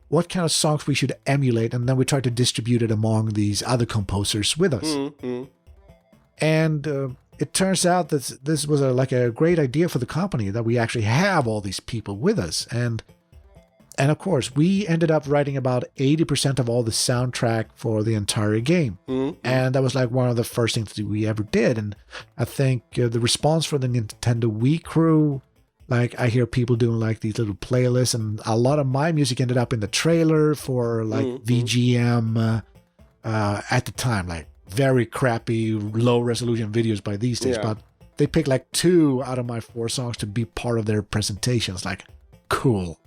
S2: what kind of songs we should emulate, and then we tried to distribute it among these other composers with us. And it turns out that this was a great idea for the company, that we actually have all these people with us. And of course, we ended up writing about 80% of all the soundtrack for the entire game. And that was like one of the first things that we ever did. And I think the response from the Nintendo Wii crew, like I hear people doing like these little playlists, and a lot of my music ended up in the trailer for like VGM at the time, like very crappy, low resolution videos by these days. But they picked like 2 out of my 4 songs to be part of their presentations. Like, cool.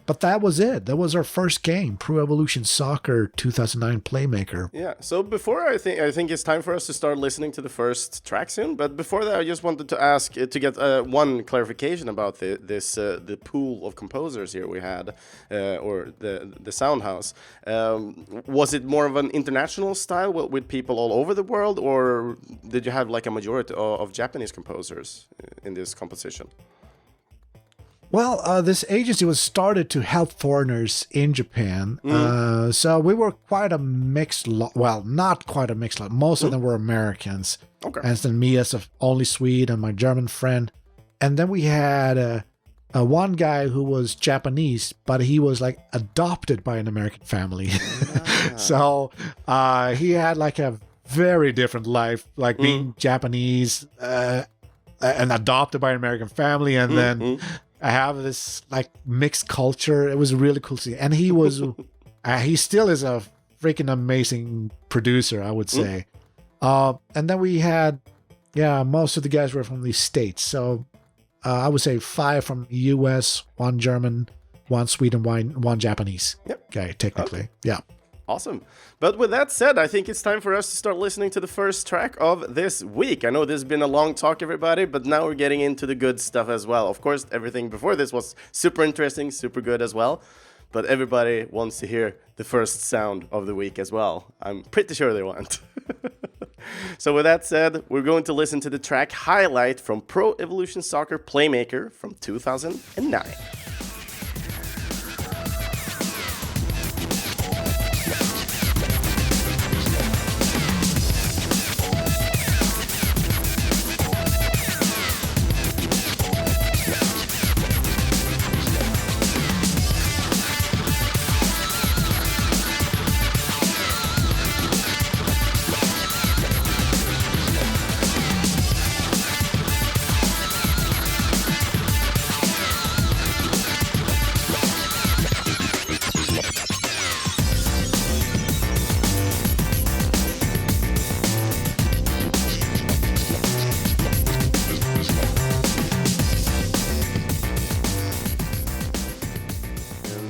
S2: But that was it. That was our first game, Pro Evolution Soccer 2009 Playmaker.
S1: Yeah. So before I think it's time for us to start listening to the first track soon. But before that, I just wanted to ask to get one clarification about the pool of composers here we had, or the sound house. Was it more of an international style with people all over the world, or did you have like a majority of Japanese composers in this composition?
S2: Well, this agency was started to help foreigners in Japan. So we were quite a mixed lot. Well, not quite a mixed lot. Most of them were Americans. Okay. And then me as a only Swede and my German friend. And then we had one guy who was Japanese, but he was like adopted by an American family. So he had like a very different life, like being Japanese and adopted by an American family. And then I have this like mixed culture. It was really cool to see. And he was, he still is a freaking amazing producer, I would say. And then we had, most of the guys were from the States. So I would say 5 from US, 1 German, 1 Sweden, 1 Japanese. Yep. Okay, technically. Okay. Yeah.
S1: Awesome. But with that said, I think it's time for us to start listening to the first track of this week. I know this has been a long talk, everybody, but now we're getting into the good stuff as well. Of course, everything before this was super interesting, super good as well. But everybody wants to hear the first sound of the week as well. I'm pretty sure they want. So with that said, we're going to listen to the track Highlight from Pro Evolution Soccer Playmaker from 2009.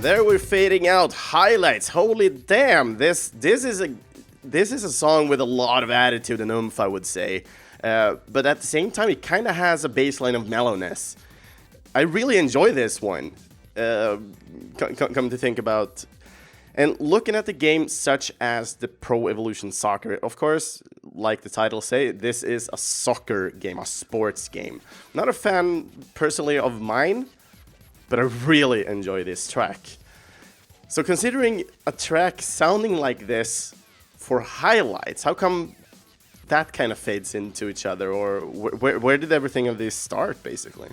S1: There we're fading out. Highlights. Holy damn! This is a song with a lot of attitude and oomph, I would say. But at the same time, it kind of has a baseline of mellowness. I really enjoy this one. Come to think about, and looking at the game such as the Pro Evolution Soccer, of course, like the title say, this is a soccer game, a sports game. Not a fan personally of mine, but I really enjoy this track. So considering a track sounding like this for highlights, how come that kind of fades into each other? Or where did everything of this start, basically?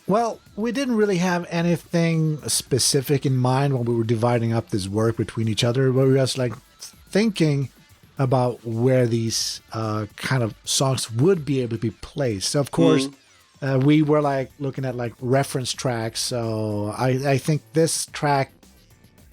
S2: Well, we didn't really have anything specific in mind when we were dividing up this work between each other. We were just like thinking about where these kind of songs would be able to be placed. So, of course, we were like looking at like reference tracks. So I think this track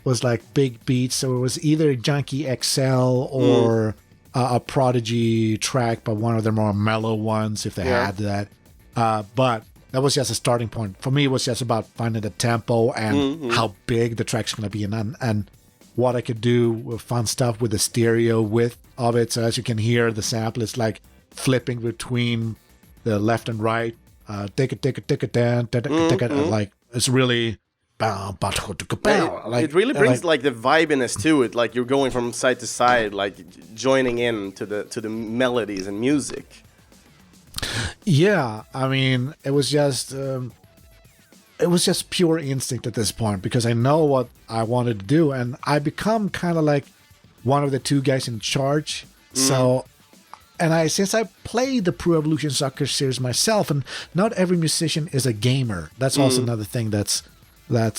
S2: was like big beats. So it was either Junkie XL or a Prodigy track, but one of their more mellow ones if they had that. But that was just a starting point. For me, it was just about finding the tempo and how big the track's going to be and what I could do with fun stuff with the stereo width of it. So as you can hear, the sample is like flipping between the left and right. Like it's really...
S1: it really brings like the vibiness to it, like you're going from side to side, like joining in to the melodies and music.
S2: Yeah, I mean, it was just pure instinct at this point because I know what I wanted to do, and I become kind of like one of the two guys in charge. So, and since I played the Pro Evolution Soccer series myself, and not every musician is a gamer. That's also another thing that's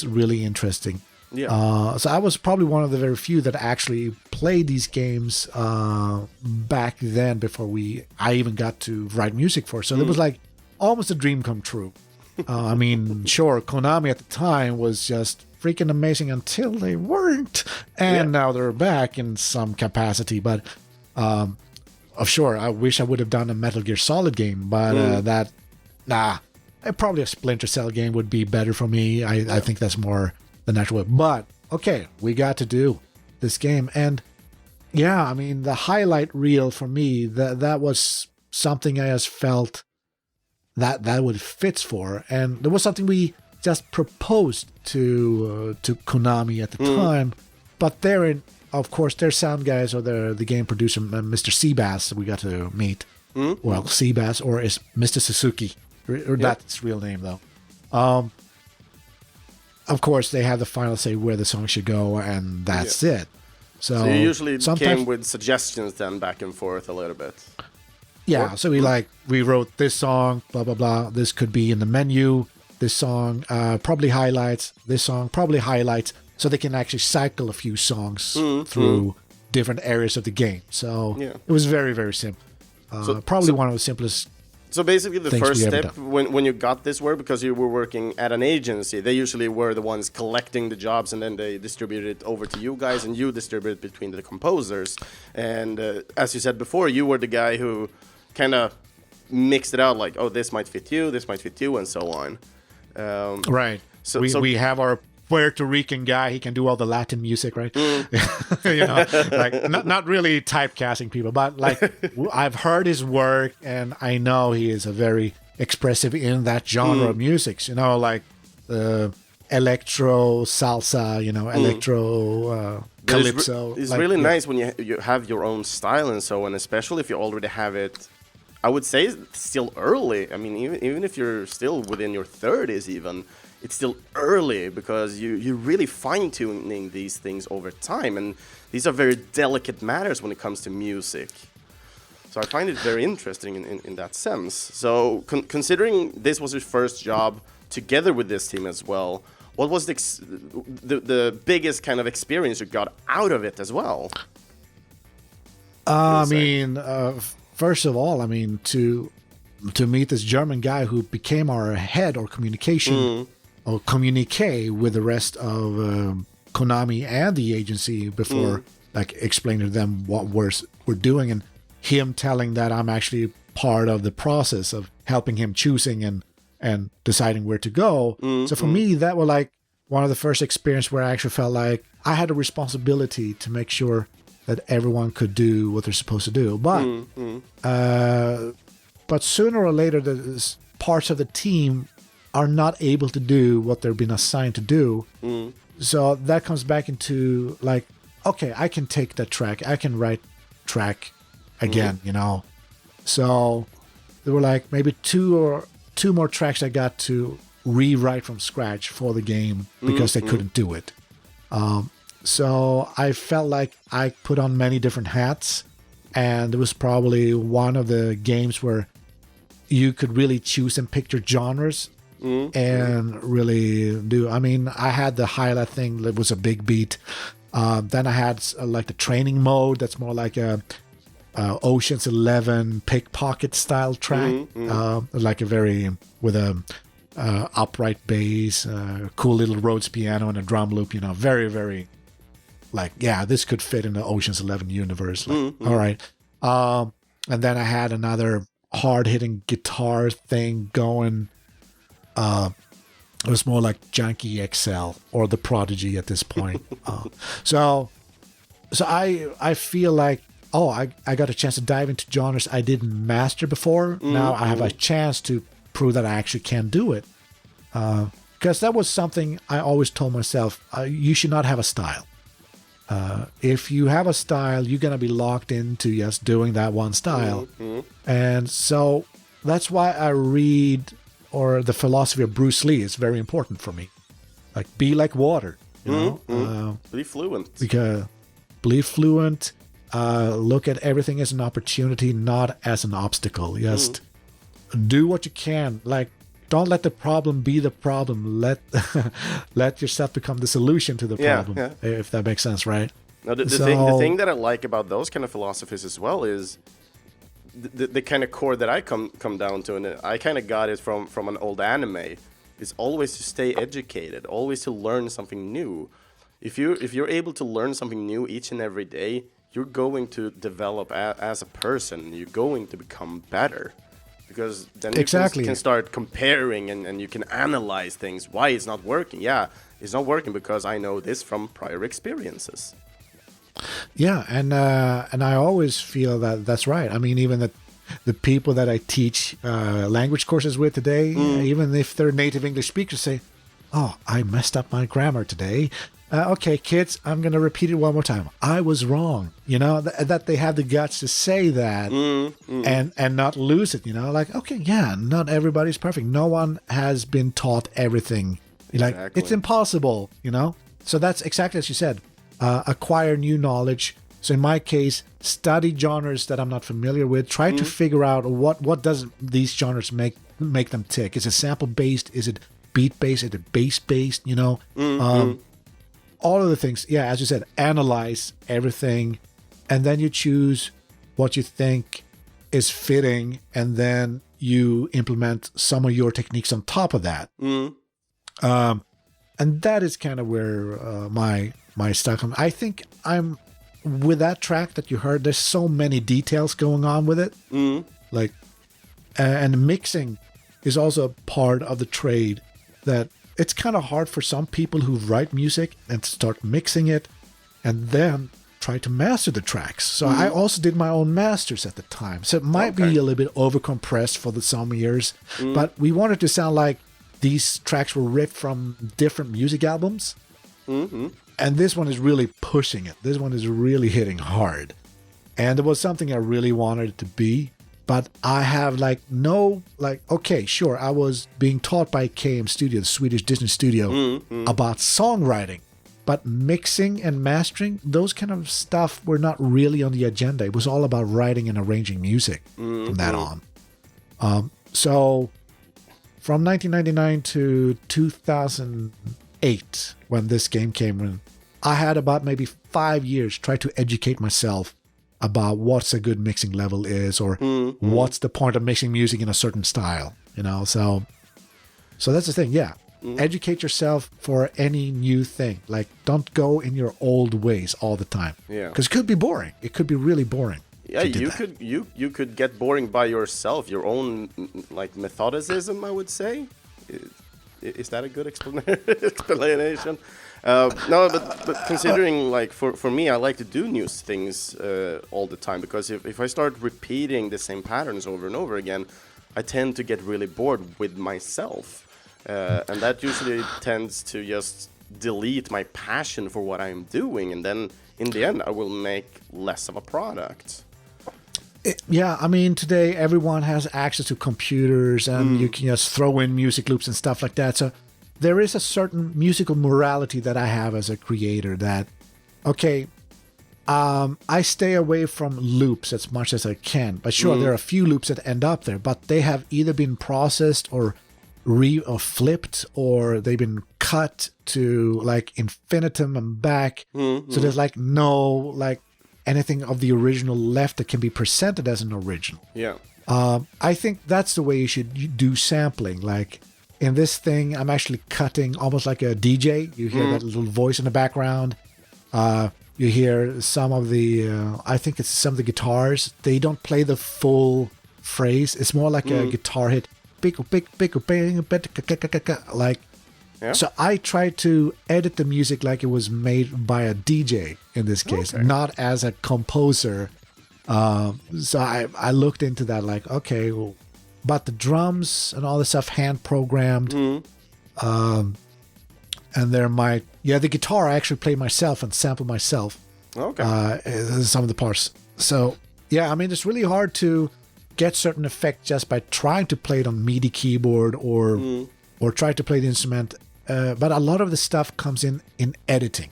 S2: really interesting. Yeah. So I was probably one of the very few that actually played these games back then before I even got to write music for. So it was like almost a dream come true. I mean, sure, Konami at the time was just freaking amazing until they weren't, and now they're back in some capacity. But sure, I wish I would have done a Metal Gear Solid game, but probably a Splinter Cell game would be better for me. I think that's more the natural way. But okay, we got to do this game, and yeah, I mean the highlight reel for me that was something I just felt that would fit for, and there was something we just proposed to Konami at the time, but of course their sound guys or the game producer Mr. Seabass we got to meet. Well, Seabass or is Mr. Suzuki. Or that's his real name, though. Of course, they have the final say where the song should go, and that's it. So
S1: you usually came with suggestions then back and forth a little bit.
S2: Yeah, so we wrote this song, blah, blah, blah. This could be in the menu. This song probably highlights. This song probably highlights. So they can actually cycle a few songs through different areas of the game. So it was very, very simple. Probably one of the simplest.
S1: So basically the first step when you got this work, because you were working at an agency, they usually were the ones collecting the jobs and then they distributed it over to you guys and you distributed it between the composers. And as you said before, you were the guy who kind of mixed it out like, oh, this might fit you, and so on.
S2: Right. So we have our Puerto Rican guy. He can do all the Latin music, right? Like not really typecasting people, but like I've heard his work and I know he is a very expressive in that genre of music. Like electro, salsa, electro, calypso.
S1: It's really nice when you have your own style and so on, especially if you already have it. I would say it's still early. I mean, even if you're still within your 30s even, it's still early because you're really fine-tuning these things over time. And these are very delicate matters when it comes to music. So I find it very interesting in that sense. So considering this was your first job together with this team as well, what was the biggest kind of experience you got out of it as well?
S2: First of all, to meet this German guy who became our head or communication or communique with the rest of Konami and the agency before like explaining to them what we're doing, and him telling that I'm actually part of the process of helping him choosing and deciding where to go. So for me, that was like one of the first experience where I actually felt like I had a responsibility to make sure that everyone could do what they're supposed to do. But sooner or later, the parts of the team are not able to do what they've been assigned to do. So that comes back into like, okay, I can take that track. I can write track again, So there were like maybe two more tracks I got to rewrite from scratch for the game because they couldn't do it. So I felt like I put on many different hats, and it was probably one of the games where you could really choose and pick your genres and really do. I had the highlight thing that was a big beat. Then I had like the training mode that's more like a Ocean's 11 pickpocket style track, like a very with a upright bass, cool little Rhodes piano and a drum loop. Very very. Like, yeah, this could fit in the Ocean's 11 universe. Like, all right. And then I had another hard-hitting guitar thing going. It was more like Junkie XL or the Prodigy at this point. So I feel like, I got a chance to dive into genres I didn't master before. Now I have a chance to prove that I actually can do it. Because that was something I always told myself, you should not have a style. If you have a style, you're going to be locked into just doing that one style. And so that's why I read, or the philosophy of Bruce Lee is very important for me. Like, be like water, you know?
S1: Be fluent.
S2: Because be fluent, look at everything as an opportunity, not as an obstacle. Just do what you can. Like, don't let the problem be the problem. Let yourself become the solution to the problem, if that makes sense, right?
S1: Now, the thing that I like about those kind of philosophies as well is the kind of core that I come down to, and I kind of got it from an old anime, is always to stay educated, always to learn something new. If you're able to learn something new each and every day, you're going to develop as a person. You're going to become better. Because then you can start comparing and you can analyze things. Why it's not working? Yeah, it's not working because I know this from prior experiences.
S2: Yeah, and I always feel that that's right. I mean, even the people that I teach language courses with today, even if they're native English speakers, say, "Oh, I messed up my grammar today. Okay, kids, I'm going to repeat it one more time. I was wrong." You know, that they have the guts to say that and not lose it, you know? Like, okay, yeah, not everybody's perfect. No one has been taught everything. Like, it's impossible, you know? So that's exactly as you said. Acquire new knowledge. So in my case, study genres that I'm not familiar with. Try to figure out what does these genres make them tick. Is it sample-based? Is it beat-based? Is it bass-based? You know? All of the things, as you said, analyze everything, and then you choose what you think is fitting, and then you implement some of your techniques on top of that. And that is kind of where my stuff comes. I think I'm with that track that you heard. There's so many details going on with it, like, and mixing is also a part of the trade that. It's kind of hard for some people who write music and start mixing it and then try to master the tracks. So I also did my own masters at the time. So it might be a little bit overcompressed for some years, but we wanted to sound like these tracks were ripped from different music albums. And this one is really pushing it. This one is really hitting hard. And it was something I really wanted it to be. But I have okay, sure, I was being taught by KM Studio, the Swedish Disney studio, about songwriting. But mixing and mastering, those kind of stuff were not really on the agenda. It was all about writing and arranging music from that on. So from 1999 to 2008, when this game came in, I had about maybe 5 years trying to educate myself about what's a good mixing level is, or what's the point of mixing music in a certain style, you know? So that's the thing, educate yourself for any new thing. Like, don't go in your old ways all the time. Yeah. Because it could be boring. It could be really boring.
S1: Yeah, you could get boring by yourself, your own, like, methodicism, I would say. Is that a good explanation? No, but considering, like, for me, I like to do new things all the time, because if I start repeating the same patterns over and over again, I tend to get really bored with myself. And that usually tends to just delete my passion for what I'm doing, and then in the end, I will make less of a product.
S2: I mean, today everyone has access to computers, and you can just throw in music loops and stuff like that. So there is a certain musical morality that I have as a creator that, I stay away from loops as much as I can. But sure, there are a few loops that end up there, but they have either been processed or flipped, or they've been cut to like infinitum and back. So there's like no anything of the original left that can be presented as an original.
S1: Yeah.
S2: I think that's the way you should do sampling. Like in this thing, I'm actually cutting almost like a DJ. You hear that little voice in the background. You hear some of the, I think it's some of the guitars. They don't play the full phrase. It's more like a guitar hit. Like,
S1: Yeah.
S2: so I tried to edit the music like it was made by a DJ in this case, not as a composer. So I looked into that like, okay, well, but the drums and all the stuff hand programmed. And there might, the guitar I actually play myself and sample myself.
S1: Okay.
S2: Some of the parts. So yeah, I mean, it's really hard to get certain effects just by trying to play it on MIDI keyboard or try to play the instrument. But a lot of the stuff comes in editing.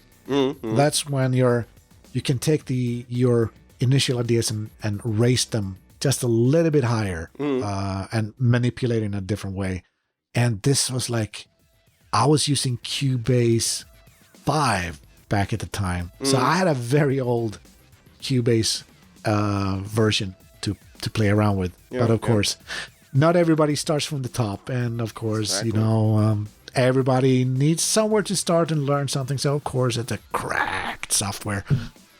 S2: That's when you can take your initial ideas and raise them just a little bit higher and manipulate it in a different way. And this was like, I was using Cubase 5 back at the time. So I had a very old Cubase version to play around with. But of course, not everybody starts from the top. And of course, everybody needs somewhere to start and learn something. So of course, it's a cracked software.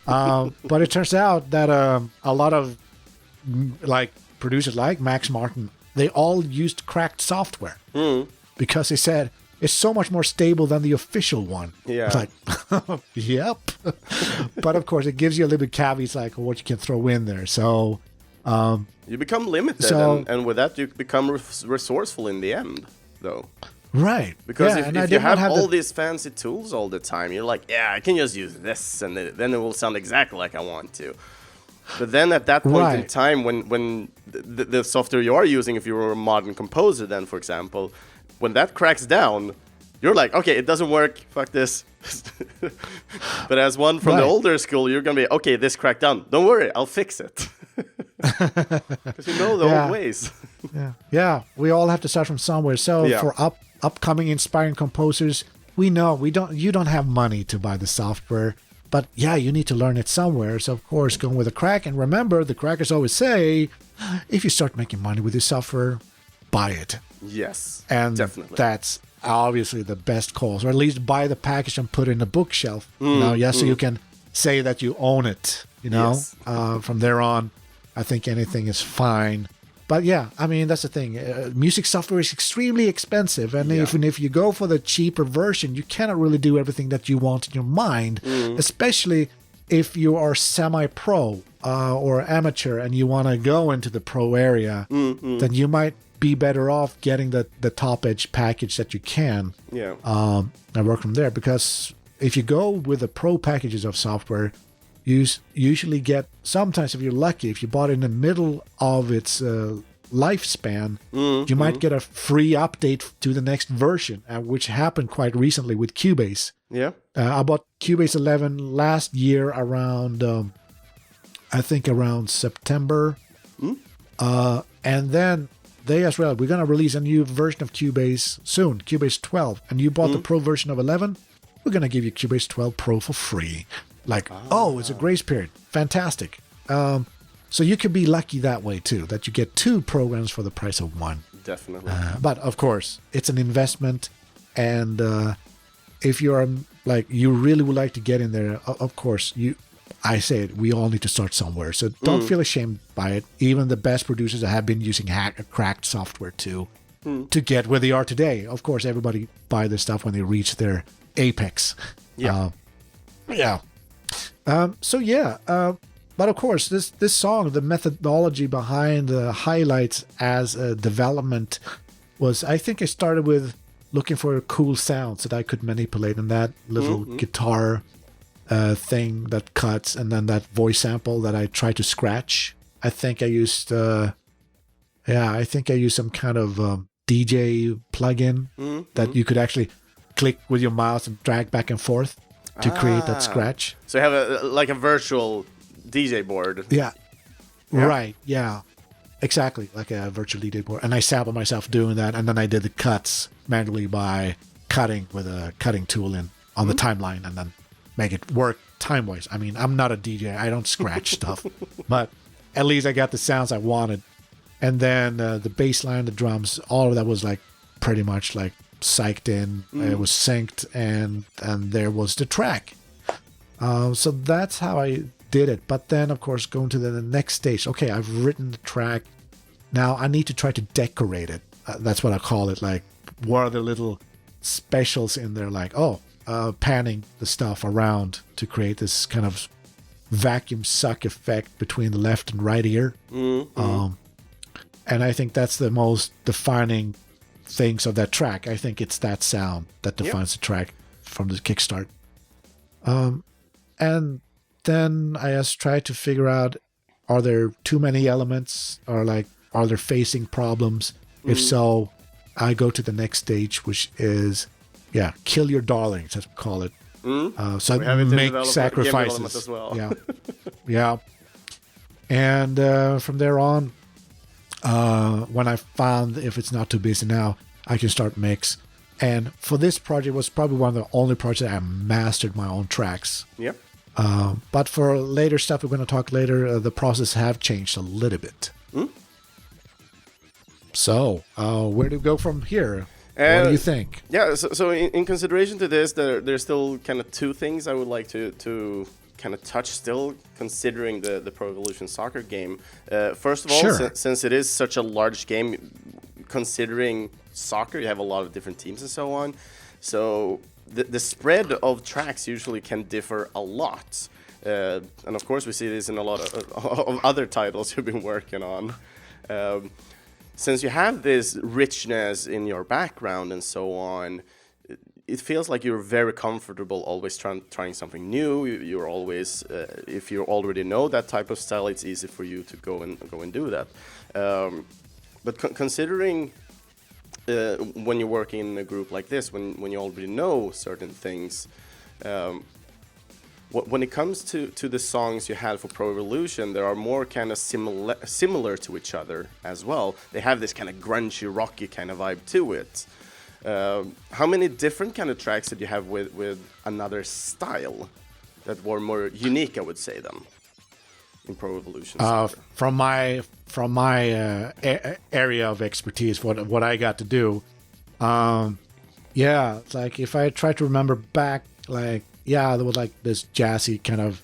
S2: But it turns out that a lot of like producers like Max Martin, they all used cracked software because they said it's so much more stable than the official one.
S1: Yeah.
S2: It's like, yep. But of course, it gives you a little bit caveats like what you can throw in there. So
S1: you become limited, and with that, you become resourceful in the end, though.
S2: Right.
S1: Because if you have all these fancy tools all the time, you're like, I can just use this, and then it will sound exactly like I want to. But then at that point in time, when the software you are using, if you're a modern composer, then, for example, when that cracks down, you're like, okay, it doesn't work, fuck this. But as one from the older school, you're going to be, okay, this cracked down. Don't worry, I'll fix it. Because you know the old ways.
S2: Yeah, we all have to start from somewhere. So for upcoming inspiring composers, we know you don't have money to buy the software, but you need to learn it somewhere. So of course, going with a crack. And remember, the crackers always say, if you start making money with your software, buy it.
S1: Yes,
S2: and
S1: definitely.
S2: That's obviously the best cause, or at least buy the package and put it in a bookshelf. So you can say that you own it.
S1: Yes.
S2: From there on, I think anything is fine. But I mean, that's the thing. Music software is extremely expensive, and even if you go for the cheaper version, you cannot really do everything that you want in your mind, especially if you are semi-pro or amateur and you want to go into the pro area. Then you might be better off getting the top edge package that you can. And work from there, because if you go with the pro packages of software, you usually get, sometimes if you're lucky, if you bought it in the middle of its lifespan, you might get a free update to the next version, which happened quite recently with Cubase. I bought Cubase 11 last year around, I think around September. And then they as well, we're going to release a new version of Cubase soon, Cubase 12. And you bought the Pro version of 11, we're going to give you Cubase 12 Pro for free. Like, it's a grace period. Fantastic. So you could be lucky that way too, that you get 2 programs for the price of 1.
S1: Definitely.
S2: But of course, it's an investment. And if you're like, you really would like to get in there, of course, I say it, we all need to start somewhere. So don't feel ashamed by it. Even the best producers have been using cracked software to get where they are today. Of course, everybody buy this stuff when they reach their apex. But of course, this song, the methodology behind the highlights as a development was, I think I started with looking for cool sounds that I could manipulate, and that little guitar thing that cuts, and then that voice sample that I tried to scratch. I think I used some kind of DJ plugin that you could actually click with your mouse and drag back and forth to create that scratch.
S1: So you have a virtual DJ board.
S2: Yeah. Right. Yeah. Exactly, like a virtual DJ board. And I sampled myself doing that, and then I did the cuts manually by cutting with a cutting tool on the timeline, and then make it work time-wise. I mean, I'm not a DJ. I don't scratch stuff. But at least I got the sounds I wanted. And then the bass line, the drums, all of that was like pretty much like psyched in. It was synced, and there was the track. So that's how I did it. But then, of course, going to the next stage. Okay, I've written the track. Now I need to try to decorate it. That's what I call it. Like, what are the little specials in there? Like, panning the stuff around to create this kind of vacuum suck effect between the left and right ear. Mm-hmm. And I think that's the most defining things of that track. I think it's that sound that defines the track from the kickstart. And then I just try to figure out, are there too many elements, or like, are there facing problems? If so, I go to the next stage, which is, kill your darlings, as we call it. So make sacrifices
S1: as well.
S2: Yeah. And from there on, when I found if it's not too busy now, I can start mix. And for this project, it was probably one of the only projects I mastered my own tracks.
S1: Yep.
S2: But for later stuff we're going to talk later, the process have changed a little bit. So, where do we go from here? What do you think?
S1: Yeah, so in consideration to this, there's still kind of two things I would like to kind of touch still, considering the Pro Evolution Soccer game. First of all, since it is such a large game, considering soccer, you have a lot of different teams and so on. So the spread of tracks usually can differ a lot. And of course, we see this in a lot of other titles you've been working on. Since you have this richness in your background and so on, it feels like you're very comfortable always trying something new. You're always, if you already know that type of style, it's easy for you to go and do that. But considering when you're working in a group like this, when you already know certain things, when it comes to the songs you had for Pro Evolution, there are more kind of similar to each other as well. They have this kind of grungy, rocky kind of vibe to it. How many different kind of tracks did you have with another style that were more unique, I would say, then, in Pro Evolution?
S2: From my area of expertise, what I got to do, it's like if I try to remember back, like, there was like this jazzy kind of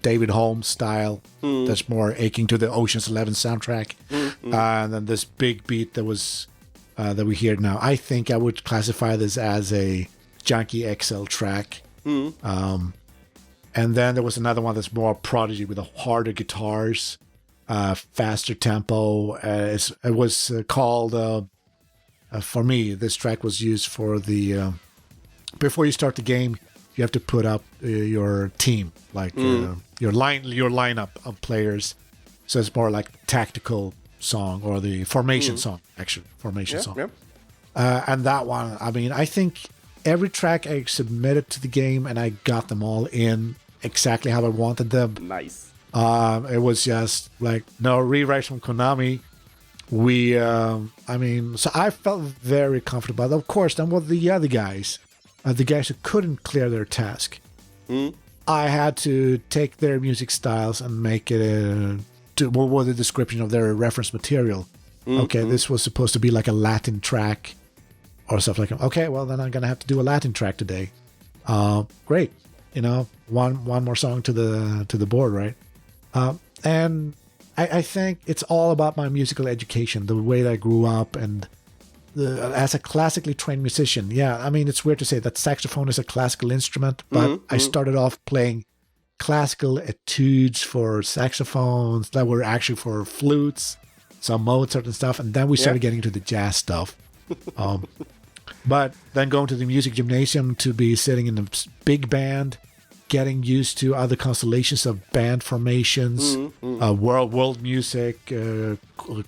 S2: David Holmes style that's more akin to the Ocean's 11 soundtrack, and then this big beat that was that we hear now. I think I would classify this as a Junkie XL track. And then there was another one that's more Prodigy with the harder guitars, faster tempo. It was called, for me, this track was used for the, before you start the game, you have to put up your team, like your lineup of players. So it's more like tactical song, or the formation song, actually, formation song. Yeah. And that one, I mean, I think every track I submitted to the game, and I got them all in exactly how I wanted them.
S1: Nice.
S2: It was just like no rewrites from Konami. So I felt very comfortable. Of course, then with the other guys, the guys who couldn't clear their task, I had to take their music styles and make it what was the description of their reference material. This was supposed to be like a Latin track or stuff like that. Okay, well, then I'm going to have to do a Latin track today. Great. One more song to the board, right? And I think it's all about my musical education, the way that I grew up, and as a classically trained musician. Yeah, I mean, it's weird to say that saxophone is a classical instrument, but I started off playing classical etudes for saxophones that were actually for flutes, some Mozart and stuff, and then we started getting into the jazz stuff. But then going to the music gymnasium to be sitting in a big band, getting used to other constellations of band formations, world music,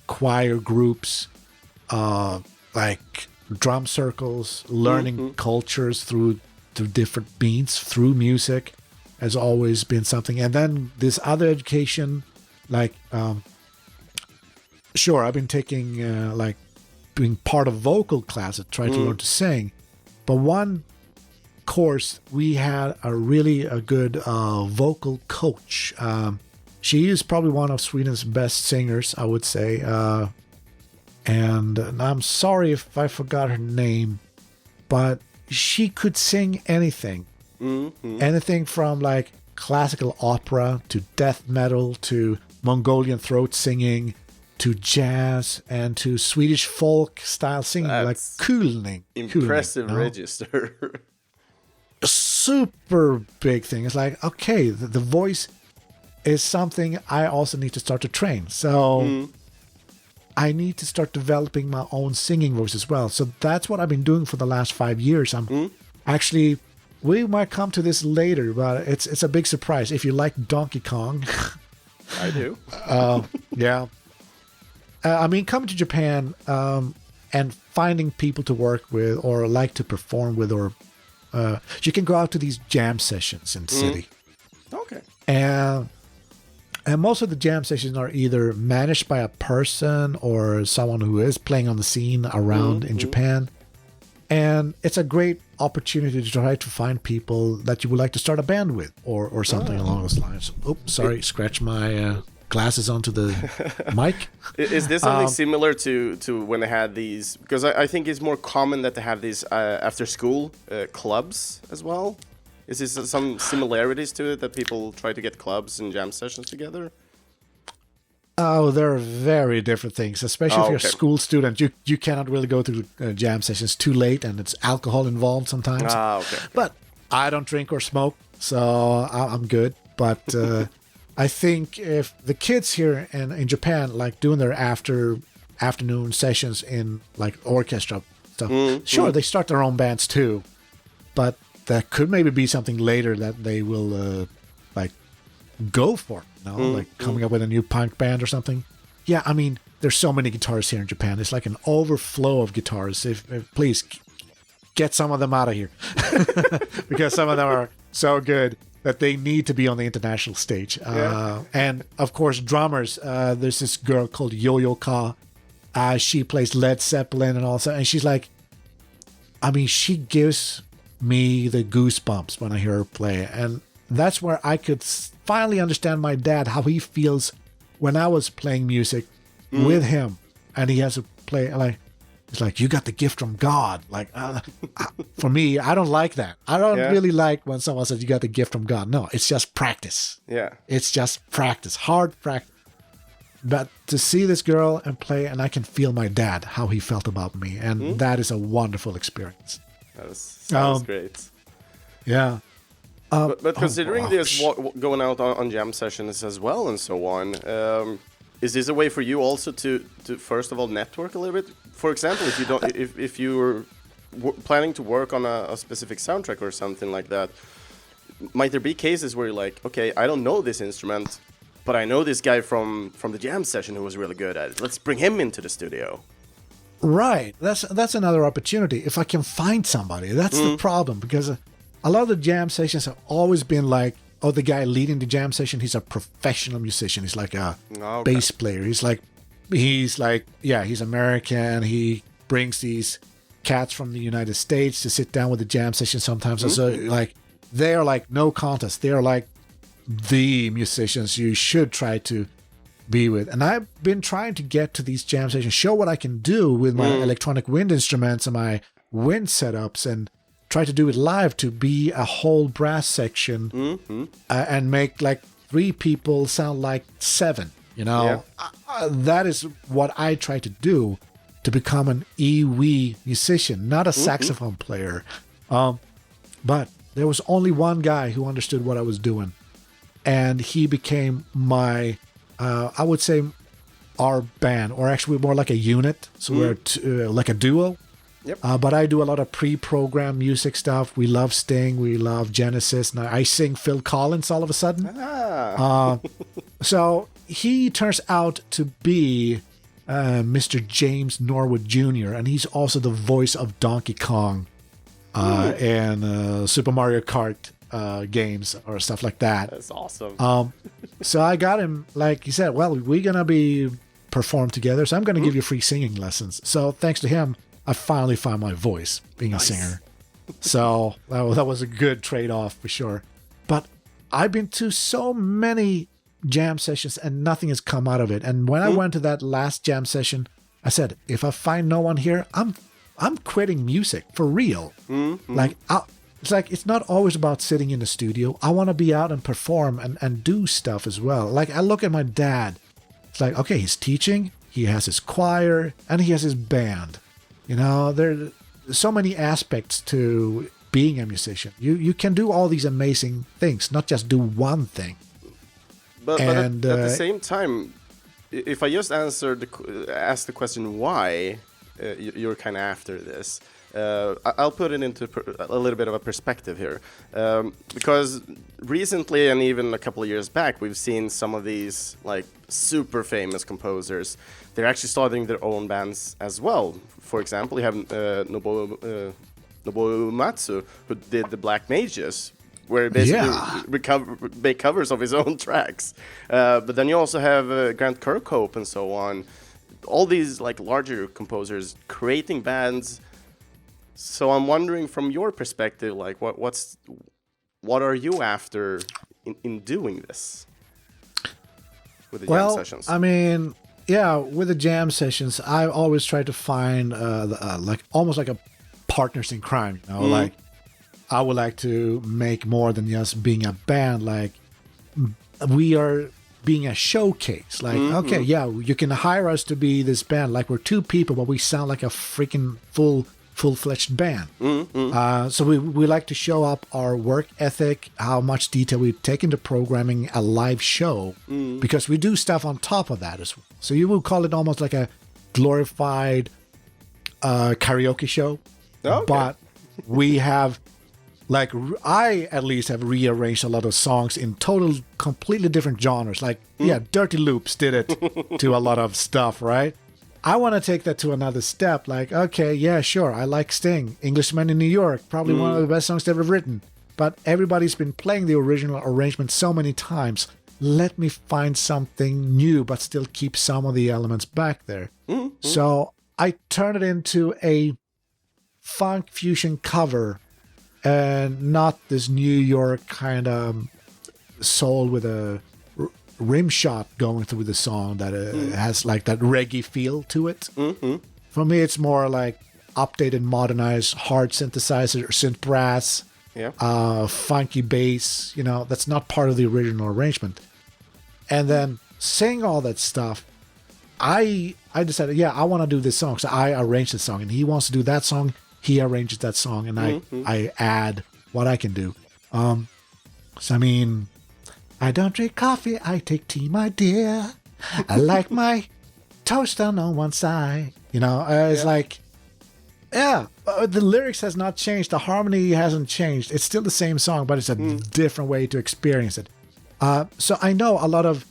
S2: choir groups, like drum circles, learning cultures through different beats, through music, has always been something. And then this other education, like, I've been taking, like, being part of vocal classes, trying to learn to sing. But one course, we had a good vocal coach. She is probably one of Sweden's best singers, I would say. And I'm sorry if I forgot her name, but she could sing anything. Anything from like classical opera to death metal to Mongolian throat singing to jazz and to Swedish folk style singing, like cooling.
S1: Impressive
S2: you know?
S1: register.
S2: A super big thing. It's like, okay, the voice is something I also need to start to train. So I need to start developing my own singing voice as well. So that's what I've been doing for the last 5 years. I'm actually, we might come to this later, but it's a big surprise. If you like Donkey Kong,
S1: I do.
S2: yeah. I mean, coming to Japan and finding people to work with or like to perform with, or you can go out to these jam sessions in the city.
S1: Okay.
S2: And most of the jam sessions are either managed by a person or someone who is playing on the scene around in Japan. And it's a great opportunity to try to find people that you would like to start a band with or something along those lines. Oops, sorry, scratch my glasses onto the mic.
S1: Is this something similar to when they had these? Because I think it's more common that they have these after-school clubs as well. Is this some similarities to it, that people try to get clubs and jam sessions together?
S2: Oh, they're very different things, especially if you're a school student. You cannot really go to jam sessions too late, and it's alcohol involved sometimes.
S1: Okay.
S2: But I don't drink or smoke, so I'm good. But I think if the kids here in Japan like doing their afternoon sessions in like orchestra stuff, sure, they start their own bands too. But that could maybe be something later that they will like go for, you know, like coming up with a new punk band or something. Yeah, I mean, there's so many guitarists here in Japan. It's like an overflow of guitars. If please get some of them out of here, because some of them are so good that they need to be on the international stage. And of course, drummers. There's this girl called Yo-Yo Ka. She plays Led Zeppelin and all that, and she's like, I mean, she gives me the goosebumps when I hear her play. And that's where I could finally understand my dad, how he feels when I was playing music with him, and he has to play like, it's like, you got the gift from God. Like, for me, I don't like that. I don't really like when someone says you got the gift from God. No, it's just practice.
S1: Yeah.
S2: It's just practice, hard practice. But to see this girl and play, and I can feel my dad, how he felt about me. And that is a wonderful experience.
S1: That sounds great.
S2: Yeah.
S1: But considering this going out on jam sessions as well and so on, is this a way for you also to first of all network a little bit? For example, if you don't, if you're planning to work on a specific soundtrack or something like that, might there be cases where you're like, okay, I don't know this instrument, but I know this guy from the jam session who was really good at it. Let's bring him into the studio.
S2: Right. That's another opportunity. If I can find somebody, that's the problem, because a lot of the jam sessions have always been like, oh, the guy leading the jam session, he's a professional musician. He's like a bass player. He's like, yeah, he's American. He brings these cats from the United States to sit down with the jam session sometimes. And so like, they are like no contest. They are like the musicians you should try to be with. And I've been trying to get to these jam sessions, show what I can do with my electronic wind instruments and my wind setups, and try to do it live, to be a whole brass section and make like 3 people sound like 7, you know. That is what I try to do, to become an EWI musician, not a saxophone player. But there was only one guy who understood what I was doing, and he became my I would say our band, or actually more like a unit. So we're like a duo.
S1: Yep.
S2: But I do a lot of pre-programmed music stuff. We love Sting, we love Genesis. Now I sing Phil Collins all of a sudden. So he turns out to be Mr. James Norwood Jr., and he's also the voice of Donkey Kong and Super Mario Kart games or stuff like that.
S1: That's awesome.
S2: So I got him, like he said, well, we're going to be performed together, so I'm going to give you free singing lessons. So thanks to him, I finally found my voice being a singer. So that was a good trade-off for sure. But I've been to so many jam sessions and nothing has come out of it. And when I went to that last jam session, I said, if I find no one here, I'm quitting music for real. Like It's like, it's not always about sitting in the studio. I want to be out and perform and do stuff as well. Like, I look at my dad. It's like, okay, he's teaching, he has his choir, and he has his band. You know, there's so many aspects to being a musician. You can do all these amazing things, not just do one thing.
S1: But at the same time, if I just ask the question why you're kind of after this, I'll put it into a little bit of a perspective here. Because recently, and even a couple of years back, we've seen some of these like super famous composers. They're actually starting their own bands as well. For example, you have Nobuo Uematsu, who did the Black Mages, where he basically make covers of his own tracks. But then you also have Grant Kirkhope and so on. All these like larger composers creating bands. So I'm wondering, from your perspective, like what are you after in doing this with the jam sessions?
S2: I mean, yeah, with the jam sessions, I always try to find like almost like a partners in crime. You know, like I would like to make more than just being a band. Like we are being a showcase. Like okay, yeah, you can hire us to be this band. Like we're two people, but we sound like a freaking full-flegged band. So we like to show up our work ethic, how much detail we take into programming a live show, because we do stuff on top of that as well. So you would call it almost like a glorified karaoke show. Okay. But we have, like, I at least have rearranged a lot of songs in completely different genres. Like, yeah, Dirty Loops did it to a lot of stuff, right? I want to take that to another step. Like, okay, yeah, sure, I like Sting. Englishman in New York, probably one of the best songs ever written. But everybody's been playing the original arrangement so many times. Let me find something new, but still keep some of the elements back there. So I turn it into a funk fusion cover, and not this New York kind of soul with a rim shot going through the song that has like that reggae feel to it. For me, it's more like updated, modernized, hard synthesizer, synth brass, funky bass. You know, that's not part of the original arrangement. And then saying all that stuff, I decided, yeah, I want to do this song. So I arranged the song, and he wants to do that song. He arranges that song, and I add what I can do. So I mean, I don't drink coffee, I take tea, my dear. I like my toast on one side. You know, it's like, yeah, the lyrics has not changed. The harmony hasn't changed. It's still the same song, but it's a different way to experience it. So I know a lot of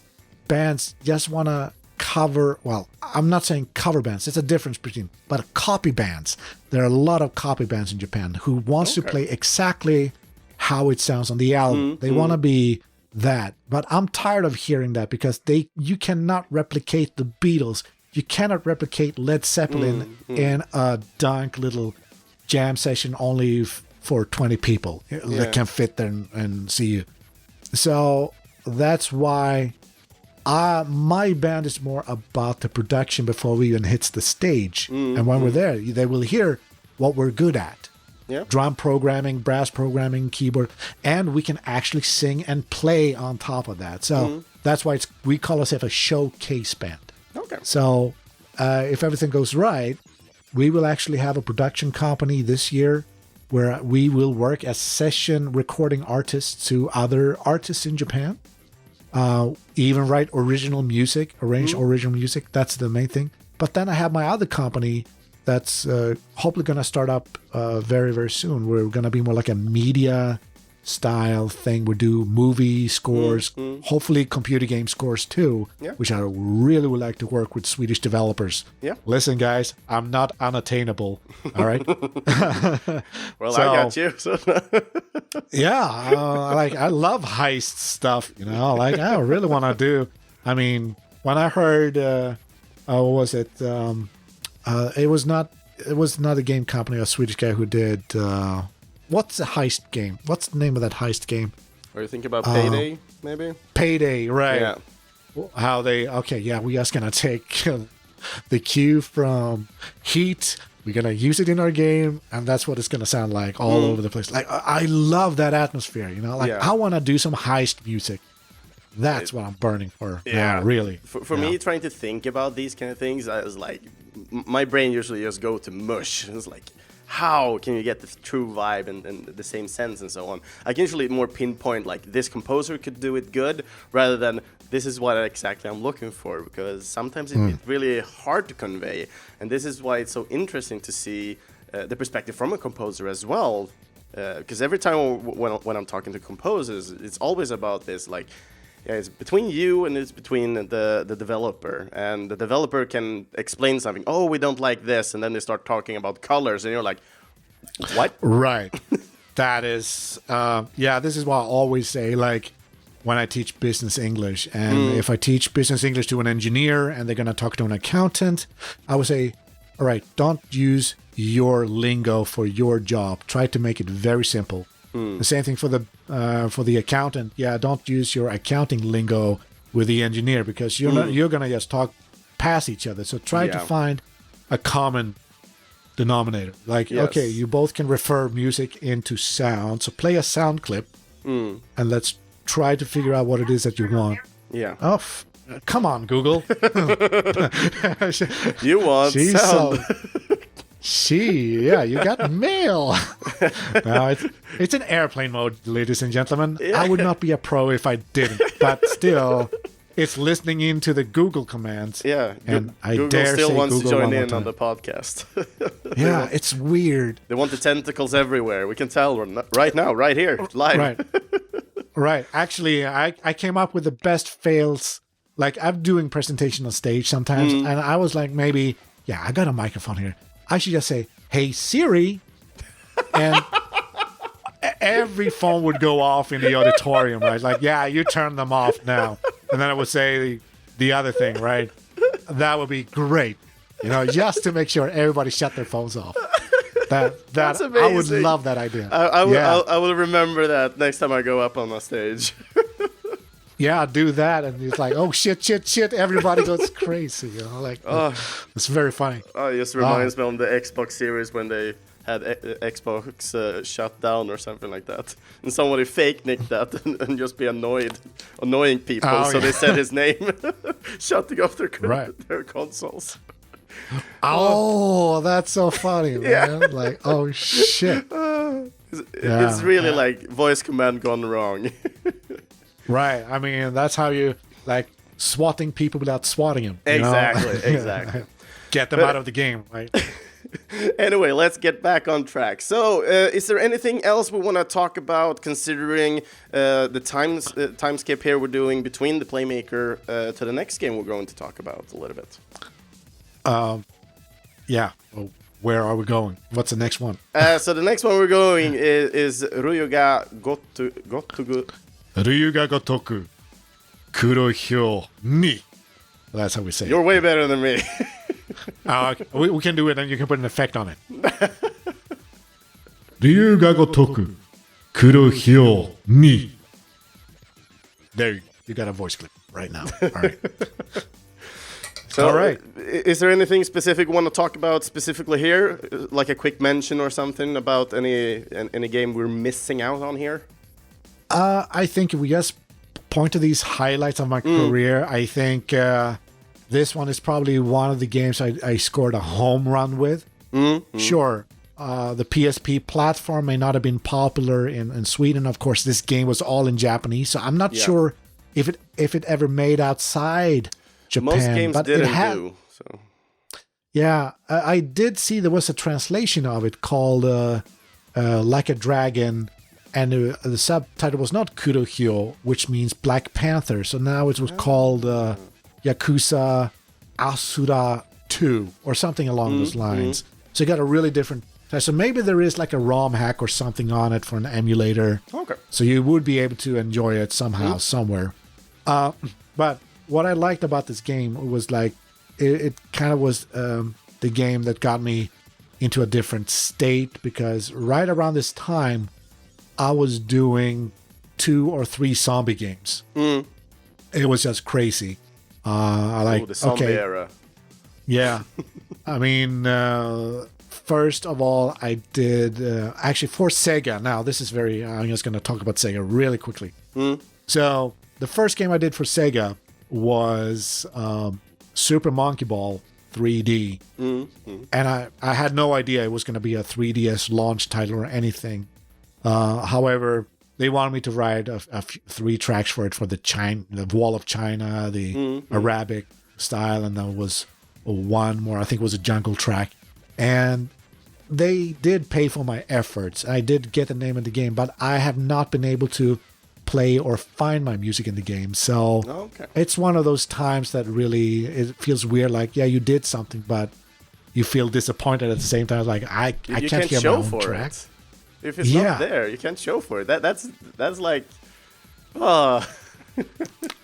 S2: bands just want to cover, well, I'm not saying cover bands. It's a difference between, but copy bands. There are a lot of copy bands in Japan who wants to play exactly how it sounds on the album. They want to be that. But I'm tired of hearing that, because you cannot replicate the Beatles. You cannot replicate Led Zeppelin in a dunk little jam session only for 20 people that can fit there and see you. So that's why my band is more about the production before we even hits the stage. And when we're there, they will hear what we're good at. Drum programming, brass programming, keyboard, and we can actually sing and play on top of that. So that's why we call ourselves a showcase band. Okay. So if everything goes right, we will actually have a production company this year where we will work as session recording artists to other artists in Japan. Even write original music, arrange original music. That's the main thing. But then I have my other company that's hopefully going to start up very, very soon. We're going to be more like a media style thing. We do movie scores, hopefully computer game scores too, which I really would like to work with Swedish developers. Listen, guys, I'm not unattainable. All right.
S1: Well, so, I got you. So.
S2: Like I love heist stuff. You know, like I really want to do. I mean, when I heard, what was it? It was not a game company, a Swedish guy who did. What's the heist game? What's the name of that heist game?
S1: Are you thinking about Payday, maybe?
S2: Payday, right. Yeah. How they, we just going to take the cue from Heat, We're going to use it in our game, and that's what it's going to sound like all over the place. Like, I love that atmosphere, you know? Like, I want to do some heist music. That's what I'm burning for now, really.
S1: For me, trying to think about these kind of things, I was like, my brain usually just go to mush. It's like, how can you get the true vibe and the same sense and so on? I can usually more pinpoint, like, this composer could do it good, rather than this is what exactly I'm looking for, because sometimes it's really hard to convey. And this is why it's so interesting to see the perspective from a composer as well. Because every time when I'm talking to composers, it's always about this, like, it's between you and it's between the developer. And the developer can explain something. Oh, we don't like this. And then they start talking about colors. And you're like, what?
S2: Right. That is, this is what I always say, like, when I teach business English. And if I teach business English to an engineer and they're going to talk to an accountant, I would say, all right, don't use your lingo for your job. Try to make it very simple. The same thing for the accountant. Yeah, don't use your accounting lingo with the engineer, because you're gonna just talk past each other. So try to find a common denominator. Like, okay, you both can refer music into sound. So play a sound clip, and let's try to figure out what it is that you want.
S1: Yeah.
S2: Oh, come on, Google.
S1: You want sound.
S2: You got mail. No, it's an airplane mode, ladies and gentlemen. I would not be a pro if I didn't, but still, it's listening into the Google commands.
S1: Yeah,
S2: and
S1: Google
S2: dare
S1: still
S2: say
S1: wants
S2: Google
S1: to join in
S2: time.
S1: on the podcast.
S2: Yeah, it's weird.
S1: They want the tentacles everywhere. We can tell right now, right here, live.
S2: Right. Actually, I came up with the best fails. Like, I'm doing presentation on stage sometimes, and I was like, maybe, I got a microphone here. I should just say, "Hey Siri," and every phone would go off in the auditorium, right? Like, you turn them off now. And then I would say the other thing, right? That would be great, just to make sure everybody shut their phones off. That's amazing. I would love that idea.
S1: I will remember that next time I go up on my stage.
S2: Yeah, do that, and it's like, oh shit! Everybody goes crazy, it's very funny.
S1: Oh, it just reminds me on the Xbox series when they had Xbox shut down or something like that, and somebody fake nicked that and just be annoying people. They said his name, shutting off their consoles.
S2: Oh, that's so funny, man! Like, oh shit!
S1: It's really like voice command gone wrong.
S2: Right. I mean, that's how you, like, swatting people without swatting them.
S1: Exactly.
S2: Get them out of the game, right?
S1: Anyway, let's get back on track. So, is there anything else we want to talk about, considering the time skip here we're doing between the Playmaker to the next game we're going to talk about a little bit?
S2: Well, where are we going? What's the next one?
S1: So the next one we're going is Ryuga Gotoku.
S2: Ryuga Gotoku Kurohyo ni. That's how we say it.
S1: You're way better than me.
S2: We can do it, and you can put an effect on it. Ryuga Gotoku Kurohyo ni. There, you got a voice clip right now. All right.
S1: So,
S2: all right.
S1: Is there anything specific you want to talk about specifically here? Like a quick mention or something about any game we're missing out on here?
S2: I think if we just point to these highlights of my career, I think this one is probably one of the games I scored a home run with. Sure, the PSP platform may not have been popular in Sweden. Of course, this game was all in Japanese, so I'm not sure if it ever made outside Japan.
S1: Most games
S2: but
S1: didn't
S2: it had,
S1: do. So.
S2: Yeah, I did see there was a translation of it called Like a Dragon. And the subtitle was not Kurohyo, which means Black Panther. So now it was called Yakuza Asura 2 or something along those lines. So you got a really different... So maybe there is like a ROM hack or something on it for an emulator.
S1: Okay.
S2: So you would be able to enjoy it somehow, somewhere. But what I liked about this game was like, it kind of was the game that got me into a different state, because right around this time, I was doing 2 or 3 zombie games. It was just crazy. I like
S1: the zombie era.
S2: Yeah. I mean, first of all, I did actually for Sega. Now, this is I'm just going to talk about Sega really quickly. So the first game I did for Sega was Super Monkey Ball 3D. And I had no idea it was going to be a 3DS launch title or anything. However, they wanted me to write 3 tracks for it, for the Wall of China, the Arabic style, and there was one more, I think it was a jungle track. And they did pay for my efforts. I did get the name of the game, but I have not been able to play or find my music in the game. So it's one of those times that really, it feels weird. Like, yeah, you did something, but you feel disappointed at the same time. Like, I can't hear my own track.
S1: If it's not there, you can't show for it. That's like, oh.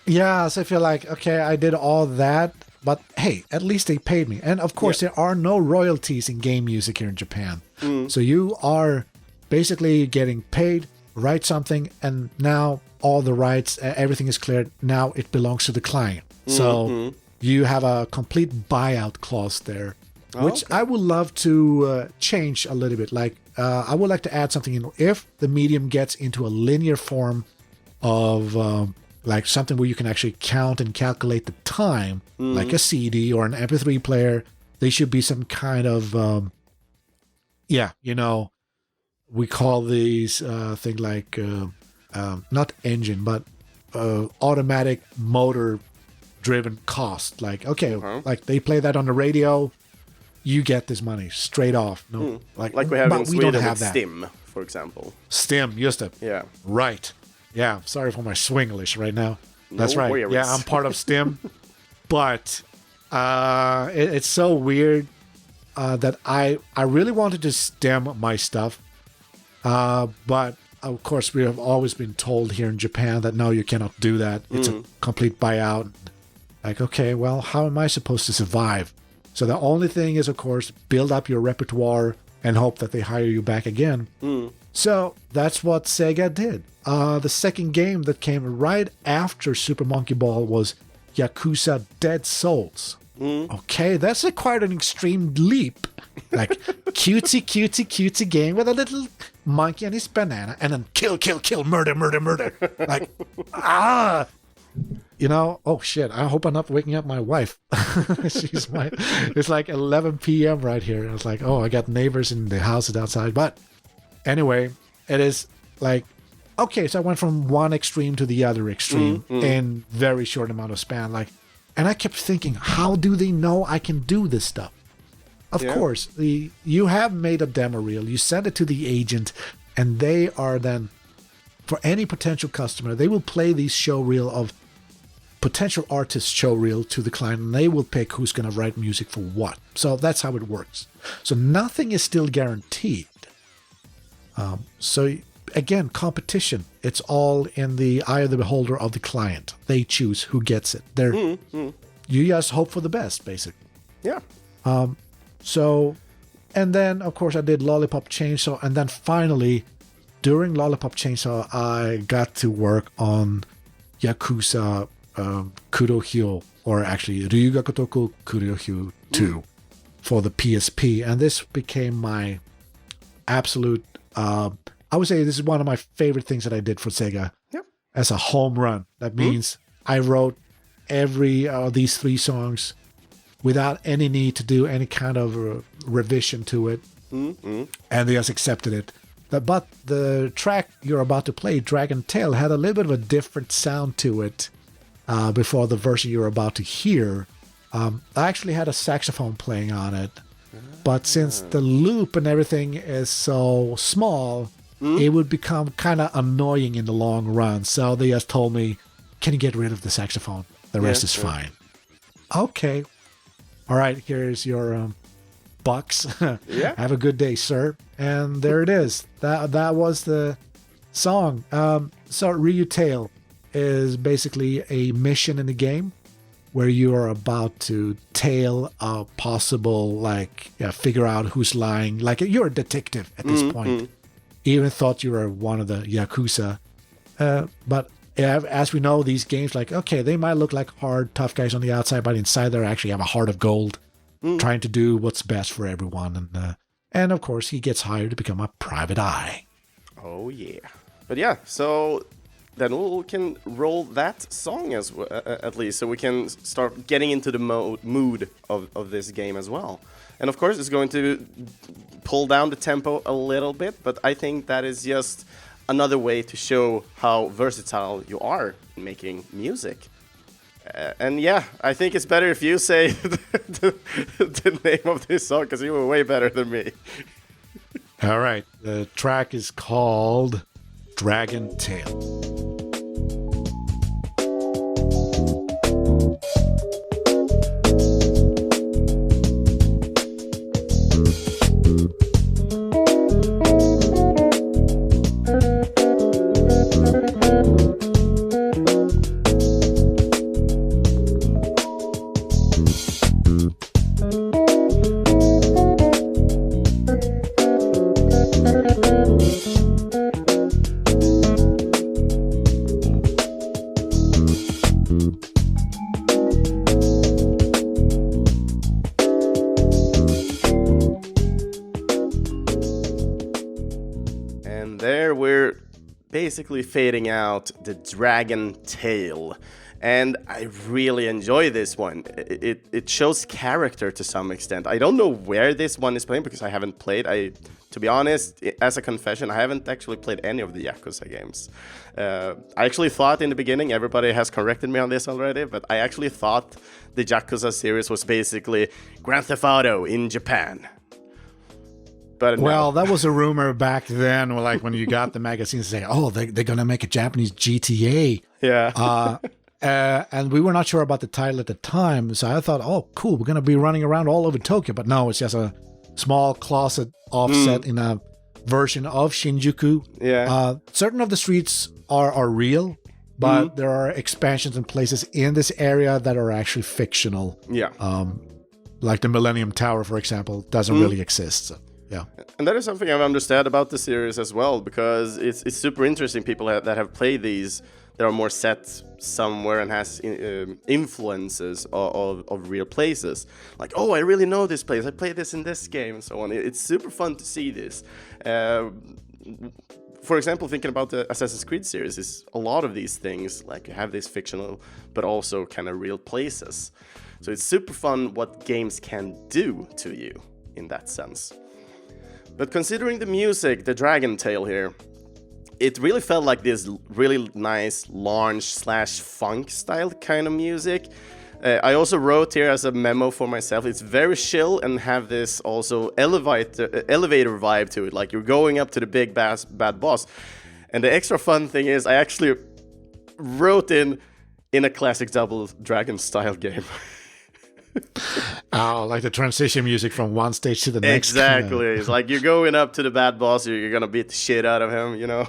S2: Yeah, so I feel like, okay, I did all that, but hey, at least they paid me. And of course, there are no royalties in game music here in Japan. So you are basically getting paid, write something, and now all the rights, everything is cleared. Now it belongs to the client. So you have a complete buyout clause there, which I would love to change a little bit. Like, I would like to add something in. If the medium gets into a linear form of like something where you can actually count and calculate the time, like a CD or an MP3 player, they should be some kind of, we call these thing like, not engine, but automatic motor driven cost. Like, okay, like they play that on the radio, you get this money straight off. No,
S1: like we have in Sweden with Stim, for example.
S2: Stim, just it.
S1: Yeah.
S2: Right. Yeah. Sorry for my Swinglish right now. That's
S1: No
S2: right.
S1: worries.
S2: Yeah, I'm part of Stim, but it's so weird that I really wanted to stem my stuff, but of course we have always been told here in Japan that no, you cannot do that. It's a complete buyout. Like, okay, well, how am I supposed to survive? So the only thing is, of course, build up your repertoire and hope that they hire you back again. So that's what Sega did. The second game that came right after Super Monkey Ball was Yakuza Dead Souls. Okay, that's quite an extreme leap. Like, cutesy game with a little monkey and his banana, and then kill, murder. Like, oh shit, I hope I'm not waking up my wife. It's like 11 p.m. right here. I was like, oh, I got neighbors in the houses outside. But anyway, it is like, okay, so I went from one extreme to the other extreme in very short amount of span. Like, and I kept thinking, how do they know I can do this stuff? Of course, you have made a demo reel, you send it to the agent, and they are then, for any potential customer, they will play these show reel of potential artist show reel to the client, and they will pick who's going to write music for what. So that's how it works. So nothing is still guaranteed. So again, competition, it's all in the eye of the beholder of the client. They choose who gets it. You just hope for the best, basically.
S1: Yeah.
S2: So, and then of course I did Lollipop Chainsaw, and then finally during Lollipop Chainsaw I got to work on Yakuza Kurohyo, or actually Ryugakotoku Kurohyo 2 for the PSP, and this became my absolute I would say this is one of my favorite things that I did for Sega as a home run. That means I wrote every these 3 songs without any need to do any kind of revision to it, and they just accepted it. But the track you're about to play, Dragon Tail, had a little bit of a different sound to it before the version you're about to hear. I actually had a saxophone playing on it, but since the loop and everything is so small, it would become kind of annoying in the long run. So they just told me, can you get rid of the saxophone? The rest is fine. Okay. All right, here's your bucks. Have a good day, sir. And there it is. That was the song. So Ryu Tale is basically a mission in the game where you are about to tail a possible, figure out who's lying. Like, you're a detective at this point. Even thought you were one of the Yakuza. But as we know, these games, they might look like hard, tough guys on the outside, but inside they actually have a heart of gold, trying to do what's best for everyone. And And of course, he gets hired to become a private eye.
S1: Oh yeah. But yeah, so then we can roll that song at least, so we can start getting into the mood of this game as well. And of course, it's going to pull down the tempo a little bit, but I think that is just another way to show how versatile you are in making music. And yeah, I think it's better if you say the name of this song, because you were way better than me.
S2: All right. The track is called Dragon Tail. Basically fading out the dragon tail, and I really enjoy this one. It shows character to some extent. I don't know where this one is playing because I haven't played. To be honest, as a confession, I haven't actually played any of the Yakuza games. I actually thought in the beginning, everybody has corrected me on this already, but I actually thought the Yakuza series was basically Grand Theft Auto in Japan. But well, that was a rumor back then, like when you got the magazines saying, oh, they're going to make a Japanese GTA.
S1: Yeah.
S2: And we were not sure about the title at the time. So I thought, oh, cool, we're going to be running around all over Tokyo. But no, it's just a small closet offset in a version of Shinjuku.
S1: Yeah.
S2: Certain of the streets are real, but there are expansions and places in this area that are actually fictional.
S1: Yeah.
S2: Like the Millennium Tower, for example, doesn't really exist. So. Yeah,
S1: and that is something I've understood about the series as well, because it's super interesting. People that have played these, that are more set somewhere and has influences of real places. Like, oh, I really know this place. I played this in this game and so on. It's super fun to see this. For example, thinking about the Assassin's Creed series, is a lot of these things, like you have these fictional, but also kind of real places. So it's super fun what games can do to you in that sense. But considering the music, the Dragon Tail here, it really felt like this really nice lounge/funk style kind of music. I also wrote here as a memo for myself, it's very chill and have this also elevator vibe to it, like you're going up to the big bad boss. And the extra fun thing is I actually wrote in a classic Double Dragon style game.
S2: Oh, like the transition music from one stage to the next.
S1: Exactly. It's like you're going up to the bad boss, you're gonna beat the shit out of him, you know?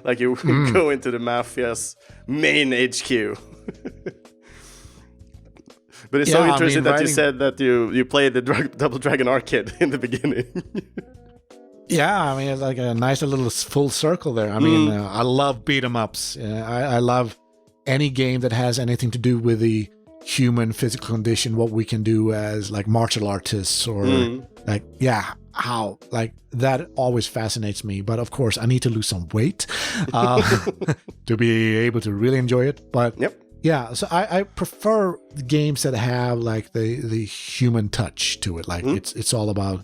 S1: Like you go into the Mafia's main HQ. But it's so interesting that you said that you played the Double Dragon arcade in the beginning.
S2: Yeah, I mean, it's like a nice little full circle there. I mean, I love beat 'em ups. I love any game that has anything to do with the human physical condition, what we can do as like martial artists or like, yeah, how, like that always fascinates me. But of course, I need to lose some weight to be able to really enjoy it. But yeah, so I prefer games that have like the human touch to it. Like it's all about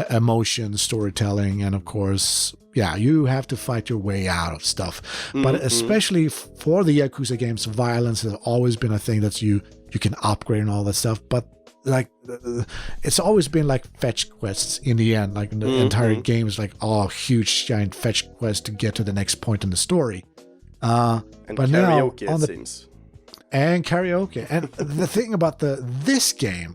S2: emotion, storytelling, and of course, yeah, you have to fight your way out of stuff. But especially for the Yakuza games, violence has always been a thing that you can upgrade and all that stuff. But like, it's always been like fetch quests in the end. Like the entire game is like, oh, huge giant fetch quest to get to the next point in the story.
S1: And
S2: but
S1: karaoke,
S2: now,
S1: it seems.
S2: And karaoke. And the thing about this game,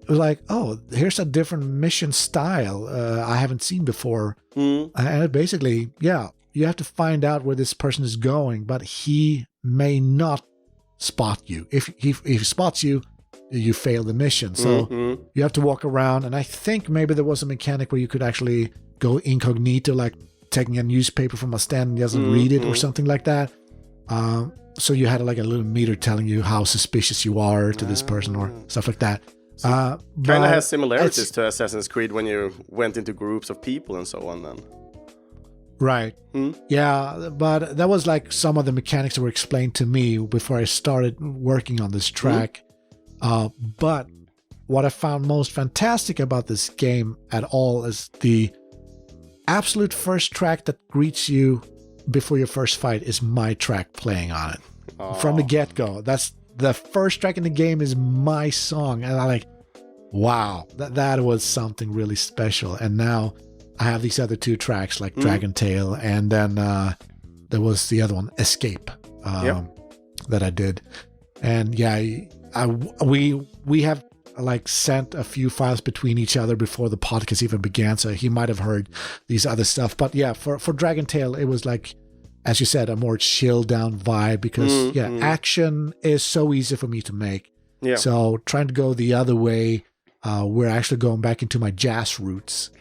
S2: like, oh, here's a different mission style I haven't seen before. And basically, yeah, you have to find out where this person is going, but he may not spot you. If he spots you, you fail the mission. So you have to walk around, and I think maybe there was a mechanic where you could actually go incognito, like taking a newspaper from a stand and doesn't read it or something like that. So you had like a little meter telling you how suspicious you are to this person or stuff like that.
S1: Kind of has similarities to Assassin's Creed when you went into groups of people and so on then.
S2: Right. Yeah, but that was like some of the mechanics that were explained to me before I started working on this track. But what I found most fantastic about this game at all is the absolute first track that greets you before your first fight is my track playing on it. From the get-go. That's the first track in the game is my song. And I'm like, wow, that was something really special. And now I have these other two tracks like Dragon Tail, and then there was the other one, Escape, that I did. And yeah, we have like sent a few files between each other before the podcast even began, so he might have heard these other stuff. But yeah, for Dragon Tail, it was like, as you said, a more chill down vibe because action is so easy for me to make. Yeah. So trying to go the other way, we're actually going back into my jazz roots.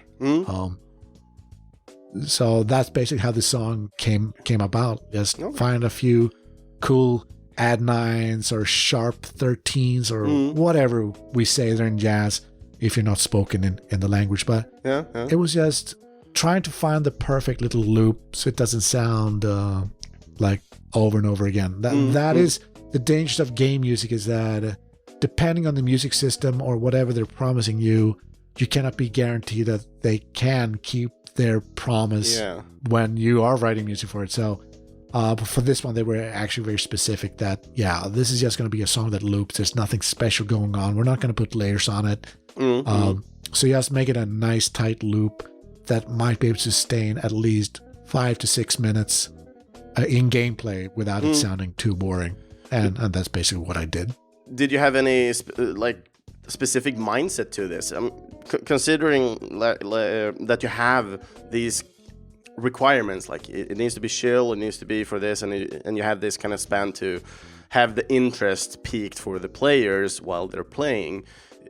S2: So that's basically how the song came about. Just find a few cool add 9s or sharp 13s or whatever we say there in jazz if you're not spoken in the language. But it was just trying to find the perfect little loop so it doesn't sound like over and over again. That is the dangers of game music, is that depending on the music system or whatever they're promising you, you cannot be guaranteed that they can keep their promise when you are writing music for it. So for this one, they were actually very specific that, this is just going to be a song that loops. There's nothing special going on. We're not going to put layers on it. So just make it a nice tight loop that might be able to sustain at least 5 to 6 minutes in gameplay without it sounding too boring. And that's basically what I did.
S1: Did you have any specific mindset to this? Considering that you have these requirements, like it needs to be chill, it needs to be for this, and you have this kind of span to have the interest peaked for the players while they're playing.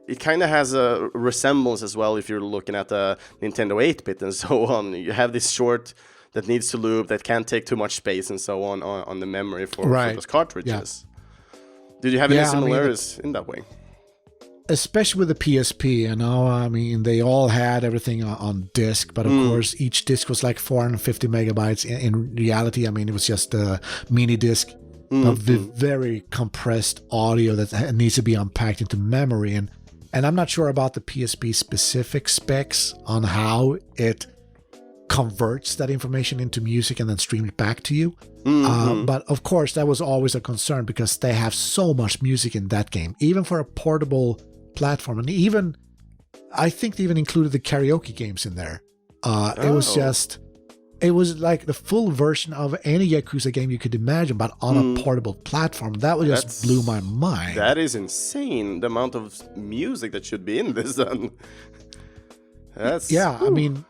S1: It kind of has a resemblance as well if you're looking at the Nintendo 8-bit and so on. You have this short that needs to loop, that can't take too much space and so on the memory for those cartridges. Did you have any similarities in that way?
S2: Especially with the PSP, I mean, they all had everything on disc, but of course, each disc was like 450 megabytes. In reality, I mean, it was just a mini disc of the very compressed audio that needs to be unpacked into memory. And I'm not sure about the PSP specific specs on how it converts that information into music and then streams it back to you. But of course, that was always a concern because they have so much music in that game, even for a portable platform. And even, I think they even included the karaoke games in there. It was like the full version of any Yakuza game you could imagine, but on a portable platform. That just blew my mind.
S1: That is insane, the amount of music that should be in this.
S2: I mean,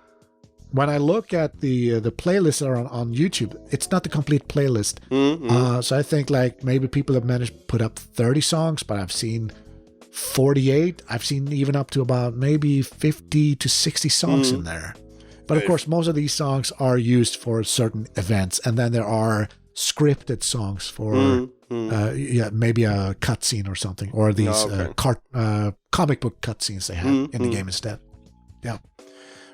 S2: when I look at the playlists that are on YouTube, it's not the complete playlist. So I think like maybe people have managed to put up 30 songs, but I've seen 48. I've seen even up to about maybe 50 to 60 songs in there. But of course, most of these songs are used for certain events, and then there are scripted songs for maybe a cutscene or something, or these comic book cutscenes they have in the game instead. Yeah.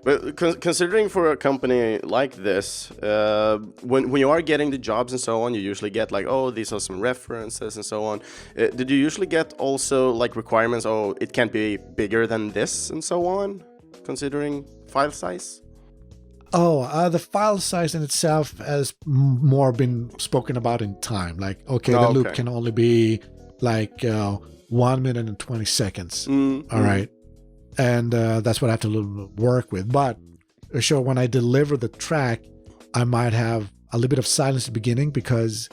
S1: But considering for a company like this, when you are getting the jobs and so on, you usually get like, these are some references and so on. Did you usually get also like requirements? It can't be bigger than this and so on, considering file size?
S2: The file size in itself has more been spoken about in time. Like, the loop can only be like 1 minute and 20 seconds. All right. And that's what I have to work with. But sure, when I deliver the track, I might have a little bit of silence at the beginning because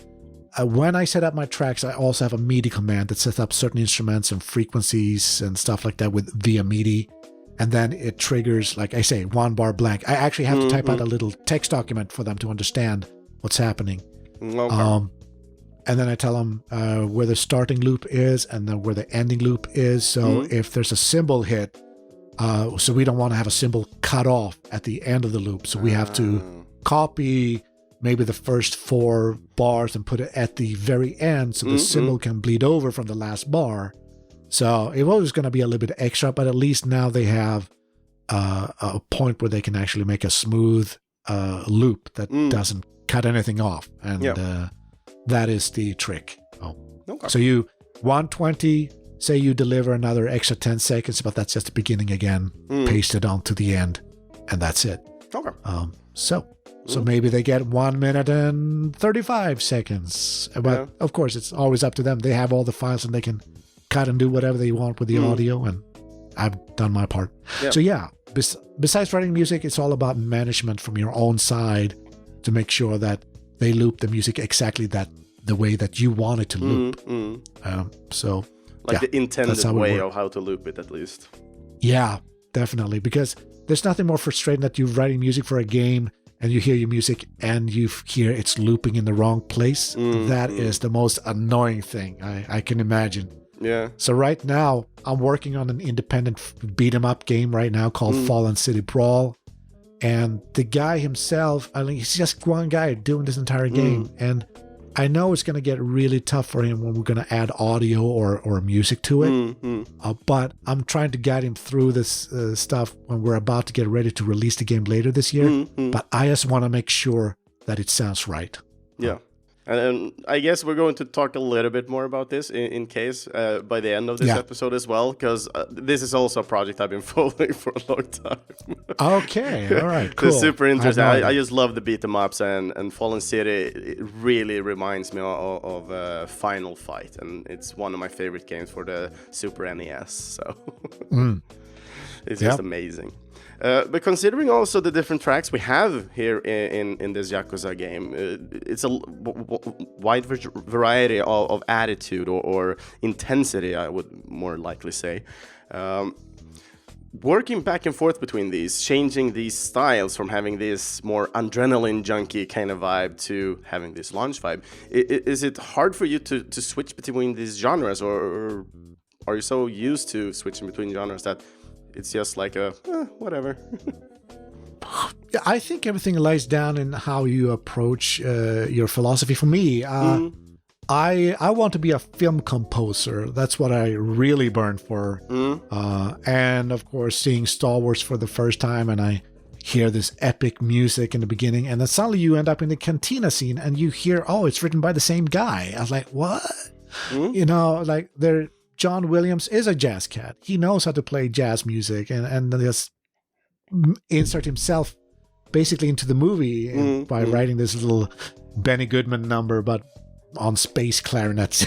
S2: when I set up my tracks, I also have a MIDI command that sets up certain instruments and frequencies and stuff like that via MIDI. And then it triggers, like I say, 1 bar blank. I actually have to type out a little text document for them to understand what's happening. And then I tell them where the starting loop is and then where the ending loop is. So if there's a cymbal hit, so we don't want to have a cymbal cut off at the end of the loop. So we have to copy maybe the first 4 bars and put it at the very end so the cymbal can bleed over from the last bar. So it was going to be a little bit extra, but at least now they have a point where they can actually make a smooth loop that doesn't cut anything off. And that is the trick. Oh.
S1: Okay.
S2: So you 120, say you deliver another extra 10 seconds, but that's just the beginning again, pasted on to the end, and that's it.
S1: Okay.
S2: So maybe they get 1 minute and 35 seconds. But of course, it's always up to them. They have all the files and they can cut and do whatever they want with the audio, and I've done my part. So besides writing music, it's all about management from your own side to make sure that they loop the music exactly the way that you want it to loop.
S1: The intended way of how to loop it, at least.
S2: Yeah, definitely. Because there's nothing more frustrating that you're writing music for a game and you hear your music and you hear it's looping in the wrong place. That is the most annoying thing I can imagine.
S1: Yeah.
S2: So right now, I'm working on an independent beat-em-up game right now called Fallen City Brawl. And the guy himself, I mean, he's just one guy doing this entire game. And I know it's going to get really tough for him when we're going to add audio or music to it. But I'm trying to guide him through this stuff when we're about to get ready to release the game later this year. But I just want to make sure that it sounds right.
S1: Yeah. And I guess we're going to talk a little bit more about this in case by the end of this episode as well, because this is also a project I've been following for a long time.
S2: Okay, all right, cool.
S1: It's super interesting. I just love the beat 'em ups, and Fallen City, it really reminds me of Final Fight, and it's one of my favorite games for the Super NES. So it's just amazing. But considering also the different tracks we have here in this Yakuza game, it's a wide variety of attitude or intensity, I would more likely say. Working back and forth between these, changing these styles from having this more adrenaline junkie kind of vibe to having this launch vibe. Is it hard for you to switch between these genres, or are you so used to switching between genres that it's just like whatever?
S2: Yeah, I think everything lies down in how you approach your philosophy. For me, I want to be a film composer. That's what I really burn for. And of course, seeing Star Wars for the first time, and I hear this epic music in the beginning, and then suddenly you end up in the cantina scene, and you hear, oh, it's written by the same guy. I was like, what? You know, like John Williams is a jazz cat. He knows how to play jazz music and just insert himself basically into the movie by writing this little Benny Goodman number, but on space clarinets.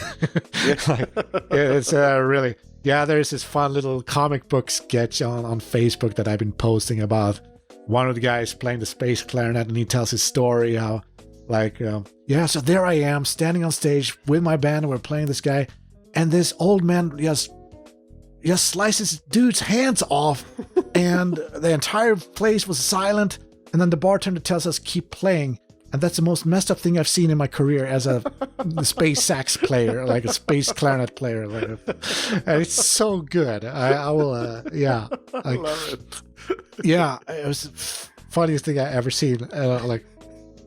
S2: It's really, there's this fun little comic book sketch on Facebook that I've been posting about one of the guys playing the space clarinet, and he tells his story how, like, so there I am standing on stage with my band, and we're playing this guy, and this old man just slices dude's hands off, and the entire place was silent. And then the bartender tells us keep playing, and that's the most messed up thing I've seen in my career as a space sax player, like a space clarinet player. And it's so good. I will, I
S1: love it.
S2: Yeah, it was the funniest thing I ever seen. Like,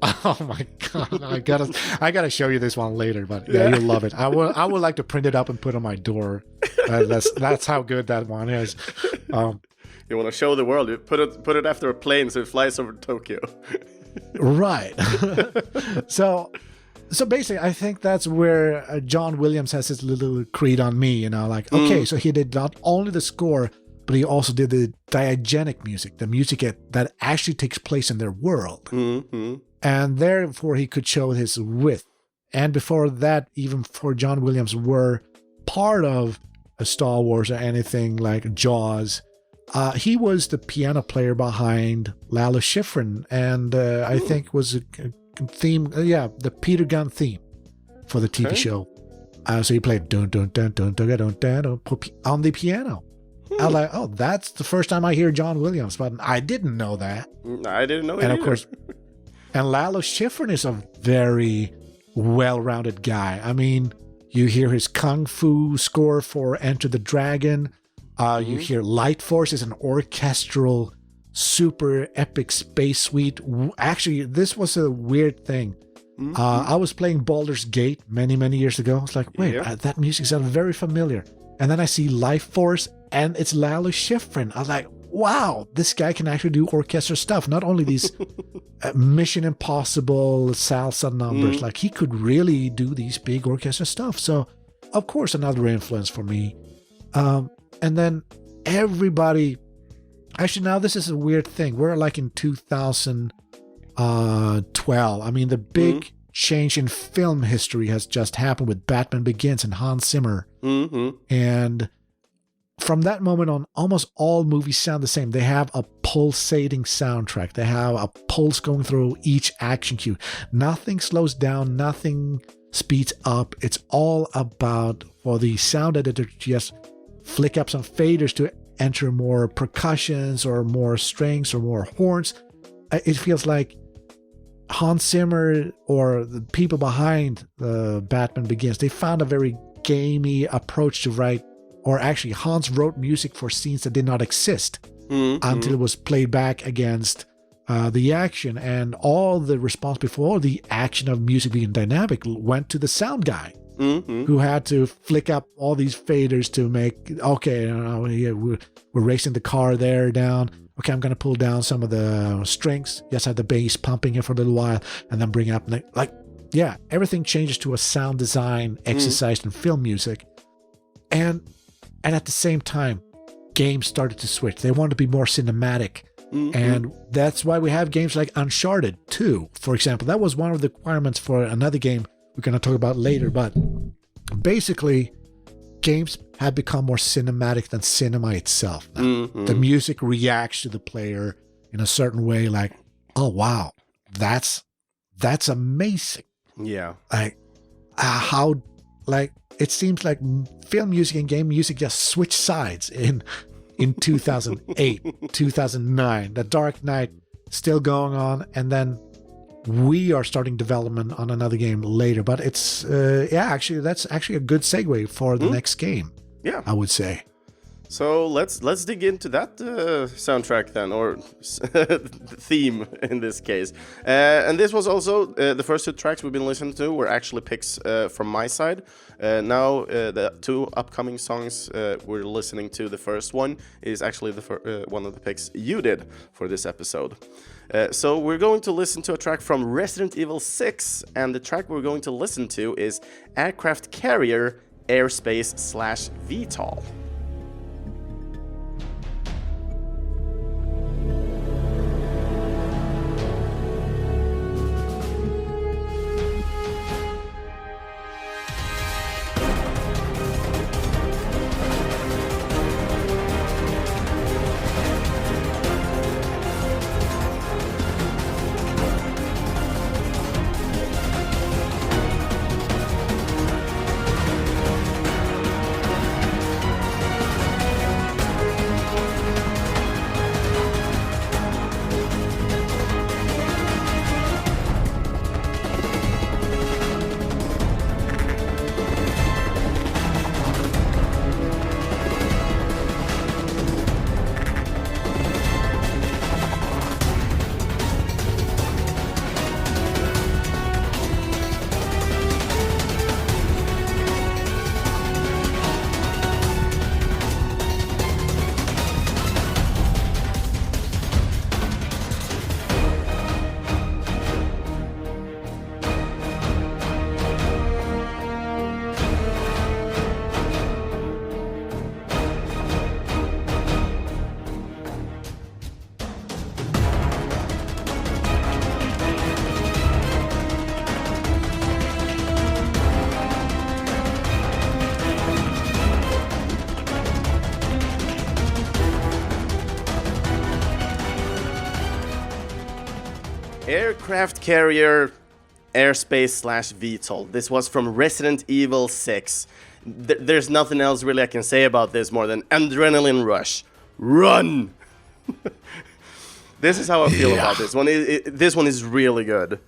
S2: oh my god! I gotta show you this one later, but you'll love it. I would like to print it up and put it on my door. That's how good that one is.
S1: You want to show the world? You put it after a plane so it flies over Tokyo.
S2: Right. So basically, I think that's where John Williams has his little creed on me. You know, like, okay, so he did not only the score, but he also did the diegetic music, the music that actually takes place in their world. And therefore, he could show his width. And before that, even before John Williams were part of a Star Wars or anything like Jaws, he was the piano player behind Lalo Schifrin, and I think was a theme, the Peter Gunn theme for the TV show. So he played dun dun dun dun dun dun dun dun on the piano. I was like, oh, that's the first time I hear John Williams, but I didn't know that.
S1: I didn't know it.
S2: And of
S1: either.
S2: course, and Lalo Schifrin is a very well-rounded guy. I mean, you hear his kung fu score for Enter the Dragon. You hear Light Force is an orchestral, super epic space suite. Actually, this was a weird thing. I was playing Baldur's Gate many years ago. I was like, wait, that music sounds very familiar. And then I see Life Force, and it's Lalo Schifrin. I was like, wow, this guy can actually do orchestra stuff. Not only these Mission Impossible salsa numbers, like he could really do these big orchestra stuff. So, of course, another influence for me. And then everybody, actually, now this is a weird thing. We're like in 2012. I mean, the big change in film history has just happened with Batman Begins and Hans Zimmer. And from that moment on, almost all movies sound the same. They have a pulsating soundtrack. They have a pulse going through each action cue. Nothing slows down. Nothing speeds up. It's all about, for the sound editor to just flick up some faders to enter more percussions or more strings or more horns. It feels like Hans Zimmer or the people behind Batman Begins, they found a very gamey approach to write, or actually Hans wrote music for scenes that did not exist until it was played back against the action, and all the responsibility for all the action of music being dynamic went to the sound guy, who had to flick up all these faders to make, okay, we're racing the car there down. Okay, I'm going to pull down some of the strings. Yes, I have the bass pumping it for a little while, and then bring up, like, yeah, everything changes to a sound design exercise in film music. And at the same time, games started to switch. They wanted to be more cinematic. And that's why we have games like Uncharted 2, for example. That was one of the requirements for another game we're going to talk about later. But basically, games have become more cinematic than cinema itself. The music reacts to the player in a certain way, like, oh, wow, that's amazing.
S1: Yeah.
S2: Like, how, like, it seems like film music and game music just switched sides in 2008, 2009. The Dark Knight still going on, and then we are starting development on another game later. But it's actually that's actually a good segue for the next game.
S1: Yeah,
S2: I would say.
S1: So let's dig into that soundtrack then, or theme in this case. And this was also the first two tracks we've been listening to were actually picks from my side. Now the two upcoming songs we're listening to, the first one is actually one of the picks you did for this episode. So we're going to listen to a track from Resident Evil 6, and the track we're going to listen to is Aircraft Carrier Airspace/VTOL. Aircraft Carrier Airspace/VTOL. This was from Resident Evil 6. There's nothing else really I can say about this more than adrenaline rush. Run! This is how I feel about this one. This one is really good,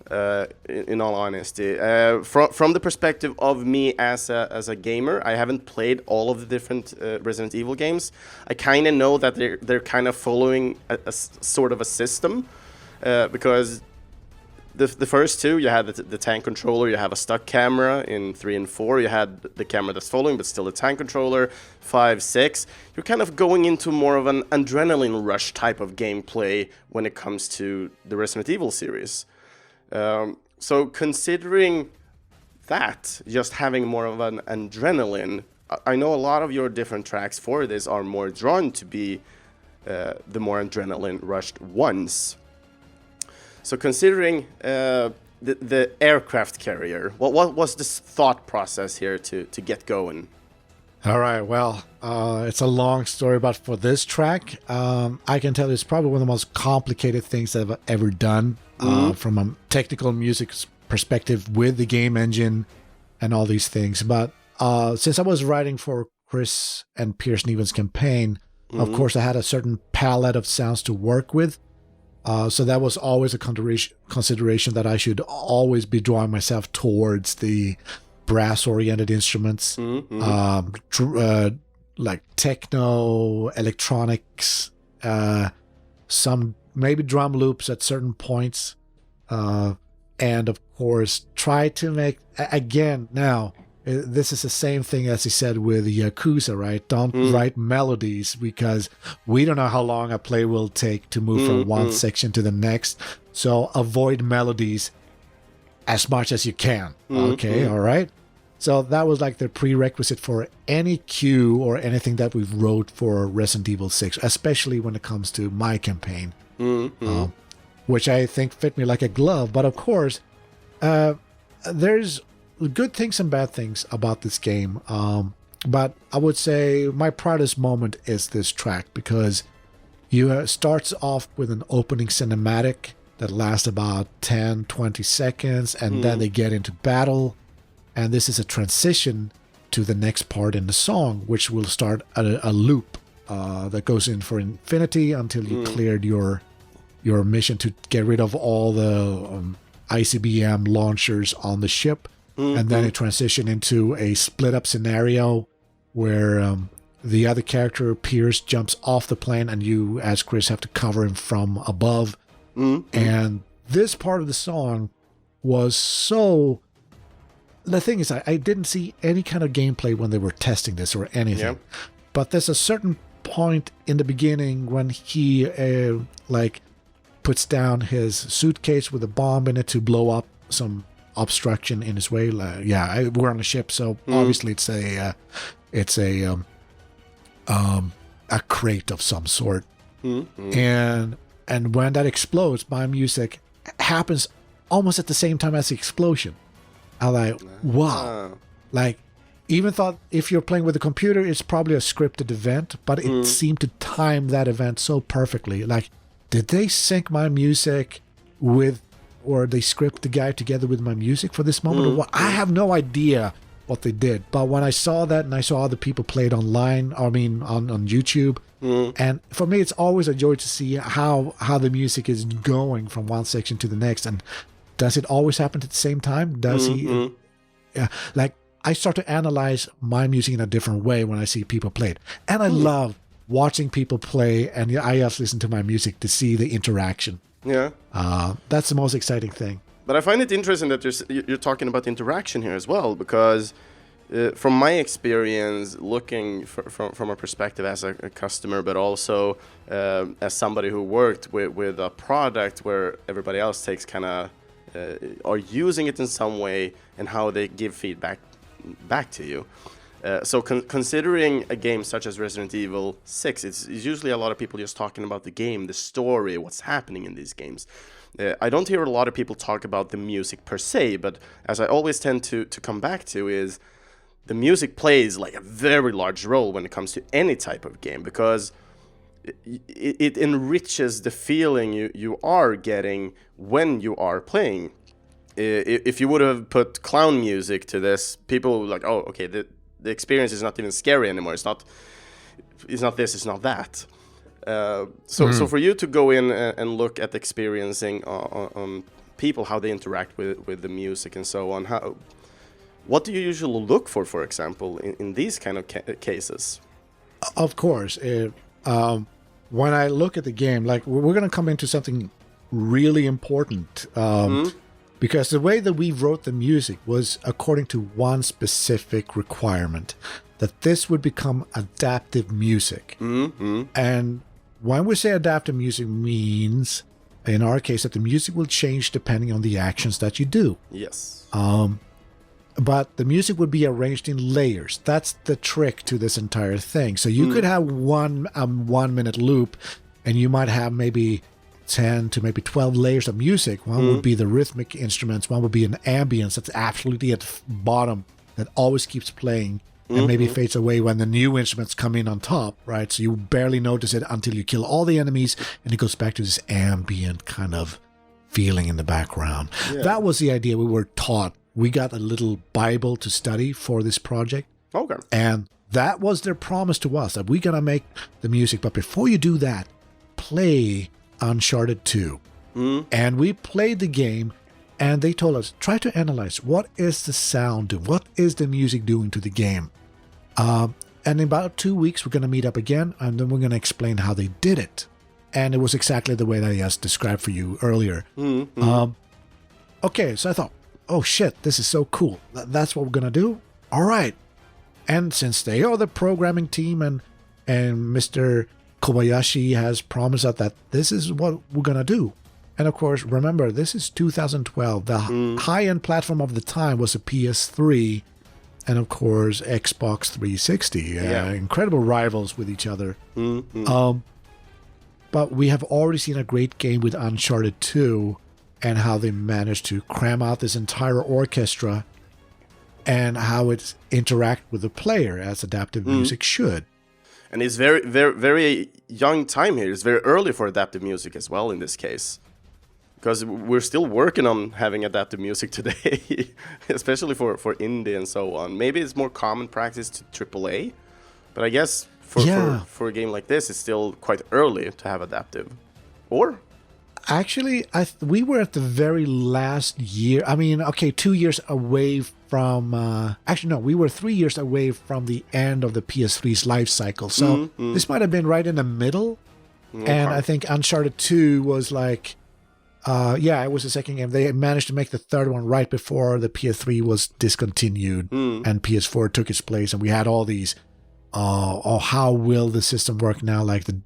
S1: in all honesty. From the perspective of me as a gamer, I haven't played all of the different Resident Evil games. I kind of know that they're kind of following a sort of a system, because the first two, you had the tank controller, you have a stuck camera. In 3 and 4, you had the camera that's following, but still a tank controller. 5, 6, you're kind of going into more of an adrenaline rush type of gameplay when it comes to the Resident Evil series. So considering that, just having more of an adrenaline, I know a lot of your different tracks for this are more drawn to be the more adrenaline rushed ones. So considering the aircraft carrier, what was this thought process here to get going?
S2: All right, well, it's a long story, but for this track, I can tell you it's probably one of the most complicated things I've ever done from a technical music perspective with the game engine and all these things. But since I was writing for Chris and Pierce Neven's campaign, of course, I had a certain palette of sounds to work with. So that was always a consideration that I should always be drawing myself towards the brass-oriented instruments, like techno, electronics, some maybe drum loops at certain points, and of course try to make, again, now this is the same thing as he said with Yakuza, right? Don't write melodies, because we don't know how long a play will take to move from one section to the next. So avoid melodies as much as you can. Okay, all right? So that was like the prerequisite for any cue or anything that we've wrote for Resident Evil 6, especially when it comes to my campaign, which I think fit me like a glove. But of course, there's good things and bad things about this game. But I would say my proudest moment is this track, because you starts off with an opening cinematic that lasts about 10, 20 seconds, and then they get into battle. And this is a transition to the next part in the song, which will start a loop that goes in for infinity until you cleared your mission to get rid of all the ICBM launchers on the ship. And then it transitioned into a split-up scenario where the other character, Pierce, jumps off the plane, and you, as Chris, have to cover him from above. And this part of the song was so... The thing is, I didn't see any kind of gameplay when they were testing this or anything. Yep. But there's a certain point in the beginning when he, puts down his suitcase with a bomb in it to blow up some obstruction in his way. We're on a ship, so obviously it's a crate of some sort. And when that explodes, my music happens almost at the same time as the explosion. I'm like, wow. Like, even thought if you're playing with a computer, it's probably a scripted event, but it seemed to time that event so perfectly. Like, did they sync my music with, or they script the guy together with my music for this moment? Or what? I have no idea what they did. But when I saw that, and I saw other people play it online, on YouTube, and for me, it's always a joy to see how the music is going from one section to the next. And does it always happen at the same time? Does he? Like, I start to analyze my music in a different way when I see people play it. And I love watching people play, and I just listen to my music to see the interaction.
S1: Yeah.
S2: That's the most exciting thing.
S1: But I find it interesting that you're talking about interaction here as well, because from my experience, looking from a perspective as a customer, but also as somebody who worked with a product where everybody else takes kind of are using it in some way, and how they give feedback back to you. So considering a game such as Resident Evil 6, it's usually a lot of people just talking about the game, the story, what's happening in these games. I don't hear a lot of people talk about the music per se, but as I always tend to come back to is the music plays like a very large role when it comes to any type of game, because it enriches the feeling you are getting when you are playing. If you would have put clown music to this, people would like, oh, okay, the experience is not even scary anymore. It's not this, it's not that. So for you to go in and look at experiencing on people, how they interact with the music and so on, what do you usually look for example, in these kind of cases?
S2: Of course. When I look at the game, like, we're going to come into something really important. Because the way that we wrote the music was according to one specific requirement, that this would become adaptive music.
S1: Mm-hmm.
S2: And when we say adaptive music means, in our case, that the music will change depending on the actions that you do.
S1: Yes.
S2: But the music would be arranged in layers. That's the trick to this entire thing. So you could have one 1 minute loop, and you might have maybe 10 to maybe 12 layers of music. One would be the rhythmic instruments. One would be an ambience that's absolutely at the bottom that always keeps playing and maybe fades away when the new instruments come in on top, right? So you barely notice it until you kill all the enemies, and it goes back to this ambient kind of feeling in the background.
S1: Yeah.
S2: That was the idea we were taught. We got a little Bible to study for this project.
S1: Okay.
S2: And that was their promise to us, that we're going to make the music. But before you do that, play Uncharted 2. And we played the game, and they told us, try to analyze what is the sound doing? What is the music doing to the game? And in about 2 weeks, we're going to meet up again, and then we're going to explain how they did it. And it was exactly the way that I just described for you earlier. Okay, so I thought, oh shit, this is so cool. That's what we're going to do? All right. And since they are the programming team, and Mr. Kobayashi has promised us that this is what we're going to do. And of course, remember, this is 2012. The high-end platform of the time was a PS3 and, of course, Xbox 360. Incredible rivals with each other. But we have already seen a great game with Uncharted 2 and how they managed to cram out this entire orchestra and how it interacts with the player as adaptive music should.
S1: And it's very, very, very young time here. It's very early for adaptive music as well in this case. Because we're still working on having adaptive music today, especially for indie and so on. Maybe it's more common practice to AAA, but I guess for a game like this, it's still quite early to have adaptive. Or?
S2: Actually, we were at the very last year. I mean, okay, 2 years away from... actually, no, we were 3 years away from the end of the PS3's life cycle. So this might have been right in the middle. Okay. And I think Uncharted 2 was like... it was the second game. They managed to make the third one right before the PS3 was discontinued and PS4 took its place. And we had all these, how will the system work now? Like the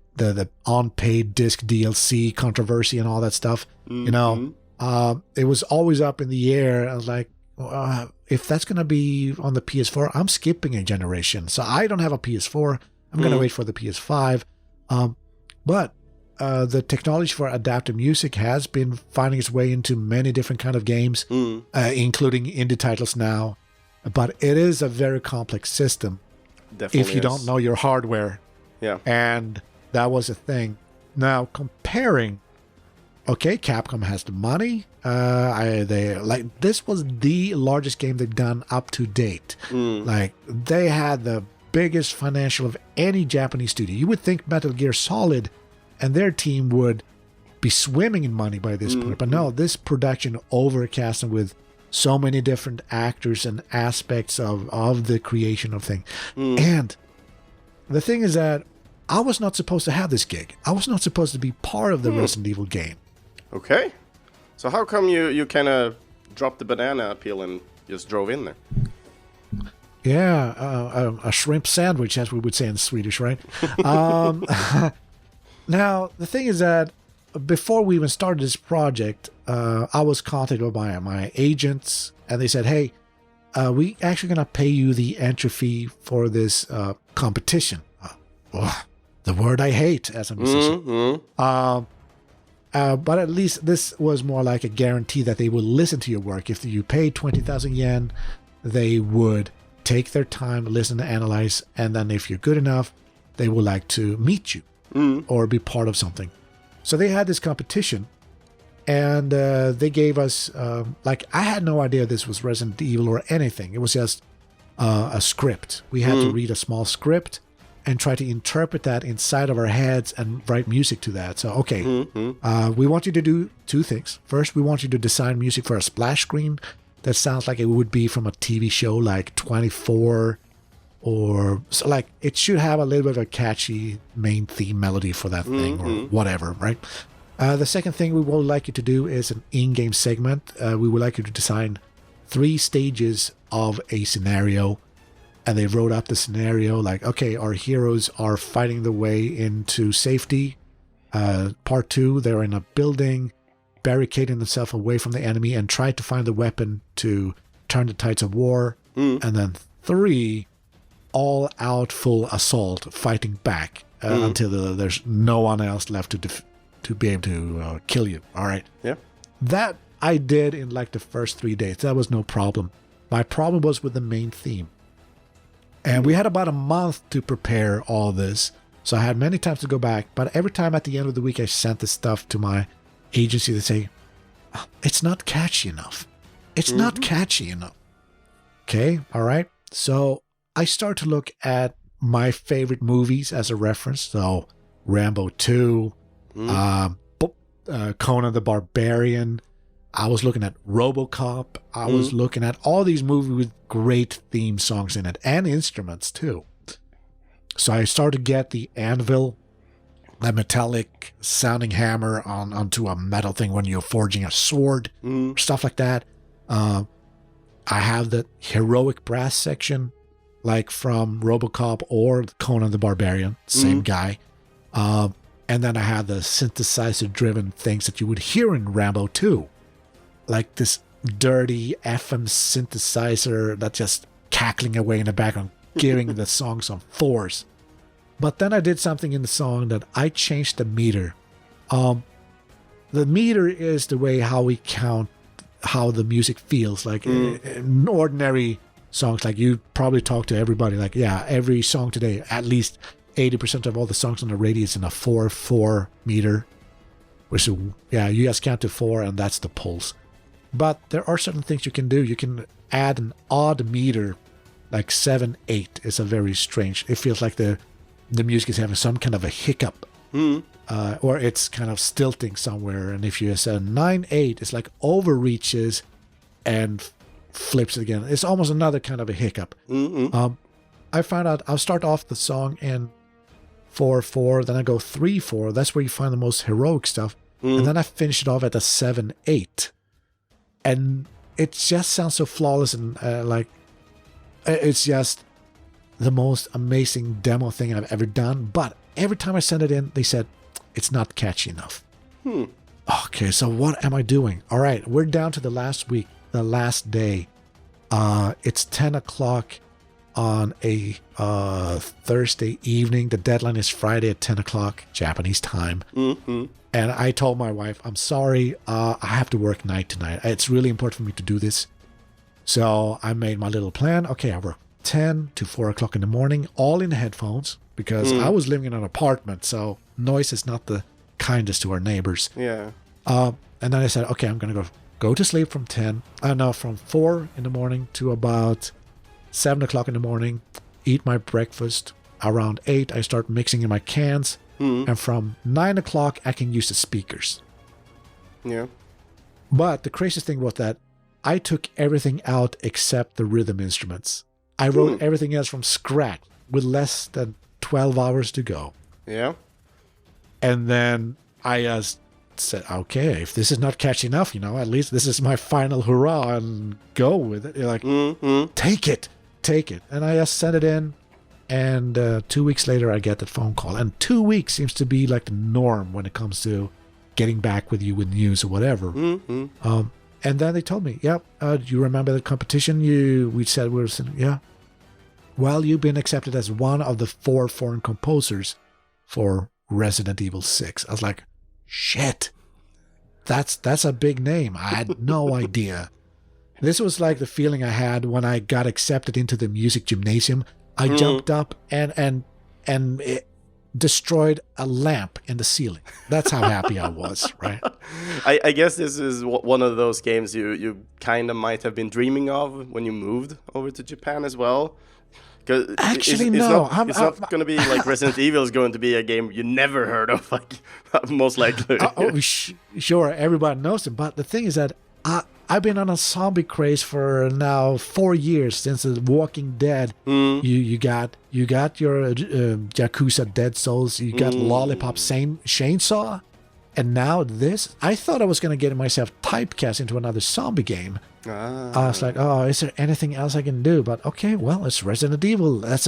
S2: unpaid disc DLC controversy and all that stuff. You know, it was always up in the air. I was like, if that's going to be on the PS4, I'm skipping a generation. So I don't have a PS4. I'm going to wait for the PS5. But the technology for adaptive music has been finding its way into many different kind of games, including indie titles now. But it is a very complex system.
S1: Definitely
S2: if you don't know your hardware.
S1: Yeah.
S2: And that was a thing. Now, comparing, okay, Capcom has the money. This was the largest game they've done up to date. Like, they had the biggest financial of any Japanese studio. You would think Metal Gear Solid and their team would be swimming in money by this point. But no, this production overcast with so many different actors and aspects of the creation of things. And the thing is that I was not supposed to have this gig. I was not supposed to be part of the Resident Evil game.
S1: Okay. So how come you kind of dropped the banana peel and just drove in there?
S2: Yeah, a shrimp sandwich, as we would say in Swedish, right? Now, the thing is that before we even started this project, I was contacted by my agents, and they said, hey, we actually going to pay you the entry fee for this competition. The word I hate as a musician. But at least this was more like a guarantee that they would listen to your work. If you paid 20,000 yen, they would take their time, listen, analyze, and then if you're good enough, they would like to meet you. Or be part of something. So they had this competition, and they gave us, I had no idea this was Resident Evil or anything. It was just a script. We had to read a small script and try to interpret that inside of our heads and write music to that. So, okay, we want you to do two things. First, we want you to design music for a splash screen that sounds like it would be from a TV show like 24, or so, like, it should have a little bit of a catchy main theme melody for that thing or whatever, right? The second thing we would like you to do is an in-game segment. We would like you to design 3 stages of a scenario. And they wrote up the scenario like, okay, our heroes are fighting the way into safety. Part 2, they're in a building, barricading themselves away from the enemy and try to find the weapon to turn the tides of war. And then 3, all out full assault, fighting back until there's no one else left to be able to kill you. All right.
S1: Yeah.
S2: That I did in like the first 3 days. That was no problem. My problem was with the main theme. And we had about a month to prepare all this. So I had many times to go back. But every time at the end of the week, I sent this stuff to my agency to say, "Oh, it's not catchy enough. It's not catchy enough." Okay. All right. So I start to look at my favorite movies as a reference. So Rambo 2, Conan the Barbarian. I was looking at RoboCop. I was looking at all these movies with great theme songs in it and instruments too. So I started to get the anvil, the metallic sounding hammer onto a metal thing when you're forging a sword, stuff like that. I have the heroic brass section, like from RoboCop or Conan the Barbarian, same guy. And then I have the synthesizer-driven things that you would hear in Rambo 2. Like this dirty FM synthesizer that's just cackling away in the background, giving the song some force. But then I did something in the song that I changed the meter. The meter is the way how we count how the music feels. Like in ordinary songs, like you probably talk to everybody, like, yeah, every song today, at least 80% of all the songs on the radio is in a 4/4 meter. Which is, yeah, you just count to 4 and that's the pulse. But there are certain things you can do. You can add an odd meter, like 7/8 is a very strange. It feels like the music is having some kind of a hiccup, or it's kind of stilting somewhere. And if you say 9/8, it's like overreaches and flips it again. It's almost another kind of a hiccup. I found out I'll start off the song in 4/4, then I go 3/4. That's where you find the most heroic stuff, and then I finish it off at a 7/8. And it just sounds so flawless and like it's just the most amazing demo thing I've ever done. But every time I send it in, they said it's not catchy enough. Okay, so what am I doing? All right, we're down to the last week, the last day. It's 10 o'clock on a Thursday evening. The deadline is Friday at 10 o'clock Japanese time. And I told my wife, I'm sorry, I have to work night tonight. It's really important for me to do this. So I made my little plan. Okay, I work 10 to 4 o'clock in the morning, all in headphones, because I was living in an apartment, so noise is not the kindest to our neighbors.
S1: Yeah.
S2: And then I said, okay, I'm going to go to sleep from from 4 in the morning to about 7 o'clock in the morning, eat my breakfast. Around 8, I start mixing in my cans. And from 9 o'clock, I can use the speakers.
S1: Yeah.
S2: But the craziest thing was that I took everything out except the rhythm instruments. I wrote everything else from scratch with less than 12 hours to go.
S1: Yeah.
S2: And then I said, okay, if this is not catchy enough, at least this is my final hurrah and go with it. You're like, take it. And I just sent it in. And 2 weeks later, I get that phone call. And 2 weeks seems to be like the norm when it comes to getting back with you with news or whatever. And then they told me, do you remember the competition we said we were sitting? Yeah. Well, you've been accepted as one of the 4 foreign composers for Resident Evil 6. I was like, shit. That's a big name. I had no idea. This was like the feeling I had when I got accepted into the music gymnasium. I jumped up and it destroyed a lamp in the ceiling. That's how happy I was, right?
S1: I guess this is one of those games you kind of might have been dreaming of when you moved over to Japan as well.
S2: Actually, no.
S1: It's not going to be like Resident Evil is going to be a game you never heard of, like, most likely.
S2: Sure, everybody knows it. But the thing is that I've been on a zombie craze for now 4 years since The Walking Dead. You got your Yakuza Dead Souls. You got Lollipop Chainsaw. And now this, I thought I was going to get myself typecast into another zombie game. I was like, oh, is there anything else I can do? But okay, well, it's Resident Evil. That's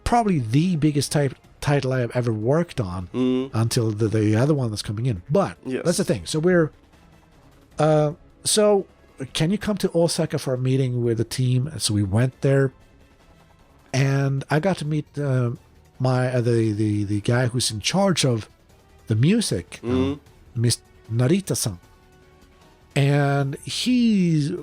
S2: probably the biggest title I have ever worked on until the other one that's coming in. But that's the thing. So so can you come to Osaka for a meeting with the team? So we went there, and I got to meet the guy who's in charge of the music, Miss Narita-san. And he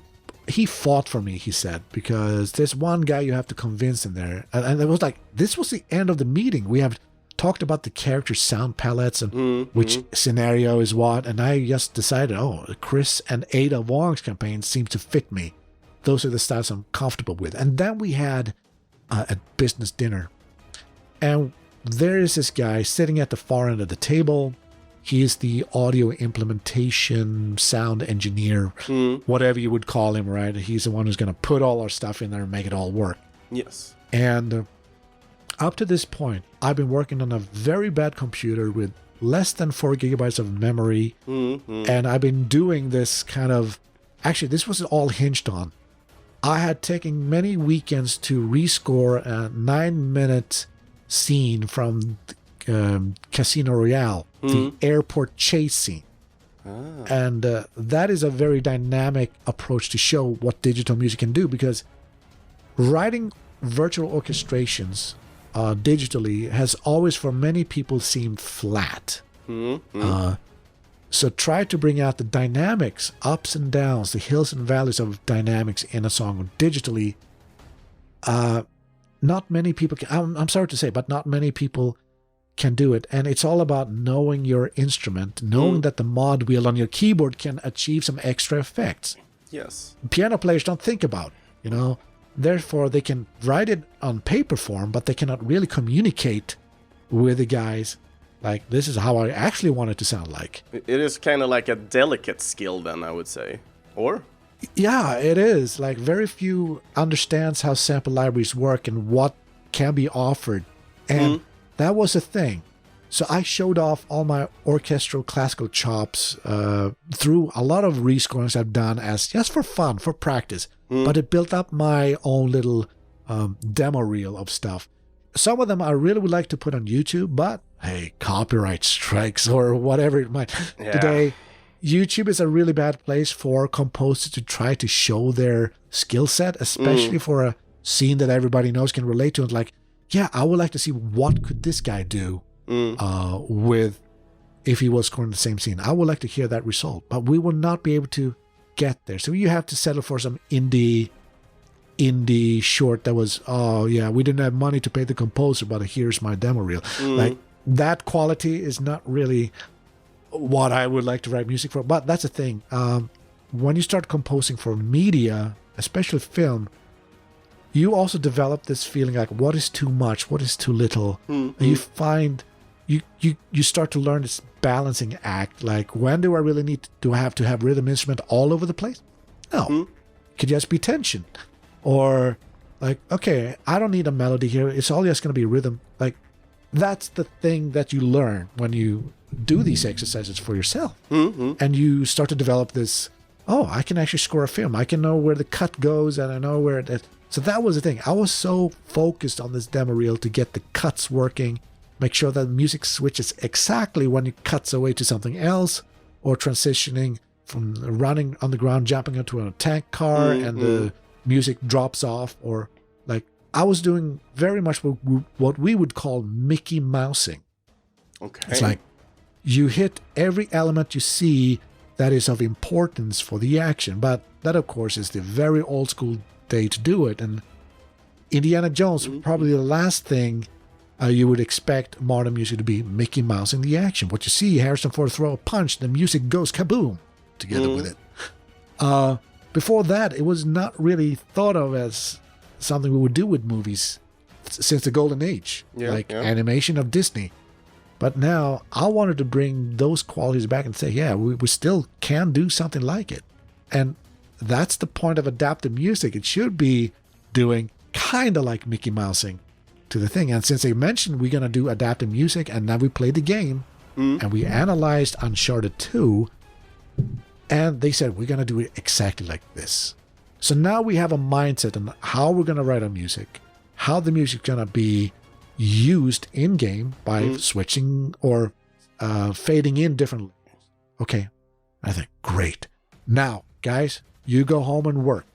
S2: fought for me, he said, because there's one guy you have to convince in there. And it was like, this was the end of the meeting. We have talked about the character sound palettes and which scenario is what. And I just decided, Chris and Ada Wong's campaign seems to fit me. Those are the styles I'm comfortable with. And then we had a business dinner. And there is this guy sitting at the far end of the table. He is the audio implementation sound engineer, whatever you would call him, right? He's the one who's going to put all our stuff in there and make it all work.
S1: Yes.
S2: And up to this point, I've been working on a very bad computer with less than 4 gigabytes of memory. And I've been doing this kind of... Actually, this was all hinged on. I had taken many weekends to rescore a 9-minute scene from Casino Royale, the airport chase scene. And that is a very dynamic approach to show what digital music can do, because writing virtual orchestrations digitally has always for many people seemed flat. So try to bring out the dynamics, ups and downs, the hills and valleys of dynamics in a song digitally. Not many people can, I'm sorry to say, but not many people can do it. And it's all about knowing your instrument, knowing that the mod wheel on your keyboard can achieve some extra effects.
S1: Yes.
S2: Piano players don't think about, therefore they can write it on paper form, but they cannot really communicate with the guys like, this is how I actually want it to sound like.
S1: It is kind of like a delicate skill then, I would say. Or?
S2: Yeah, it is. Like, very few understands how sample libraries work and what can be offered. And that was a thing. So I showed off all my orchestral classical chops through a lot of rescorings I've done as just for fun, for practice. But it built up my own little demo reel of stuff. Some of them I really would like to put on YouTube, but hey, copyright strikes or whatever it might. Yeah. Today, YouTube is a really bad place for composers to try to show their skill set, especially for a scene that everybody knows can relate to. And like, yeah, I would like to see what could this guy do with if he was scoring the same scene. I would like to hear that result, but we will not be able to get there. So you have to settle for some indie short that was, we didn't have money to pay the composer, but here's my demo reel. Like, that quality is not really what I would like to write music for. But that's the thing. When you start composing for media, especially film, you also develop this feeling like, what is too much? What is too little? And you find you start to learn this balancing act. Like, when do I really need to have rhythm instrument all over the place? No. It could just be tension. Or like, okay, I don't need a melody here. It's all just going to be rhythm. Like, that's the thing that you learn when you do these exercises for yourself. And you start to develop this, I can actually score a film. I can know where the cut goes, and I know where it... So that was the thing. I was so focused on this demo reel to get the cuts working, make sure that the music switches exactly when it cuts away to something else, or transitioning from running on the ground, jumping into a tank car, and the music drops off. Or like, I was doing very much what we would call Mickey Mousing.
S1: Okay.
S2: It's like, you hit every element you see that is of importance for the action. But that, of course, is the very old school day to do it. And Indiana Jones, probably the last thing you would expect modern music to be, Mickey Mouse in the action. What you see, Harrison Ford throw a punch, the music goes kaboom together with it. Before that, it was not really thought of as something we would do with movies since the Golden Age, animation of Disney. But now I wanted to bring those qualities back and say, yeah, we still can do something like it. And that's the point of adaptive music. It should be doing kind of like Mickey Mousing to the thing. And since they mentioned we're going to do adaptive music, and now we play the game, and we analyzed Uncharted 2, and they said, we're going to do it exactly like this. So now we have a mindset on how we're going to write our music, how the music's going to be used in-game by switching or fading in different levels. Okay, I think, great. Now, guys, you go home and work.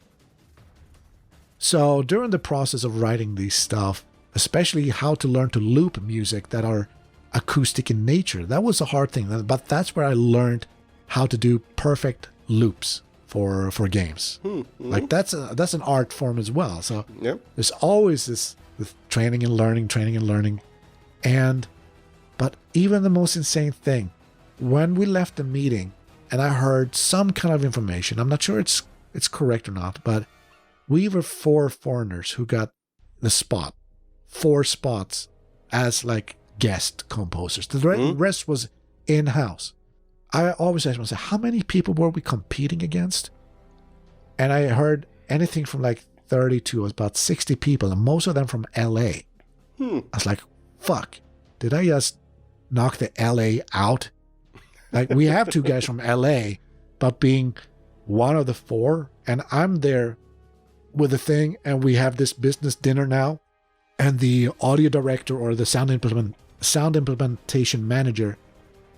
S2: So during the process of writing these stuff, especially how to learn to loop music that are acoustic in nature, that was a hard thing. But that's where I learned how to do perfect loops for games. Like that's an art form as well. So there's always this training and learning. But even the most insane thing, when we left the meeting and I heard some kind of information, I'm not sure it's correct or not, but we were 4 foreigners who got the spot, 4 spots as like guest composers. The rest was in-house. I always ask myself, how many people were we competing against? And I heard anything from like 30 to about 60 people, and most of them from LA. I was like, fuck, did I just knock the LA out? Like, we have 2 guys from LA, but being one of the 4, and I'm there with the thing, and we have this business dinner now, and the audio director or the sound implementation manager,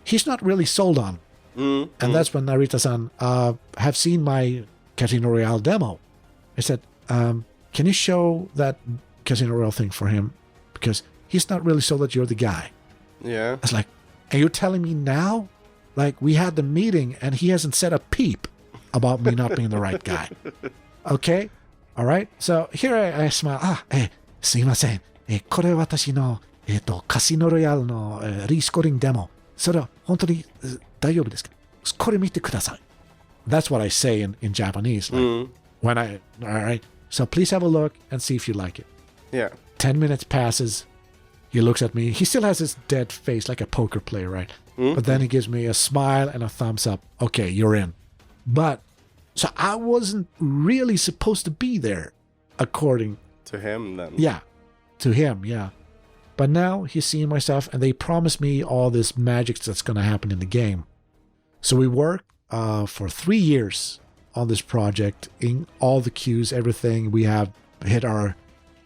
S2: he's not really sold on. And that's when Narita-san have seen my Casino Royale demo. I said, can you show that Casino Royale thing for him? Because he's not really sold that you're the guy.
S1: Yeah.
S2: I was like, and you're telling me now? Like, we had the meeting and he hasn't said a peep about me not being the right guy. Okay? All right? So here I smile. すいません。これ私の、カシノロヤルの、リスコーディングデモ。それは本当に大丈夫ですか？これ見てください。That's what I say in Japanese. Like, when all right, so please have a look and see if you like it.
S1: Yeah.
S2: 10 minutes passes. He looks at me. He still has his dead face like a poker player, right? But then he gives me a smile and a thumbs up. Okay, you're in. But, so I wasn't really supposed to be there, according
S1: to him then.
S2: Yeah, to him, yeah. But now he's seeing myself, and they promise me all this magic that's going to happen in the game. So we work for 3 years on this project, in all the queues, everything. We have hit our,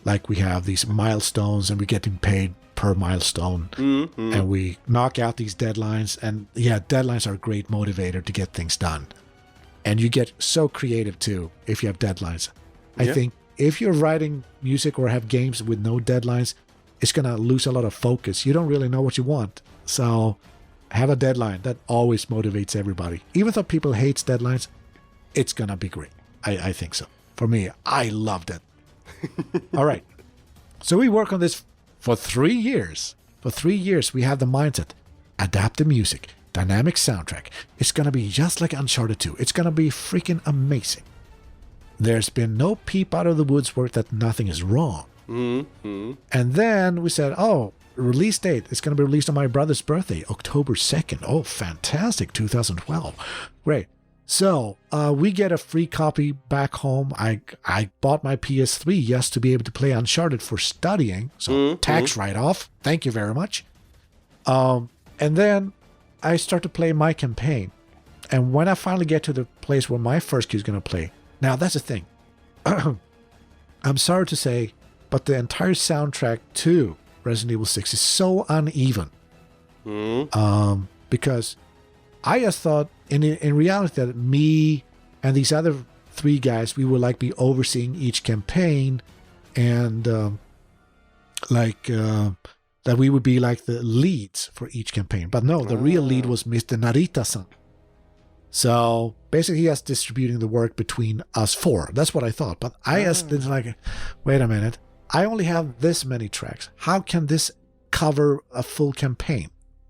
S2: like, we have these milestones, and we're getting paid per milestone. And we knock out these deadlines. And yeah, deadlines are a great motivator to get things done. And you get so creative too if you have deadlines. I think if you're writing music or have games with no deadlines, it's going to lose a lot of focus. You don't really know what you want. So have a deadline. That always motivates everybody. Even though people hate deadlines, it's going to be great. I think so. For me, I loved it. All right. So we work on this for 3 years. For 3 years, we have the mindset. Adapt the music. Dynamic soundtrack. It's going to be just like Uncharted 2. It's going to be freaking amazing. There's been no peep out of the woodwork that nothing is wrong. And then we said, release date. It's going to be released on my brother's birthday, October 2nd. Oh, fantastic. 2012. Great. So we get a free copy back home. I bought my PS3 just to be able to play Uncharted for studying. So tax write-off. Thank you very much. And then I start to play my campaign. And when I finally get to the place where my first queue is going to play, now that's the thing. I'm sorry to say, but the entire soundtrack to Resident Evil 6 is so uneven. Because I just thought in reality that me and these other 3 guys, we would like be overseeing each campaign, and that we would be like the leads for each campaign. But no, the real lead was Mr. Narita-san. So basically he was distributing the work between us 4. That's what I thought. But I just didn't like, wait a minute. I only have this many tracks. How can this cover a full campaign?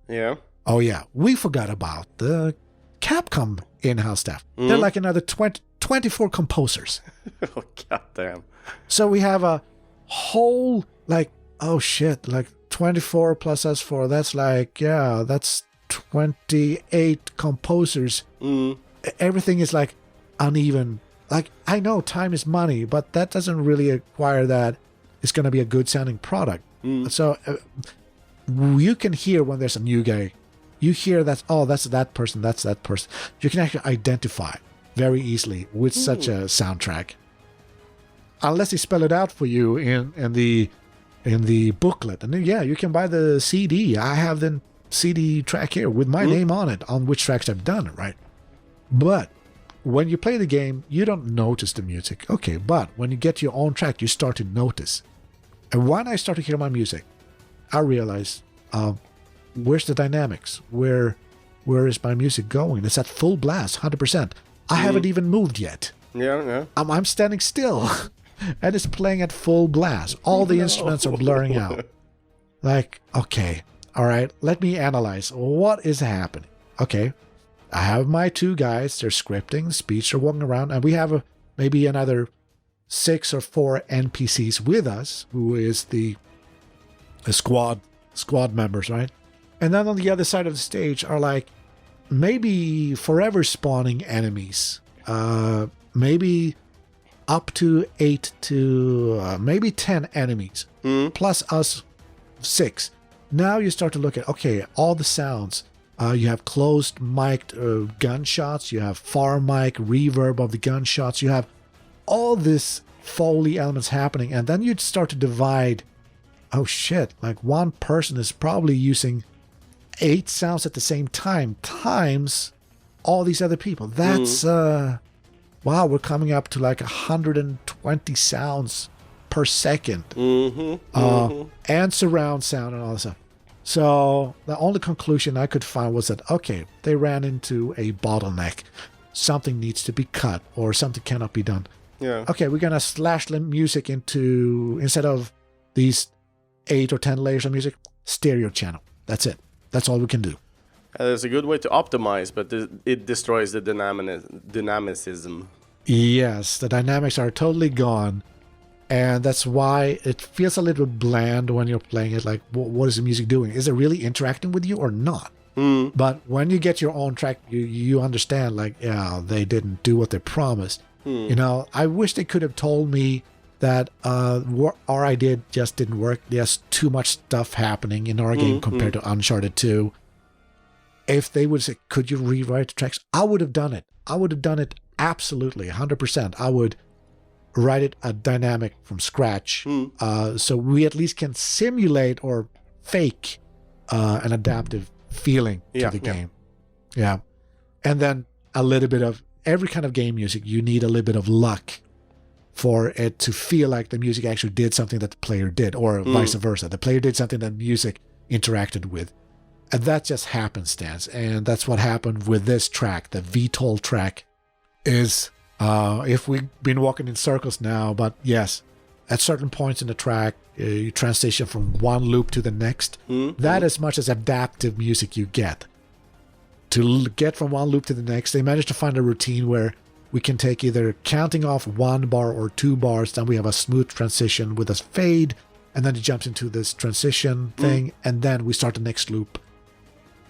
S2: Yeah. Oh yeah, we forgot about the Capcom in-house staff. They're like another 24 composers.
S1: Oh, goddamn.
S2: So we have a whole, like, oh shit, like 24 plus us 4. That's like, yeah, that's 28 composers. Everything is like uneven. Like, I know time is money, but that doesn't really require that it's going to be a good sounding product. So you can hear when there's a new guy. you hear that, oh, that's that person, that's that person. You can actually identify very easily with such a soundtrack. Unless they spell it out for you in the booklet. And then, yeah, you can buy the CD. I have the CD track here with my name on it, on which tracks I've done it, right? But when you play the game, you don't notice the music. Okay, but when you get your own track, you start to notice. And when I start to hear my music, I realize, where's the dynamics? Where is my music going? It's at full blast, 100%. I haven't even moved yet.
S1: Yeah.
S2: I'm standing still. And it's playing at full blast. All the instruments are blurring out. Like, okay, all right, let me analyze. What is happening? Okay, I have my two guys. They're scripting, speech, they're walking around, and we have maybe another 6 or 4 NPCs with us, who is the squad members, right? And then on the other side of the stage are like maybe forever spawning enemies. Maybe up to 8 to maybe 10 enemies, plus us 6. Now you start to look at, okay, all the sounds. You have closed mic'd gunshots, you have far mic reverb of the gunshots, you have all this Foley elements happening, and then you start to divide. Oh shit, like one person is probably using 8 sounds at the same time, times all these other people. That's, wow, we're coming up to like 120 sounds per second. And surround sound and all this stuff. So the only conclusion I could find was that, okay, they ran into a bottleneck. Something needs to be cut or something cannot be done.
S1: Yeah.
S2: Okay, we're going to slash the music into, instead of these 8 or 10 layers of music, stereo channel. That's it. That's all we can do.
S1: There's a good way to optimize, but it destroys the dynamicism.
S2: Yes, the dynamics are totally gone. And that's why it feels a little bland when you're playing it. Like, what is the music doing? Is it really interacting with you or not? But when you get your own track, you understand, like, yeah, they didn't do what they promised. You know, I wish they could have told me that our idea just didn't work. There's too much stuff happening in our game compared to Uncharted 2. If they would say, could you rewrite the tracks? I would have done it. I would have done it absolutely, 100%. I would write it a dynamic from scratch, so we at least can simulate or fake an adaptive feeling to the game. Yeah. And then a little bit of every kind of game music, you need a little bit of luck for it to feel like the music actually did something that the player did, or vice versa. The player did something that music interacted with. And that's just happenstance. And that's what happened with this track. The VTOL track is, if we've been walking in circles now, but yes, at certain points in the track, you transition from one loop to the next. That as much as adaptive music you get. To get from one loop to the next, they managed to find a routine where we can take either counting off 1 bar or 2 bars, then we have a smooth transition with a fade, and then it jumps into this transition thing, and then we start the next loop.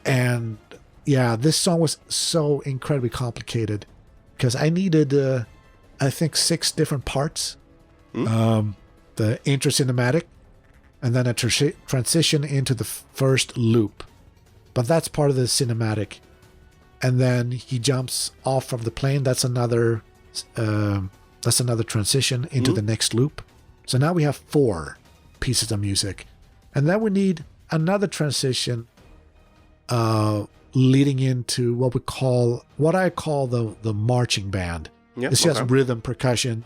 S2: And yeah, this song was so incredibly complicated because I needed, I think, 6 different parts. The intro cinematic, and then a transition into the first loop. But that's part of the cinematic. And then he jumps off from the plane. That's another transition into the next loop. So now we have 4 pieces of music. And then we need another transition leading into what I call the marching band. Yep, it's just rhythm percussion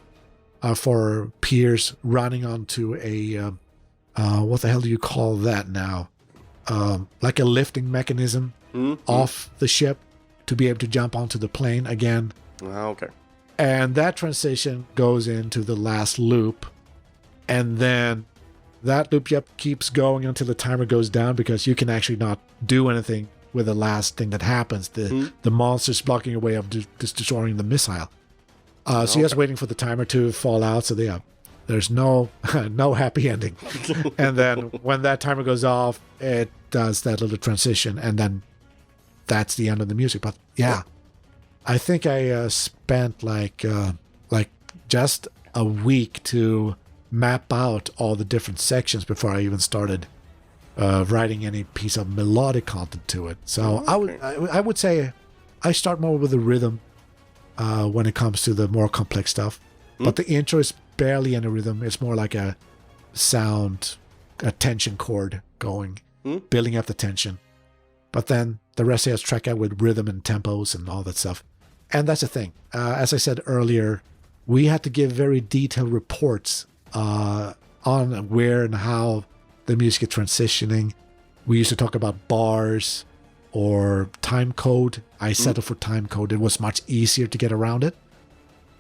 S2: for peers running onto a what the hell do you call that now? Like a lifting mechanism off the ship to be able to jump onto the plane again.
S1: Okay.
S2: And that transition goes into the last loop, and then that loop keeps going until the timer goes down, because you can actually not do anything with the last thing that happens. The monster's blocking your way of just destroying the missile. So you're just waiting for the timer to fall out. So there's no happy ending. And then when that timer goes off, it does that little transition, and then that's the end of the music. But yeah, I think I spent like just a week to map out all the different sections before I even started writing any piece of melodic content to it. So I would say I start more with the rhythm when it comes to the more complex stuff. But the intro is barely any rhythm. It's more like a sound, a tension chord going, building up the tension. But then the rest is tracked out with rhythm and tempos and all that stuff. And that's the thing. As I said earlier, we had to give very detailed reports on where and how the music is transitioning. We used to talk about bars or time code. I settled for time code. It was much easier to get around it.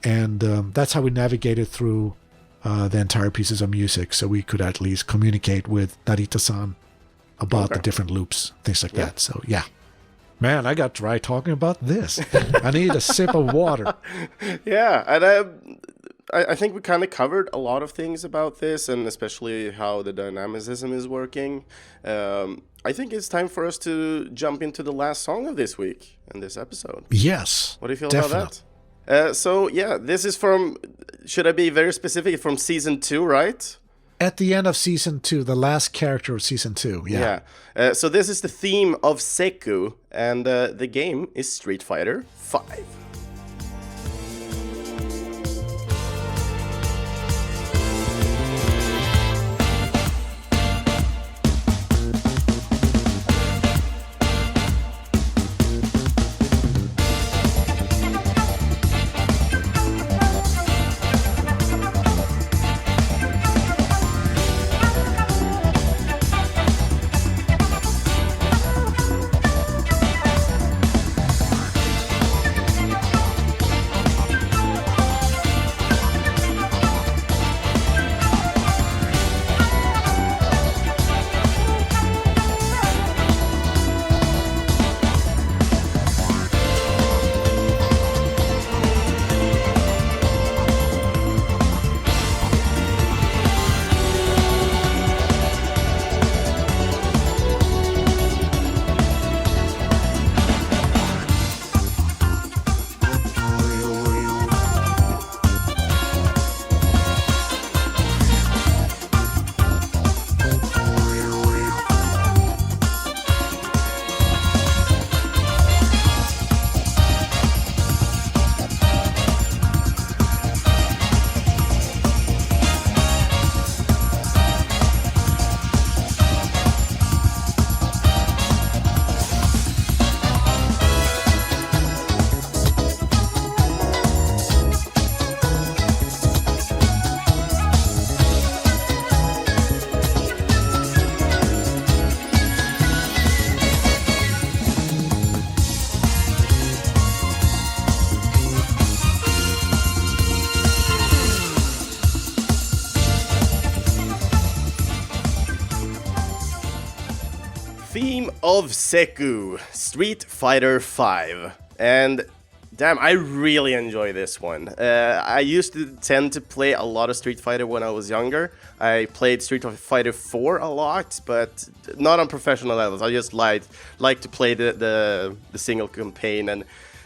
S2: And that's how we navigated through the entire pieces of music, so we could at least communicate with Narita-san about the different loops, things like that. So, yeah. Man, I got dry talking about this. I need a sip of water.
S1: Yeah, and I think we kind of covered a lot of things about this, and especially how the dynamicism is working. I think it's time for us to jump into the last song of this week in this episode.
S2: Yes.
S1: What do you feel about that? So, yeah, this is from, should I be very specific, from Season 2, right?
S2: At the end of Season 2, the last character of Season 2, yeah.
S1: So this is the theme of Seku, and the game is Street Fighter 5. Theme of Seku, Street Fighter 5. And damn, I really enjoy this one. I used to tend to play a lot of Street Fighter when I was younger. I played Street Fighter 4 a lot, but not on professional levels. I just like to play the single campaign. And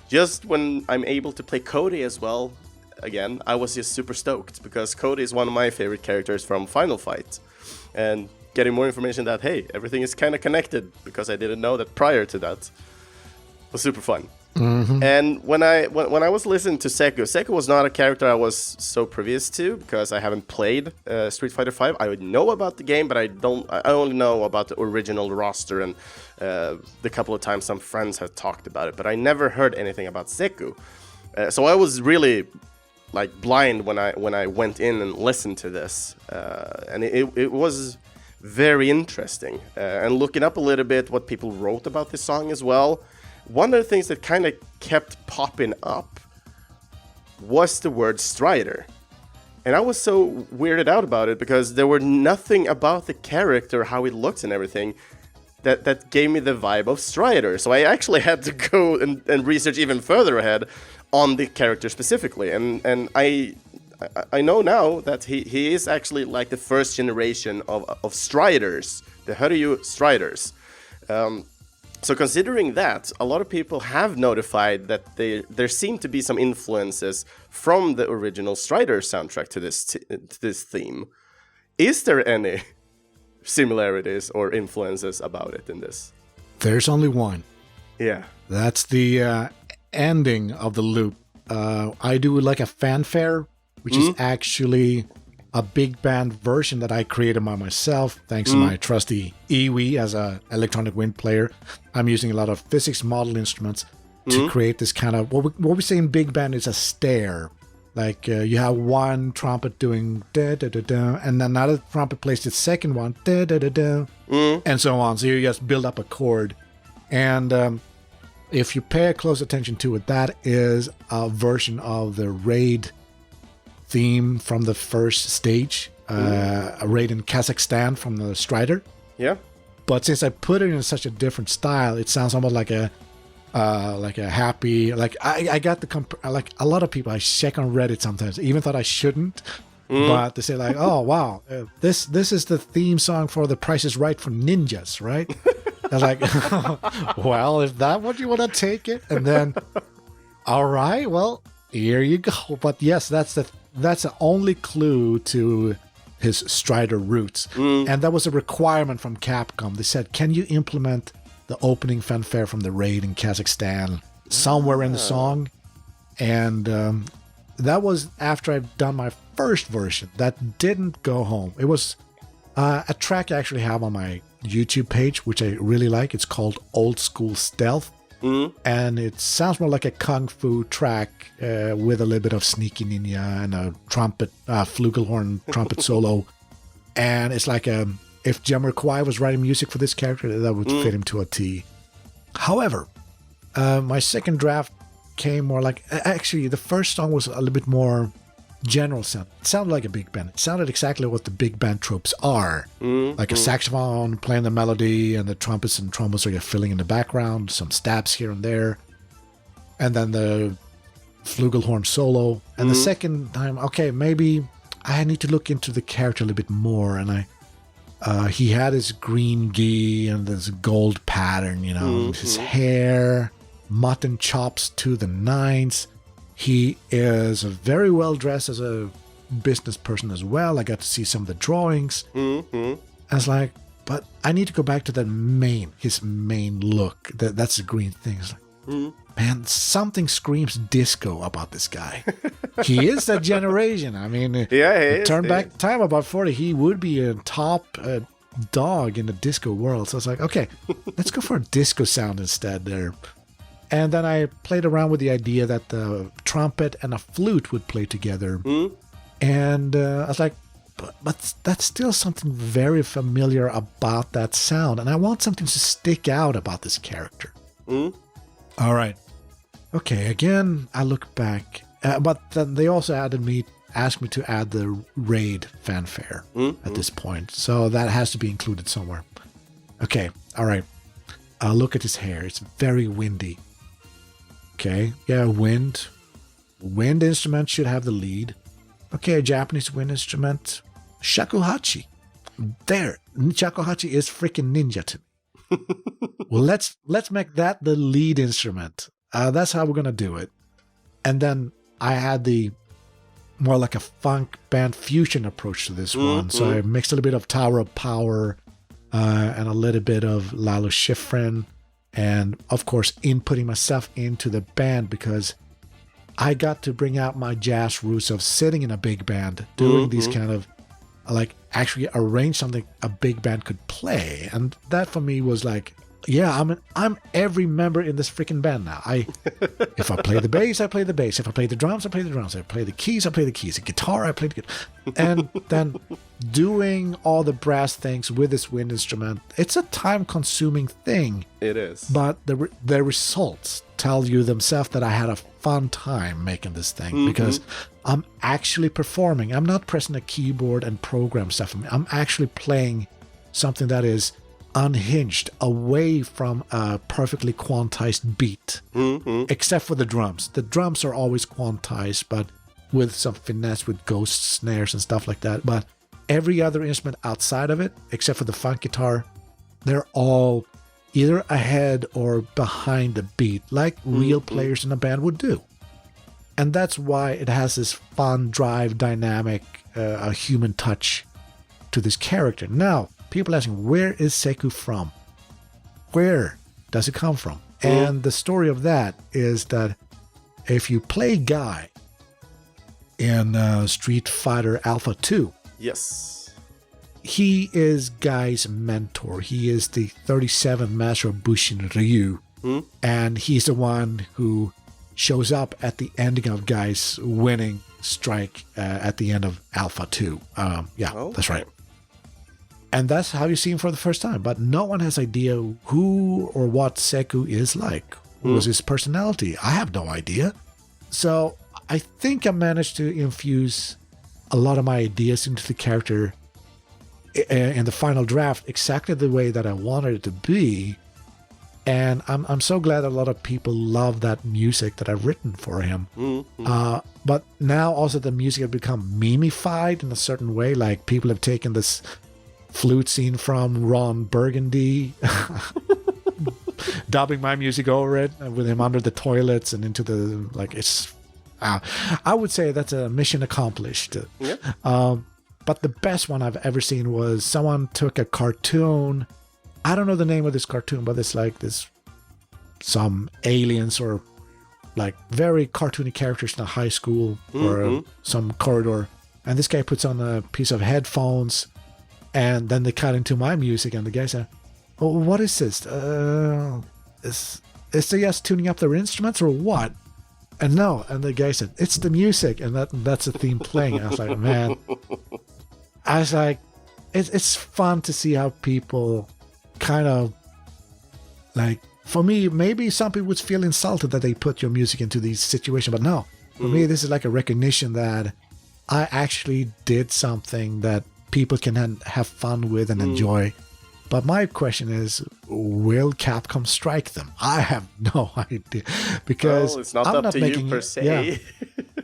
S1: just when I'm able to play Cody as well, again, I was just super stoked, because Cody is one of my favorite characters from Final Fight. And getting more information that, hey, everything is kind of connected, because I didn't know that prior to that, was super fun. Mm-hmm. And when I was listening to Seku was not a character I was so previous to, because I haven't played Street Fighter 5. I would know about the game, but I only know about the original roster and the couple of times some friends have talked about it, but I never heard anything about Seku. So I was really like blind when I went in and listened to this, and it was very interesting. And looking up a little bit what people wrote about this song as well, one of the things that kind of kept popping up was the word Strider. And I was so weirded out about it, because there were nothing about the character, how he looks and everything, that gave me the vibe of Strider. So I actually had to go and research even further ahead on the character specifically. And I know now that he is actually like the first generation of Striders, the Huryu Striders. So considering that, a lot of people have notified that there seem to be some influences from the original Strider soundtrack to this theme. Is there any similarities or influences about it in this?
S2: There's only one.
S1: Yeah.
S2: That's the ending of the loop. I do like a fanfare, which is actually a big band version that I created by myself, thanks to my trusty Iwi as a electronic wind player. I'm using a lot of physics model instruments to create this kind of, what we say in big band is a stare. Like you have one trumpet doing da da da da, and another trumpet plays the second one da da da da, and so on. So you just build up a chord. And if you pay close attention to it, that is a version of the raid theme from the first stage, a raid in Kazakhstan from the Strider.
S1: Yeah.
S2: But since I put it in such a different style, it sounds almost like a happy, like I got the like a lot of people I check on Reddit sometimes, even thought I shouldn't, but they say like, oh wow, this is the theme song for The Price is Right for ninjas, right? I was like, well, if that's what you want to take it, and then, all right, well, here you go. But yes, that's the only clue to his Strider roots, and that was a requirement from Capcom. They said, can you implement the opening fanfare from the raid in Kazakhstan somewhere in the song? And that was after I'd done my first version. That didn't go home. It was a track I actually have on my YouTube page, which I really like. It's called Old School Stealth. And it sounds more like a kung fu track with a little bit of Sneaky Ninja and a trumpet, flugelhorn trumpet solo. And it's like if Jamiroquai was writing music for this character, that would fit him to a T. However, my second draft came more like, actually the first song was a little bit more general sound. It sounded like a big band. It sounded exactly what the big band tropes are. Like a saxophone playing the melody, and the trumpets and trombones are filling in the background, some stabs here and there, and then the flugelhorn solo. And the second time, okay, maybe I need to look into the character a little bit more. And he had his green gi and this gold pattern, you know, his hair, mutton chops to the nines. He is very well dressed as a business person as well. I got to see some of the drawings. I was like, but I need to go back to his main look. That's the green thing. It's like, man, something screams disco about this guy. He is that generation. I mean, turn back time about 40, he would be a top dog in the disco world. So I was like, okay, let's go for a disco sound instead there. And then I played around with the idea that the trumpet and a flute would play together. And I was like, but that's still something very familiar about that sound. And I want something to stick out about this character. All right. Okay, again, I look back. But then they also asked me to add the raid fanfare at this point. So that has to be included somewhere. Okay, all right. Look at his hair. It's very windy. Okay, yeah, wind. Wind instrument should have the lead. Okay, a Japanese wind instrument. Shakuhachi. There, shakuhachi is freaking ninja to me. Well, let's make that the lead instrument. That's how we're gonna do it. And then I had the more like a funk band fusion approach to this one. So I mixed a little bit of Tower of Power and a little bit of Lalo Schifrin. And of course, inputting myself into the band, because I got to bring out my jazz roots of sitting in a big band, doing these kind of, like, actually arrange something a big band could play. And that for me was like, yeah, I'm every member in this freaking band now. If I play the bass, I play the bass. If I play the drums, I play the drums. If I play the keys, I play the keys. The guitar, I play the guitar. And then doing all the brass things with this wind instrument, it's a time-consuming thing.
S1: It is.
S2: But the results tell you themselves that I had a fun time making this thing, because I'm actually performing. I'm not pressing a keyboard and program stuff. I'm actually playing something that is unhinged, away from a perfectly quantized beat, except for the drums. The drums are always quantized, but with some finesse with ghost snares and stuff like that. But every other instrument outside of it, except for the funk guitar, they're all either ahead or behind the beat, like real players in a band would do. And that's why it has this fun, drive, dynamic, a human touch to this character. Now, people asking, where is Seku from? Where does it come from? And the story of that is that if you play Guy in Street Fighter Alpha 2,
S1: Yes.
S2: he is Guy's mentor. He is the 37th Master of Bushin Ryu. And he's the one who shows up at the ending of Guy's winning strike at the end of Alpha 2. That's right. And that's how you see him for the first time. But no one has idea who or what Seku is like. Who is his personality? I have no idea. So I think I managed to infuse a lot of my ideas into the character in the final draft exactly the way that I wanted it to be. And I'm so glad a lot of people love that music that I've written for him. But now also the music has become memeified in a certain way. Like people have taken this flute scene from Ron Burgundy, dubbing my music over it with him under the toilets and into the, like, it's, I would say that's a mission accomplished.
S1: Yeah.
S2: But the best one I've ever seen was someone took a cartoon. I don't know the name of this cartoon, but it's like some aliens or like very cartoony characters in a high school or some corridor. And this guy puts on a piece of headphones, and then they cut into my music, and the guy said, "Oh, what is this? Is they just tuning up their instruments or what?" And no, and the guy said, "It's the music," and that's the theme playing. I was like, man, it's fun to see how people kind of like, for me, maybe some people would feel insulted that they put your music into these situations, but no, for me, this is like a recognition that I actually did something that people can have fun with and enjoy. But my question is, will Capcom strike them? I have no idea, because
S1: it's not
S2: I'm
S1: up to
S2: making
S1: you per se. Yeah.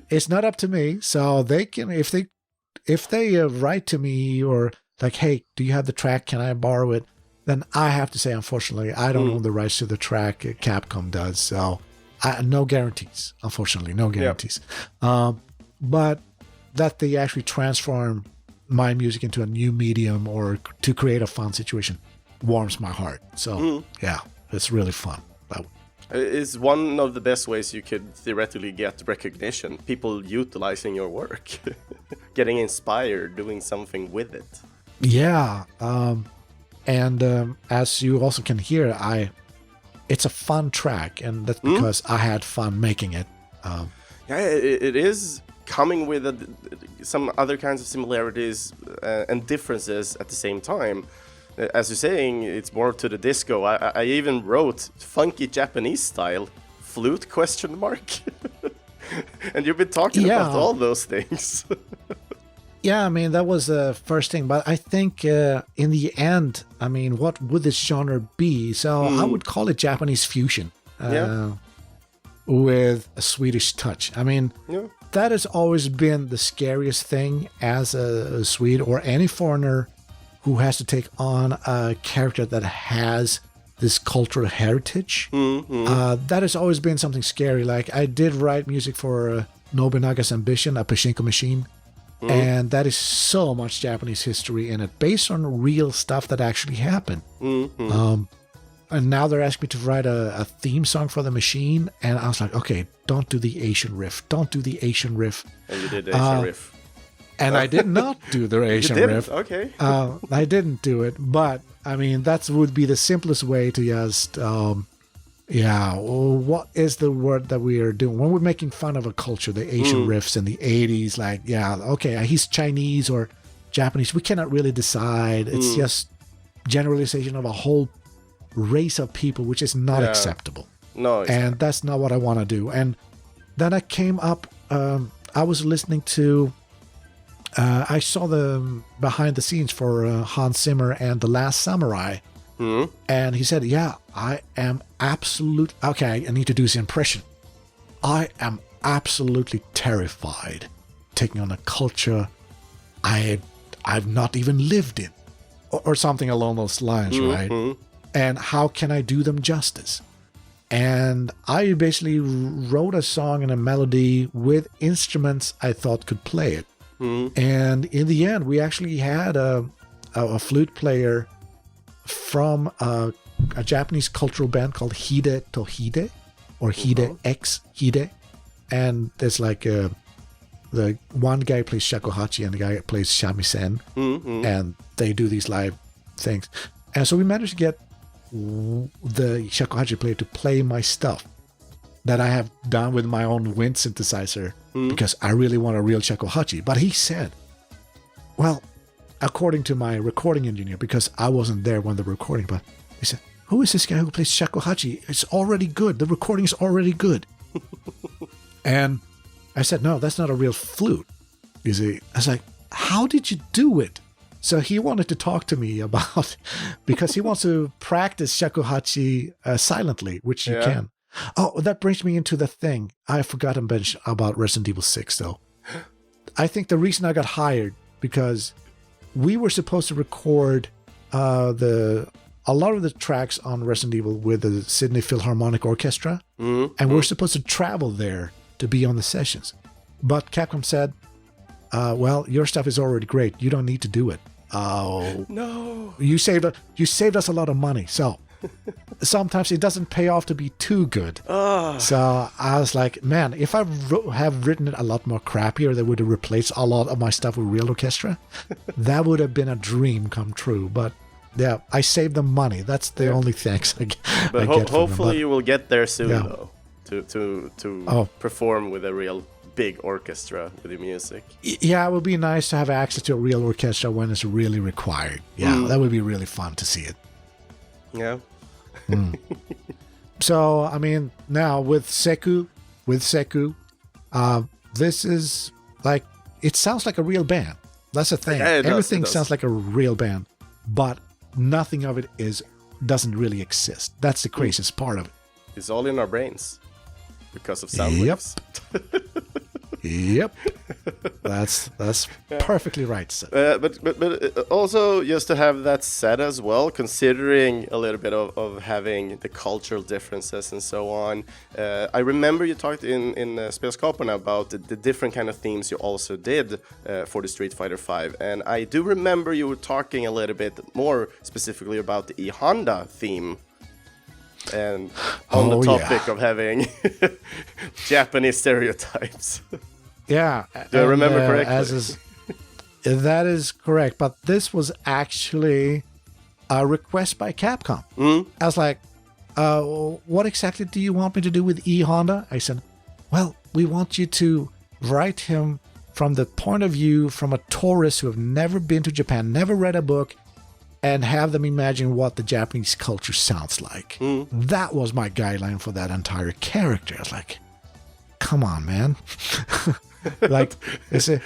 S2: It's not up to me. So they can, if they write to me or like, hey, do you have the track? Can I borrow it? Then I have to say, unfortunately, I don't own the rights to the track. Capcom does. So no guarantees, unfortunately, no guarantees. But that they actually transform my music into a new medium or to create a fun situation warms my heart. So yeah, it's really fun.
S1: It's one of the best ways you could theoretically get recognition. People utilizing your work, getting inspired, doing something with it.
S2: Yeah. And as you also can hear, it's a fun track, and that's because I had fun making it.
S1: It is coming with some other kinds of similarities and differences at the same time. As you're saying, it's more to the disco. I even wrote funky Japanese style flute ? And you've been talking about all those things.
S2: Yeah, I mean, that was the first thing. But I think in the end, I mean, what would this genre be? So I would call it Japanese fusion with a Swedish touch. I mean, that has always been the scariest thing as a Swede or any foreigner who has to take on a character that has this cultural heritage. That has always been something scary. Like, I did write music for Nobunaga's Ambition, a pachinko machine. And that is so much Japanese history in it, based on real stuff that actually happened. And now they're asking me to write a theme song for the machine, and I was like, okay, don't do the Asian riff. Don't do the Asian riff.
S1: And you did the Asian riff.
S2: And I did not do the Asian riff.
S1: Okay.
S2: I didn't do it, but I mean, that would be the simplest way to just, what is the word that we are doing? When we're making fun of a culture, the Asian riffs in the 80s, like, he's Chinese or Japanese. We cannot really decide. It's just generalization of a whole race of people, which is not acceptable.
S1: No,
S2: and that's not what I want to do. And then I came up, I was listening to, I saw the behind the scenes for Hans Zimmer and The Last Samurai. And he said, I am okay, I need to do his impression. I am absolutely terrified taking on a culture I've not even lived in, or something along those lines, right? And how can I do them justice? And I basically wrote a song and a melody with instruments I thought could play it. And in the end, we actually had a a flute player from a Japanese cultural band called Hide to Hide, or Hide X Hide. And there's like the one guy plays shakuhachi and the guy plays shamisen, and they do these live things. And so we managed to get the shakuhachi player to play my stuff that I have done with my own wind synthesizer because I really want a real shakuhachi. But he said, well, according to my recording engineer, because I wasn't there when the recording, but he said, who is this guy who plays shakuhachi? It's already good. The recording is already good. And I said, no, that's not a real flute. You see, I was like, how did you do it? So he wanted to talk to me about, because he wants to practice shakuhachi silently, which you can. Oh, that brings me into the thing. I forgot to mention about Resident Evil 6, though. I think the reason I got hired, because we were supposed to record a lot of the tracks on Resident Evil with the Sydney Philharmonic Orchestra, and we're supposed to travel there to be on the sessions. But Capcom said, well, your stuff is already great. You don't need to do it. Oh.
S1: No.
S2: You saved us a lot of money. So sometimes it doesn't pay off to be too good. So I was like, man, if I have written it a lot more crappier, that would have replaced a lot of my stuff with real orchestra. That would have been a dream come true. But yeah, I saved them money. That's the only thanks I get.
S1: But
S2: from
S1: hopefully
S2: them.
S1: you will get there soon, though, to perform with a real big orchestra with your music.
S2: Yeah, it would be nice to have access to a real orchestra when it's really required. Yeah, that would be really fun to see it.
S1: Yeah.
S2: So, I mean, now with Seku, this is like, it sounds like a real band. That's the thing.
S1: Yeah,
S2: Everything sounds like a real band, but nothing of it doesn't really exist. That's the craziest part of it.
S1: It's all in our brains because of sound waves.
S2: Yep. That's perfectly right, sir.
S1: But also just to have that said as well, considering a little bit of having the cultural differences and so on. I remember you talked in Spelskaparna about the different kind of themes you also did for the Street Fighter V, and I do remember you were talking a little bit more specifically about the E-Honda theme. And on the topic of having Japanese stereotypes.
S2: Yeah.
S1: Do I remember correctly?
S2: That is correct. But this was actually a request by Capcom. I was like, what exactly do you want me to do with E-Honda? I said, well, we want you to write him from the point of view from a tourist who have never been to Japan, never read a book, and have them imagine what the Japanese culture sounds like. That was my guideline for that entire character. I was like, come on, man. Like, is there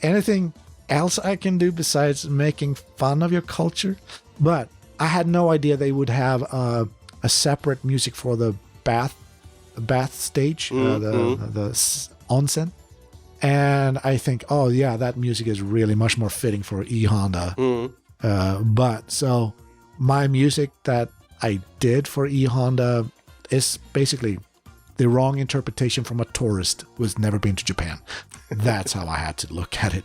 S2: anything else I can do besides making fun of your culture? But I had no idea they would have a separate music for the bath stage, the onsen. And I think, oh yeah, that music is really much more fitting for E-Honda. But so my music that I did for E-Honda is basically the wrong interpretation from a tourist who's never been to Japan. That's how I had to look at it.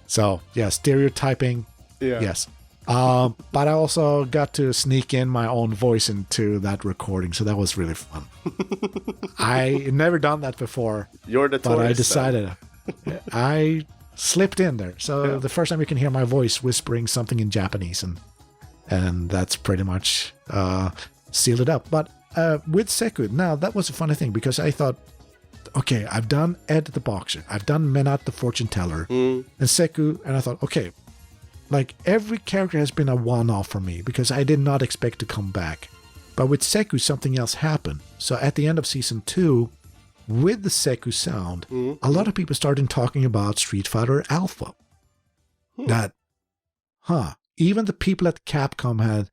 S2: So yeah, stereotyping. Yeah. Yes. But I also got to sneak in my own voice into that recording, so that was really fun. I never done that before.
S1: You're the tourist.
S2: But I decided I slipped in there. So the first time you can hear my voice whispering something in Japanese, and that's pretty much sealed it up. But with Seku, now that was a funny thing because I thought, okay, I've done Ed the Boxer, I've done Menat the Fortune Teller, and Seku, and I thought, okay, like every character has been a one-off for me because I did not expect to come back. But with Seku, something else happened. So at the end of season 2, with the Seku sound, a lot of people started talking about Street Fighter Alpha. That, even the people at Capcom had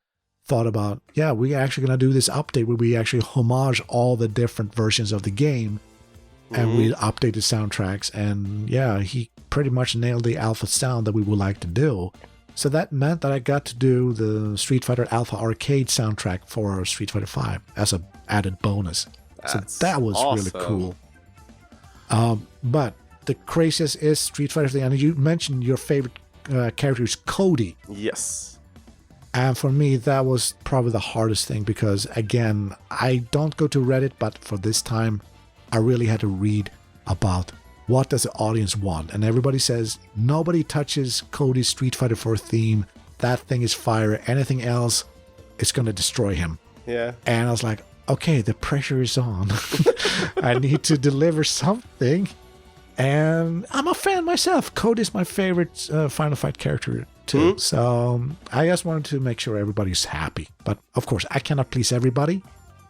S2: thought about, yeah, we're actually going to do this update where we actually homage all the different versions of the game, and we update the soundtracks, and yeah, he pretty much nailed the Alpha sound that we would like to do. So that meant that I got to do the Street Fighter Alpha arcade soundtrack for Street Fighter V as an added bonus.
S1: That's
S2: so that was
S1: awesome.
S2: Really cool. But the craziest is Street Fighter 3. And you mentioned your favorite character is Cody.
S1: Yes.
S2: And for me, that was probably the hardest thing because, again, I don't go to Reddit, but for this time, I really had to read about what does the audience want. And everybody says, nobody touches Cody's Street Fighter 4 theme. That thing is fire. Anything else, it's going to destroy him.
S1: Yeah.
S2: And I was like, okay, the pressure is on. I need to deliver something. And I'm a fan myself. Cody's my favorite Final Fight character too.
S1: Mm.
S2: So I just wanted to make sure everybody's happy. But of course, I cannot please everybody.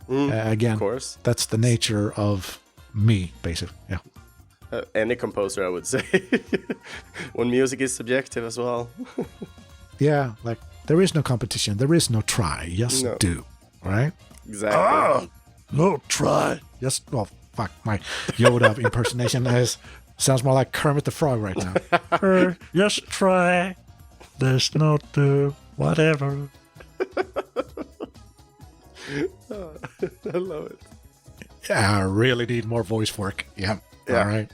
S2: Again,
S1: of course.
S2: That's the nature of me, basically. Yeah.
S1: Any composer, I would say. When music is subjective as well.
S2: Yeah, like there is no competition. There is no try. Just do. Right?
S1: Exactly.
S2: No try. Just, oh, fuck. My Yoda impersonation sounds more like Kermit the Frog right now. Just try. There's no do. Whatever.
S1: I love it.
S2: Yeah, I really need more voice work. Yeah. All right.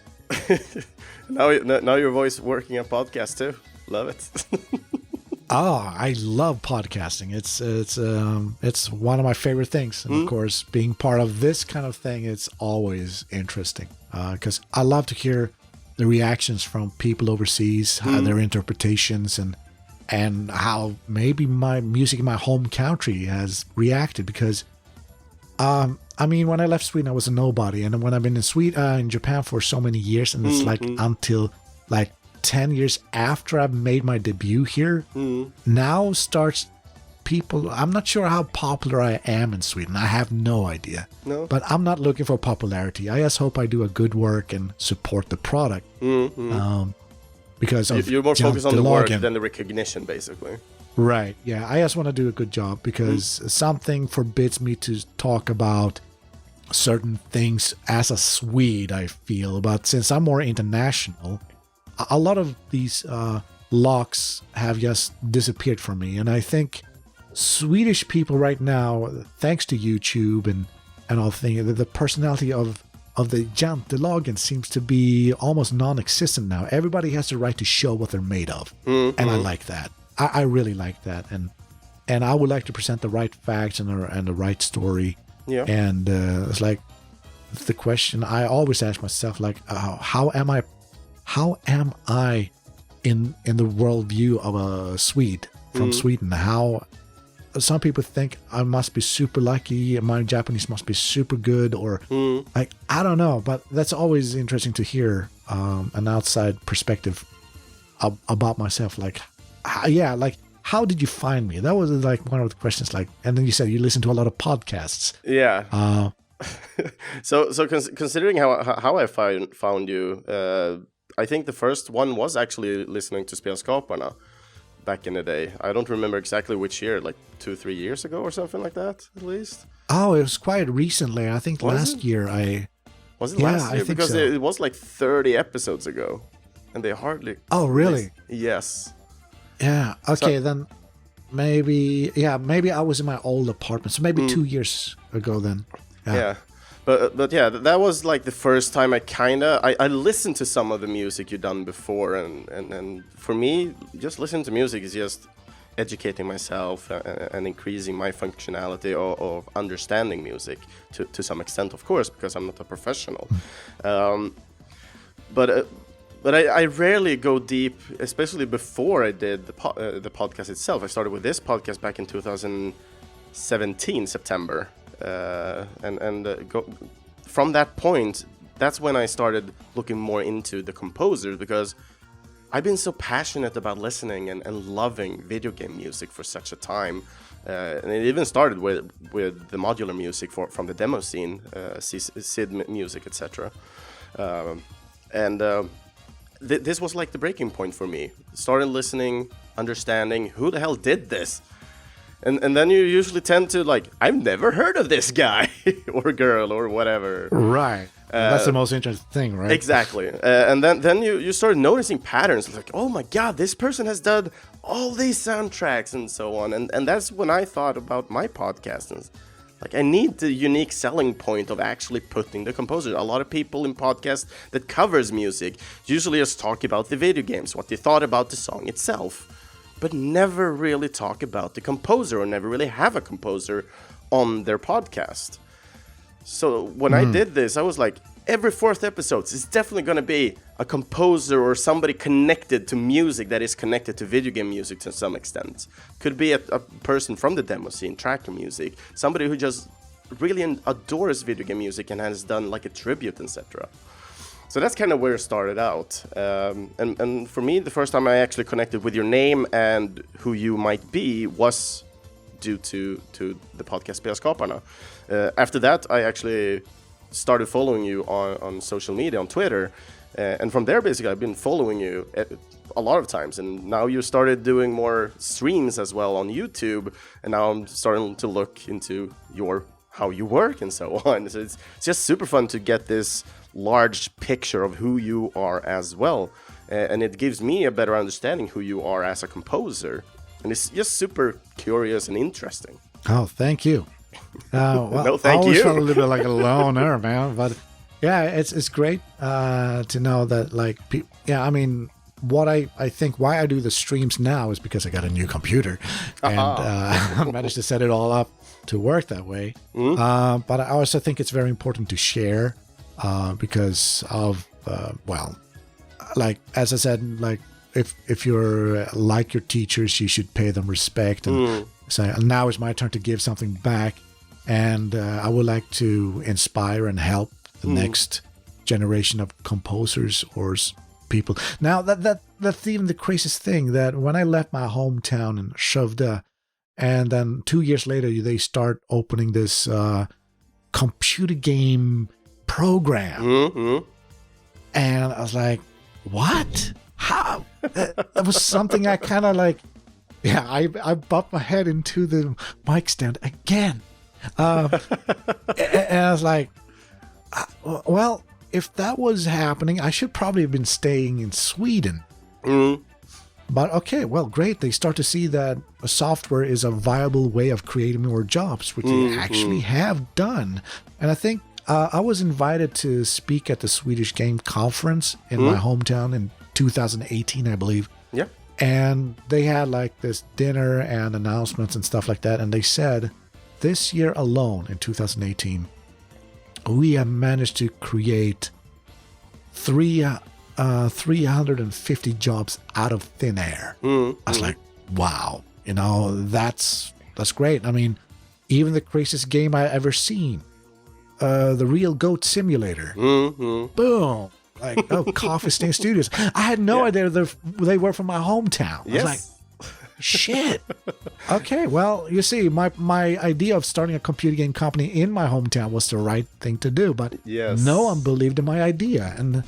S1: Now your voice working on podcast too. Love it.
S2: I love podcasting. It's one of my favorite things. And of course, being part of this kind of thing, it's always interesting because I love to hear the reactions from people overseas, their interpretations, and how maybe my music in my home country has reacted. Because, I mean, when I left Sweden, I was a nobody, and when I've been in Japan for so many years, and it's like until like 10 years after I made my debut here, now starts people. I'm not sure how popular I am in Sweden. I have no idea.
S1: No.
S2: But I'm not looking for popularity. I just hope I do a good work and support the product. Because
S1: you're more focused on the work than the recognition, basically.
S2: Right. Yeah. I just want to do a good job because something forbids me to talk about certain things as a Swede, I feel. But since I'm more international, a lot of these locks have just disappeared from me. And I think Swedish people right now, thanks to YouTube and all things, the personality of the jantelagen seems to be almost non-existent now. Everybody has the right to show what they're made of. And I like that. I really like that. And I would like to present the right facts and the right story.
S1: Yeah.
S2: And it's like the question I always ask myself, like, how am I in the worldview of a Swede from Sweden? How some people think I must be super lucky, my Japanese must be super good, or like, I don't know, but that's always interesting to hear an outside perspective about myself. Like, how did you find me? That was like one of the questions. Like, and then you said you listen to a lot of podcasts.
S1: Yeah. So considering how I found you, I think the first one was actually listening to Spelskaparna back in the day. I don't remember exactly which year, like 2-3 years ago or something like that, at least.
S2: Oh, it was quite recently. I think last year
S1: Was it last year?
S2: I think
S1: because
S2: so.
S1: it was like 30 episodes ago, and they hardly.
S2: Oh, really?
S1: Yes.
S2: Yeah. Okay, then maybe I was in my old apartment, so maybe 2 years ago then.
S1: Yeah. But yeah, that was like the first time I listened to some of the music you've done before, and for me, just listening to music is just educating myself and increasing my functionality of understanding music to some extent, of course, because I'm not a professional. But I rarely go deep, especially before I did the podcast itself. I started with this podcast back in 2017, September. From that point, that's when I started looking more into the composers, because I've been so passionate about listening and loving video game music for such a time. And it even started with the modular music from the demo scene, SID music, etc. This was like the breaking point for me. Started listening, understanding who the hell did this. And then you usually tend to like, I've never heard of this guy or girl or whatever.
S2: Right. That's the most interesting thing, right?
S1: Exactly. And then you start noticing patterns. Like, oh my God, this person has done all these soundtracks and so on. And that's when I thought about my podcast. And Like, I need the unique selling point of actually putting the composer. A lot of people in podcasts that covers music usually just talk about the video games, what they thought about the song itself, but never really talk about the composer or never really have a composer on their podcast. So when I did this, I was like, every fourth episode is definitely going to be a composer or somebody connected to music that is connected to video game music to some extent. Could be a person from the demo scene, tracker music, somebody who just really adores video game music and has done like a tribute, etc. So that's kind of where it started out. And for me, the first time I actually connected with your name and who you might be was due to the podcast Spelskaparna. After that, I actually started following you on social media, on Twitter. And from there, basically, I've been following you a lot of times. And now you started doing more streams as well on YouTube. And now I'm starting to look into how you work and so on. So it's just super fun to get this large picture of who you are as well. And it gives me a better understanding who you are as a composer. And it's just super curious and interesting.
S2: Oh, thank you. Well,
S1: no, thank
S2: I always
S1: you.
S2: felt a little bit like a loner, man. But yeah, it's great to know that, like, I mean, what I think why I do the streams now is because I got a new computer and I managed to set it all up to work that way. But I also think it's very important to share because of, like, as I said, like, if you're like your teachers, you should pay them respect. And so now it's my turn to give something back. And I would like to inspire and help the next generation of composers or people. Now, that's even the craziest thing, that when I left my hometown in Skövde, and then 2 years later, they start opening this computer game program. And I was like, what? How? That was something I kind of like, I bumped my head into the mic stand again. And I was like, well, if that was happening, I should probably have been staying in Sweden. But okay, well, great. They start to see that software is a viable way of creating more jobs, which they actually have done. And I think I was invited to speak at the Swedish Game Conference in my hometown in 2018, I believe.
S1: Yeah.
S2: And they had like this dinner and announcements and stuff like that. And they said, this year alone, in 2018, we have managed to create 350 jobs out of thin air. I was like, wow, that's great. I mean, even the craziest game I ever seen, the Real Goat Simulator. Boom. Like, Coffee Stain Studios. I had no idea they were from my hometown. I was like, shit. Okay, well, you see, my idea of starting a computer game company in my hometown was the right thing to do, but no one believed in my idea. And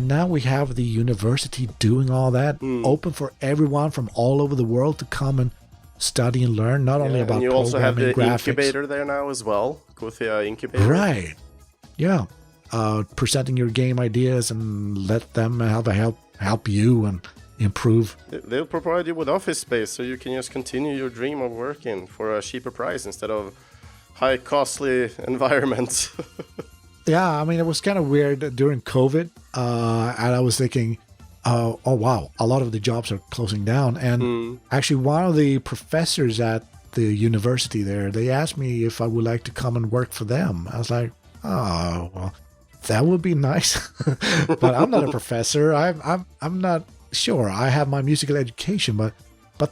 S2: now we have the university doing all that, open for everyone from all over the world to come and study and learn, not only about
S1: programming,
S2: graphics. And you also have the
S1: incubator there now as well, Gothia Incubator.
S2: Right. Yeah. Presenting your game ideas and let them help you and improve.
S1: They'll provide you with office space so you can just continue your dream of working for a cheaper price instead of high costly environments.
S2: Yeah, I mean, it was kind of weird during COVID, and I was thinking, oh wow, a lot of the jobs are closing down. And actually, one of the professors at the university there, they asked me if I would like to come and work for them. I was like, oh, well, that would be nice. But I'm not a professor. I'm not sure. I have my musical education, but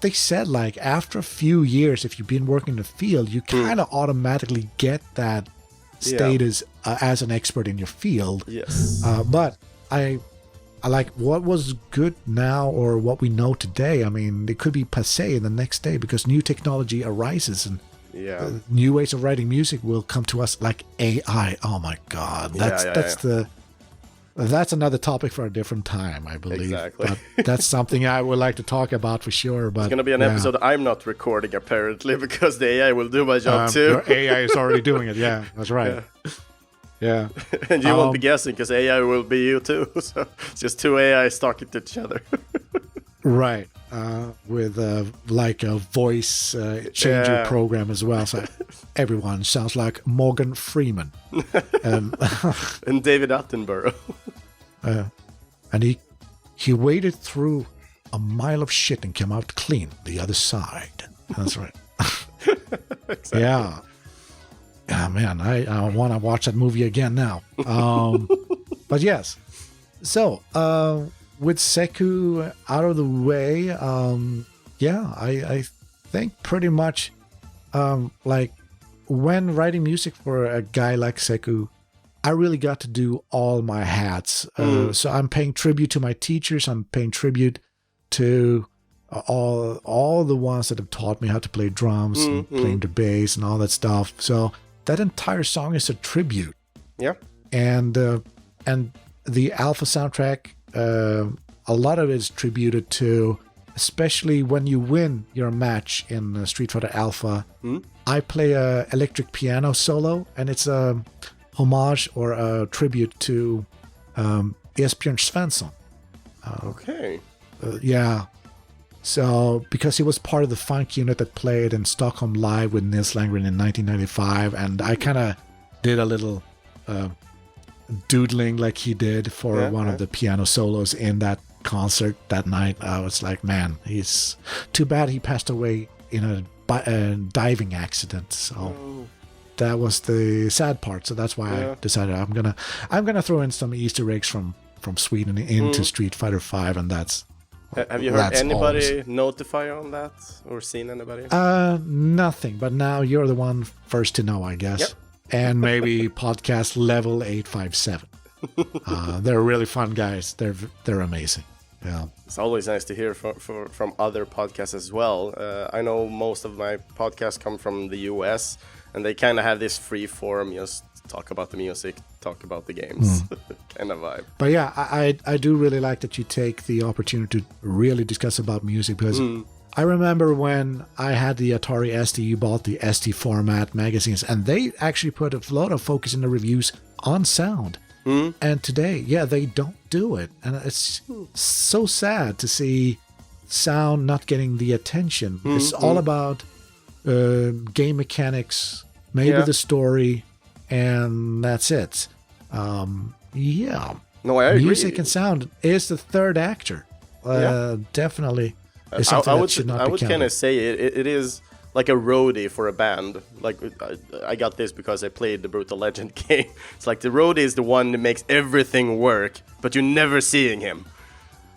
S2: they said, like, after a few years, if you've been working in the field, you kind of automatically get that status as an expert in your field.
S1: Yes.
S2: But I like what was good now or what we know today. I mean, it could be passé the next day because new technology arises and new ways of writing music will come to us, like AI. Oh my God, that's another topic for a different time, I believe.
S1: Exactly.
S2: But that's something I would like to talk about for sure. But
S1: it's going to be an episode I'm not recording, apparently, because the AI will do my job too.
S2: Your AI is already doing it. Yeah, that's right. Yeah.
S1: And you won't be guessing because AI will be you too. So it's just two AIs talking to each other.
S2: Right. with like a voice changer program as well. So everyone sounds like Morgan Freeman.
S1: And David Attenborough.
S2: And he waded through a mile of shit and came out clean the other side. That's right. Exactly. Yeah. Yeah, man, I want to watch that movie again now. But yes. So, with Seku out of the way, I think pretty much, like, when writing music for a guy like Seku, I really got to do all my hats. So I'm paying tribute to my teachers. I'm paying tribute to all the ones that have taught me how to play drums and playing the bass and all that stuff. So that entire song is a tribute.
S1: Yeah.
S2: And the Alpha soundtrack, a lot of it is tributed to, especially when you win your match in Street Fighter Alpha. I play a electric piano solo, and it's a homage or a tribute to Esbjörn Svensson.
S1: Okay.
S2: Yeah. So, because he was part of the funk unit that played in Stockholm Live with Nils Landgren in 1995, and I kind of did a little doodling like he did for one of the piano solos in that concert that night. I was like, man, he's too bad he passed away in a diving accident. So that was the sad part. So that's why I decided I'm gonna throw in some Easter eggs from Sweden into Street Fighter V, and that's.
S1: Have you heard anybody notify on that or seen anybody?
S2: Nothing. But now you're the one first to know, I guess. Yep. And maybe podcast level 857. They're really fun guys. They're amazing. Yeah.
S1: It's always nice to hear from other podcasts as well. I know most of my podcasts come from the US, and they kind of have this free form, just talk about the music, talk about the games kind of vibe.
S2: But yeah, I do really like that you take the opportunity to really discuss about music, because I remember when I had the Atari ST, you bought the ST format magazines, and they actually put a lot of focus in the reviews on sound. And today, they don't do it. And it's so sad to see sound not getting the attention. It's all about game mechanics, maybe the story, and that's it.
S1: No, I agree.
S2: Music and sound is the third actor. Definitely.
S1: I would kind of say it is like a roadie for a band. Like, I got this because I played the Brutal Legend game. It's like the roadie is the one that makes everything work, but you're never seeing him.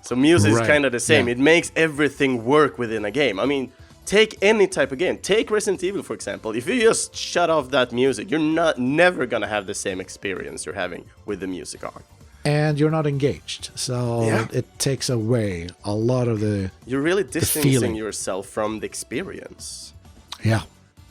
S1: So music is kind of the same. It makes everything work within a game. I mean, take any type of game. Take Resident Evil, for example. If you just shut off that music, you're never gonna have the same experience you're having with the music on.
S2: And you're not engaged, so it takes away a lot of the.
S1: You're really distancing yourself from the experience.
S2: Yeah,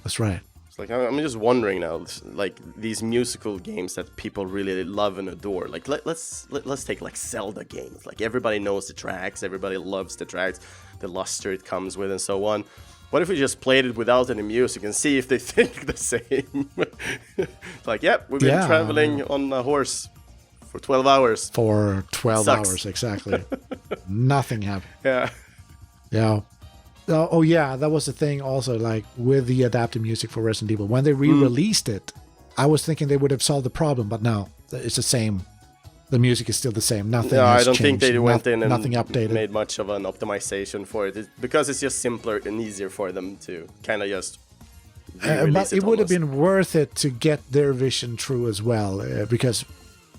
S2: that's right.
S1: It's like, I'm just wondering now, like these musical games that people really love and adore. Like let's take like Zelda games. Like everybody knows the tracks, everybody loves the tracks, the luster it comes with, and so on. What if we just played it without any music and see if they think the same? It's like, we've been traveling on a horse for 12 hours.
S2: For 12 hours, exactly. Nothing happened. Yeah. Oh, yeah, that was the thing also, like, with the adapted music for Resident Evil. When they re-released it, I was thinking they would have solved the problem, but no, it's the same. The music is still the same. Nothing has
S1: I don't
S2: changed.
S1: think they went in and
S2: nothing updated.
S1: Made much of an optimization for it. Because it's just simpler and easier for them to kind of just
S2: but it would have been worth it to get their vision true as well, because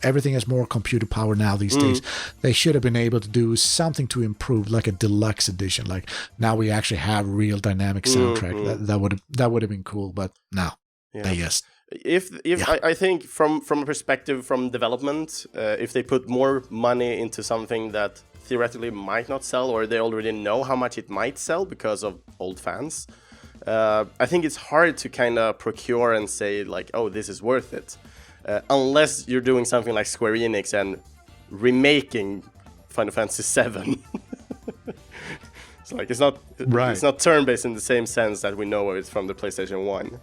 S2: everything has more computer power now these days. They should have been able to do something to improve, like a deluxe edition. Like now we actually have real dynamic soundtrack. That would have been cool, but no. They just.
S1: I think from a perspective from development, if they put more money into something that theoretically might not sell, or they already know how much it might sell because of old fans, I think it's hard to kind of procure and say like, oh, this is worth it. Unless you're doing something like Square Enix and remaking Final Fantasy VII. It's like it's not turn-based in the same sense that we know it from the PlayStation 1.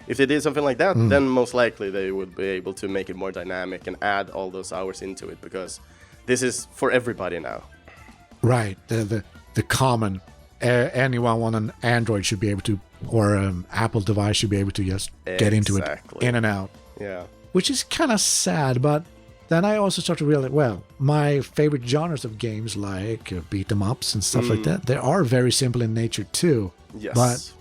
S1: If they did something like that, then most likely they would be able to make it more dynamic and add all those hours into it, because this is for everybody now.
S2: Right. The the common anyone on an Android should be able to, or an Apple device should be able to just get into it in and out.
S1: Yeah.
S2: Which is kind of sad, but then I also start to realize, well, my favorite genres of games like beat 'em ups and stuff like that, they are very simple in nature too.
S1: Yes.
S2: But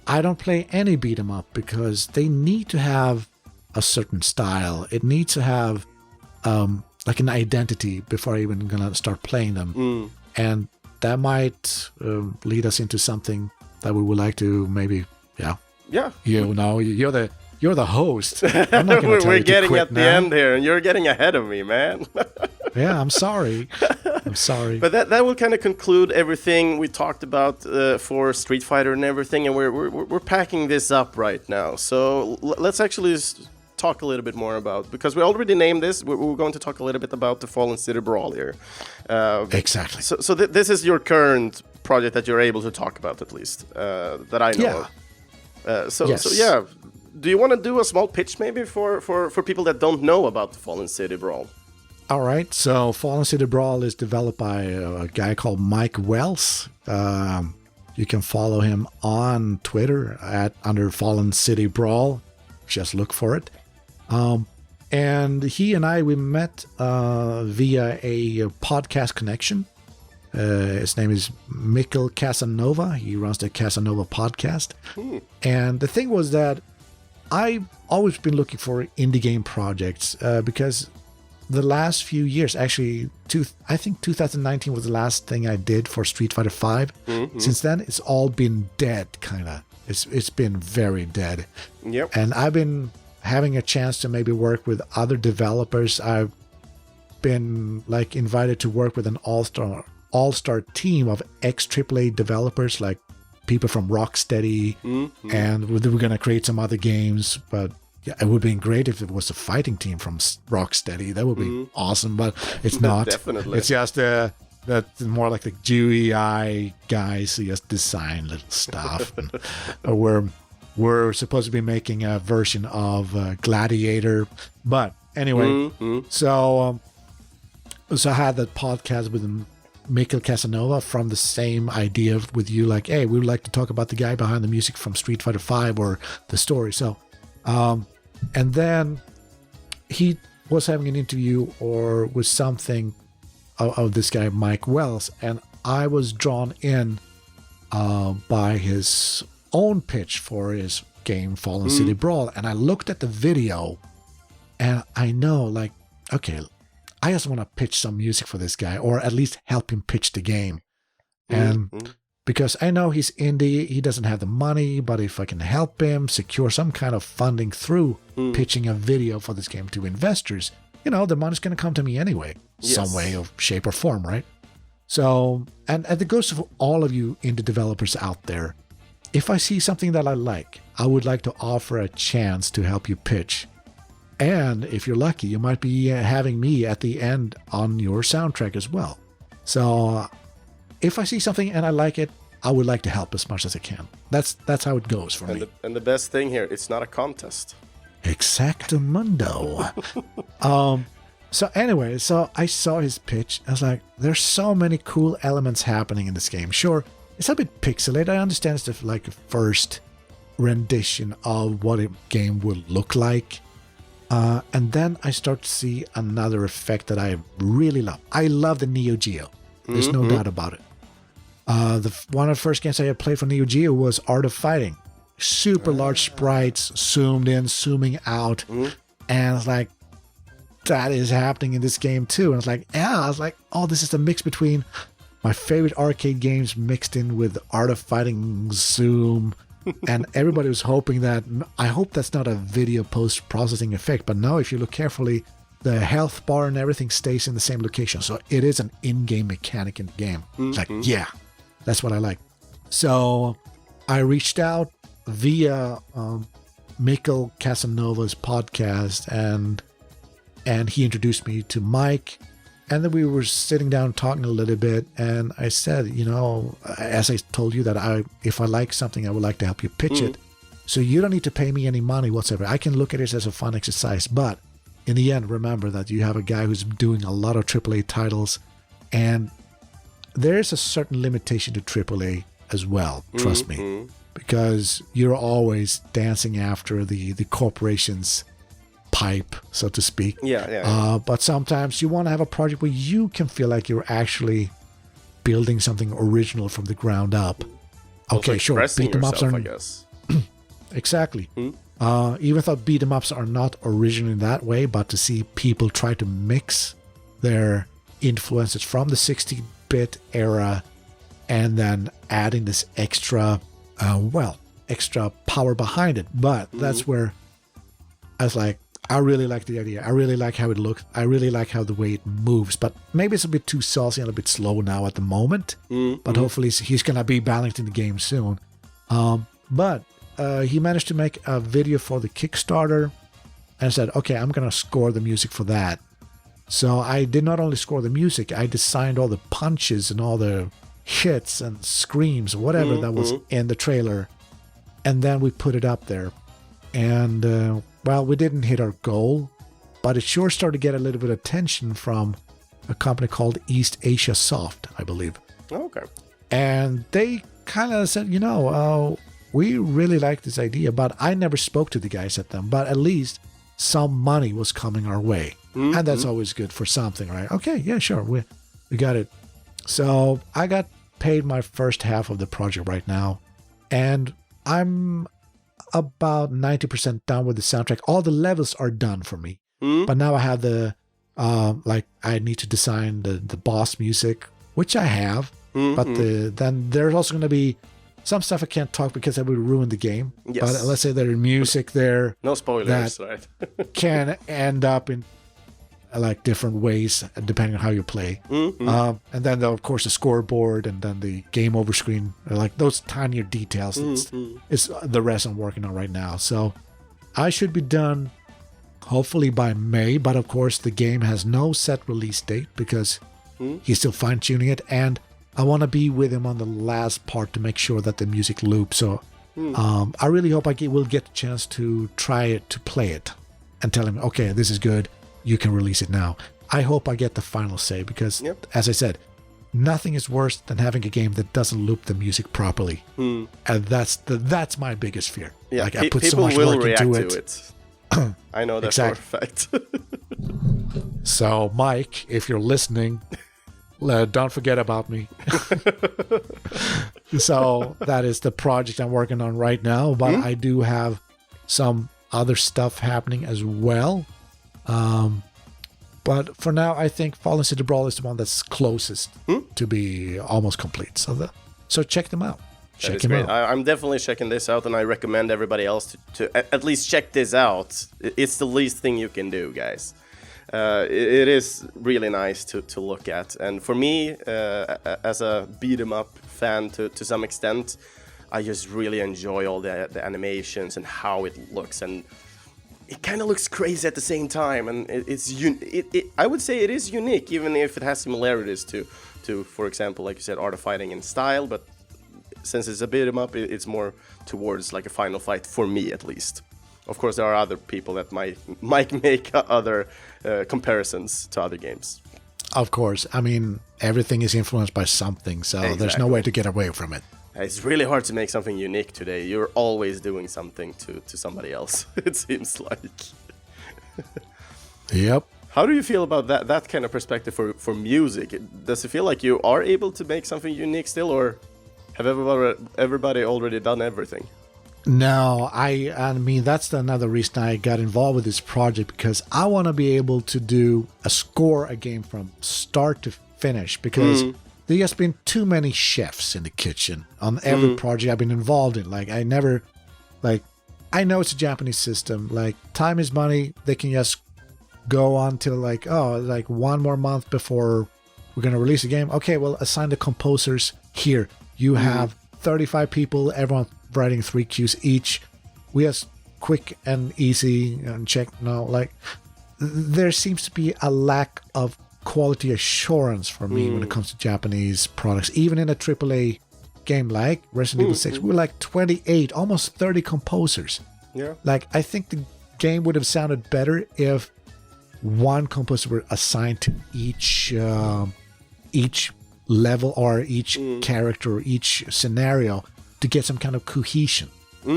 S2: I don't play any beat 'em up because they need to have a certain style. It needs to have like an identity before I'm even gonna start playing them. And that might lead us into something that we would like to maybe,
S1: yeah.
S2: You know, you're the host. I'm not gonna tell
S1: We're
S2: you to
S1: getting
S2: quit
S1: at the
S2: now.
S1: end here, and you're getting ahead of me, man.
S2: Yeah, I'm sorry.
S1: But that will kind of conclude everything we talked about for Street Fighter and everything, and we're packing this up right now. So let's actually talk a little bit more about, because we already named this. We're going to talk a little bit about the Fallen City Brawl here.
S2: Exactly.
S1: So this is your current project that you're able to talk about, at least that I know of. So yeah. Do you want to do a small pitch maybe for people that don't know about the Fallen City Brawl?
S2: All right. So Fallen City Brawl is developed by a guy called Mike Wells. You can follow him on Twitter under Fallen City Brawl. Just look for it. And he and we met via a podcast connection. His name is Mikkel Casanova. He runs the Casanova podcast. And the thing was that I've always been looking for indie game projects because the last few years, actually, I think 2019 was the last thing I did for Street Fighter V. Since then, it's all been dead, kind of. It's been very dead.
S1: Yep.
S2: And I've been having a chance to maybe work with other developers. I've been like invited to work with an all-star team of ex-AAA developers, like people from Rocksteady, and we're going to create some other games. But yeah, it would have been great if it was a fighting team from Rocksteady. That would be awesome, but it's not.
S1: Definitely.
S2: It's just that's more like the GUI guys who just design little stuff. And we're supposed to be making a version of Gladiator, but anyway. So I had that podcast with Mikkel Casanova from the same idea with you, like, hey, we would like to talk about the guy behind the music from Street Fighter V or the story. So, and then he was having an interview or with something of this guy, Mike Wells, and I was drawn in by his own pitch for his game, Fallen City Brawl. And I looked at the video and I know, like, okay, I just want to pitch some music for this guy, or at least help him pitch the game. And because I know he's indie, he doesn't have the money, but if I can help him secure some kind of funding through pitching a video for this game to investors, the money's going to come to me anyway, some way or shape or form, right? So, and it goes for all of you indie developers out there. If I see something that I like, I would like to offer a chance to help you pitch. And if you're lucky, you might be having me at the end on your soundtrack as well. So if I see something and I like it, I would like to help as much as I can. That's how it goes for me.
S1: And the best thing here, it's not a contest.
S2: Exactamundo. So anyway, so I saw his pitch. I was like, there's so many cool elements happening in this game. Sure, it's a bit pixelated. I understand it's like a first rendition of what a game will look like. And then I start to see another effect that I really love. I love the Neo Geo. There's no doubt about it. One of the first games I had played for Neo Geo was Art of Fighting. Super large sprites, zoomed in, zooming out. And it's like, that is happening in this game too. And I was like, oh, this is a mix between my favorite arcade games mixed in with Art of Fighting, zoom. And everybody was hoping that, I hope that's not a video post-processing effect, but no, if you look carefully, the health bar and everything stays in the same location. So it is an in-game mechanic in the game. It's like, yeah, that's what I like. So I reached out via Mikkel Casanova's podcast, and he introduced me to Mike. And then we were sitting down talking a little bit, and I said, as I told you that if I like something, I would like to help you pitch it. So you don't need to pay me any money whatsoever. I can look at it as a fun exercise, but in the end, remember that you have a guy who's doing a lot of AAA titles, and there's a certain limitation to AAA as well, trust me, because you're always dancing after the corporation's pipe, so to speak. But sometimes you want to have a project where you can feel like you're actually building something original from the ground up. Okay, sure, beat 'em ups are, I guess. Exactly. Even though beat 'em ups are not original in that way, but to see people try to mix their influences from the 60-bit era and then adding this extra power behind it. But that's where I was like, I really like the idea. I really like how it looks. I really like how the way it moves. But maybe it's a bit too saucy and a bit slow now at the moment. But hopefully he's going to be balanced in the game soon. But he managed to make a video for the Kickstarter and said, okay, I'm going to score the music for that. So I did not only score the music, I designed all the punches and all the hits and screams, whatever that was in the trailer. And then we put it up there. And, well, we didn't hit our goal, but it sure started to get a little bit of attention from a company called East Asia Soft, I believe.
S1: Okay.
S2: And they kind of said, we really like this idea, but I never spoke to the guys at them, but at least some money was coming our way. And that's always good for something, right? Okay, yeah, sure. We got it. So I got paid my first half of the project right now, and I'm about 90% done with the soundtrack. All the levels are done for me. But now I have the, I need to design the boss music, which I have. But then there's also going to be some stuff I can't talk because I would ruin the game. Yes. But let's say there's music there.
S1: No spoilers, right?
S2: Can end up in like different ways depending on how you play. And then, of course, the scoreboard and then the game over screen, like those tinier details. It's the rest I'm working on right now. So I should be done hopefully by May. But of course, the game has no set release date because he's still fine-tuning it. And I want to be with him on the last part to make sure that the music loops. So I really hope I will get a chance to try it, to play it and tell him, okay, this is good. You can release it now. I hope I get the final say because, as I said, nothing is worse than having a game that doesn't loop the music properly. And that's my biggest fear.
S1: Yeah,
S2: like I put so much work into it.
S1: I know that for a fact.
S2: So, Mike, if you're listening, don't forget about me. So that is the project I'm working on right now. But I do have some other stuff happening as well. But for now, I think Fallen City Brawl is the one that's closest to be almost complete. So check them out. Check them out.
S1: I'm definitely checking this out, and I recommend everybody else to at least check this out. It's the least thing you can do, guys. It is really nice to look at, and for me, as a beat 'em up fan to some extent, I just really enjoy all the animations and how it looks, and it kind of looks crazy at the same time, and I would say it is unique, even if it has similarities to, for example, like you said, Art of Fighting in style, but since it's a beat 'em up, it's more towards like a Final Fight for me, at least. Of course, there are other people that might make other comparisons to other games.
S2: Of course. I mean, everything is influenced by something, so there's no way to get away from it.
S1: It's really hard to make something unique today. You're always doing something to somebody else, it seems like.
S2: Yep.
S1: How do you feel about that kind of perspective for music? Does it feel like you are able to make something unique still, or have everybody already done everything?
S2: No, I mean, that's another reason I got involved with this project, because I want to be able to score a game from start to finish, because there has been too many chefs in the kitchen on every project I've been involved in. Like, I know it's a Japanese system, like time is money. They can just go on till like 1 more month before we're going to release a game. Okay, well, assign the composers here. You have 35 people, everyone writing 3 cues each. We have quick and easy and check. No, like there seems to be a lack of quality assurance for me when it comes to Japanese products. Even in a AAA game like Resident Evil 6, we're like 28, almost 30 composers.
S1: Yeah.
S2: Like, I think the game would have sounded better if one composer were assigned to each level or each character, each scenario to get some kind of cohesion. I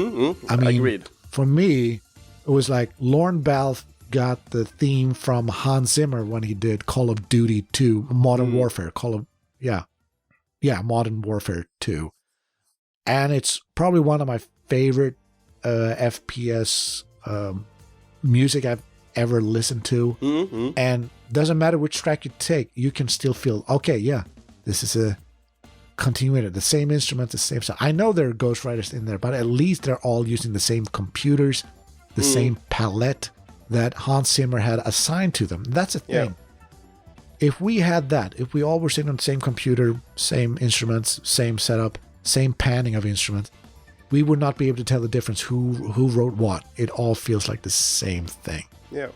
S2: mean,
S1: agreed.
S2: For me, it was like Lorne Balfe got the theme from Hans Zimmer when he did Call of Duty 2, Modern Warfare, Modern Warfare 2. And it's probably one of my favorite FPS music I've ever listened to. And doesn't matter which track you take, you can still feel, okay, yeah, this is a continuity, the same instruments, the same stuff. I know there are ghostwriters in there, but at least they're all using the same computers, the same palette that Hans Zimmer had assigned to them. That's a thing. If we had that, if we all were sitting on the same computer, same instruments, same setup, same panning of instruments, we would not be able to tell the difference who wrote what. It all feels like the same thing.
S1: Yeah.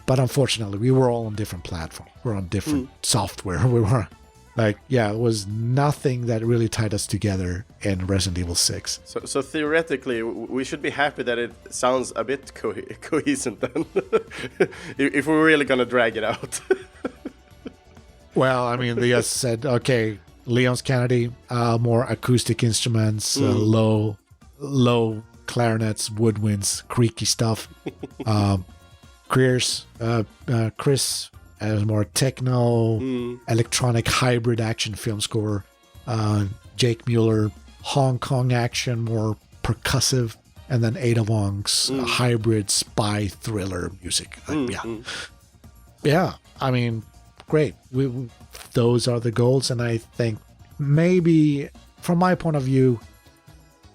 S2: But unfortunately, we were all on different platforms. We're on different software. We were like, it was nothing that really tied us together in Resident Evil 6.
S1: So theoretically, we should be happy that it sounds a bit cohesive then, if we're really gonna drag it out.
S2: Well, I mean, they just said, okay, Leon's Kennedy, more acoustic instruments, low clarinets, woodwinds, creaky stuff. Chris as more techno, electronic hybrid action film score. Jake Mueller, Hong Kong action, more percussive. And then Ada Wong's hybrid spy thriller music. Yeah, I mean, great. Those are the goals. And I think maybe, from my point of view,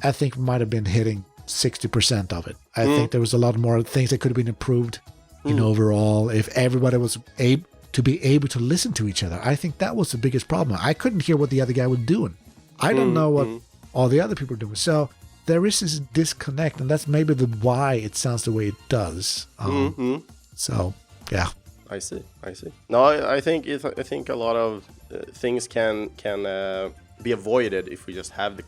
S2: I think we might have been hitting 60% of it. I think there was a lot more things that could have been improved in overall. If everybody was able to listen to each other, I think that was the biggest problem. I couldn't hear what the other guy was doing. I don't know what all the other people are doing. So there is this disconnect, and that's maybe why it sounds the way it does. So, yeah.
S1: I see. No, I think a lot of things can be avoided if we just have the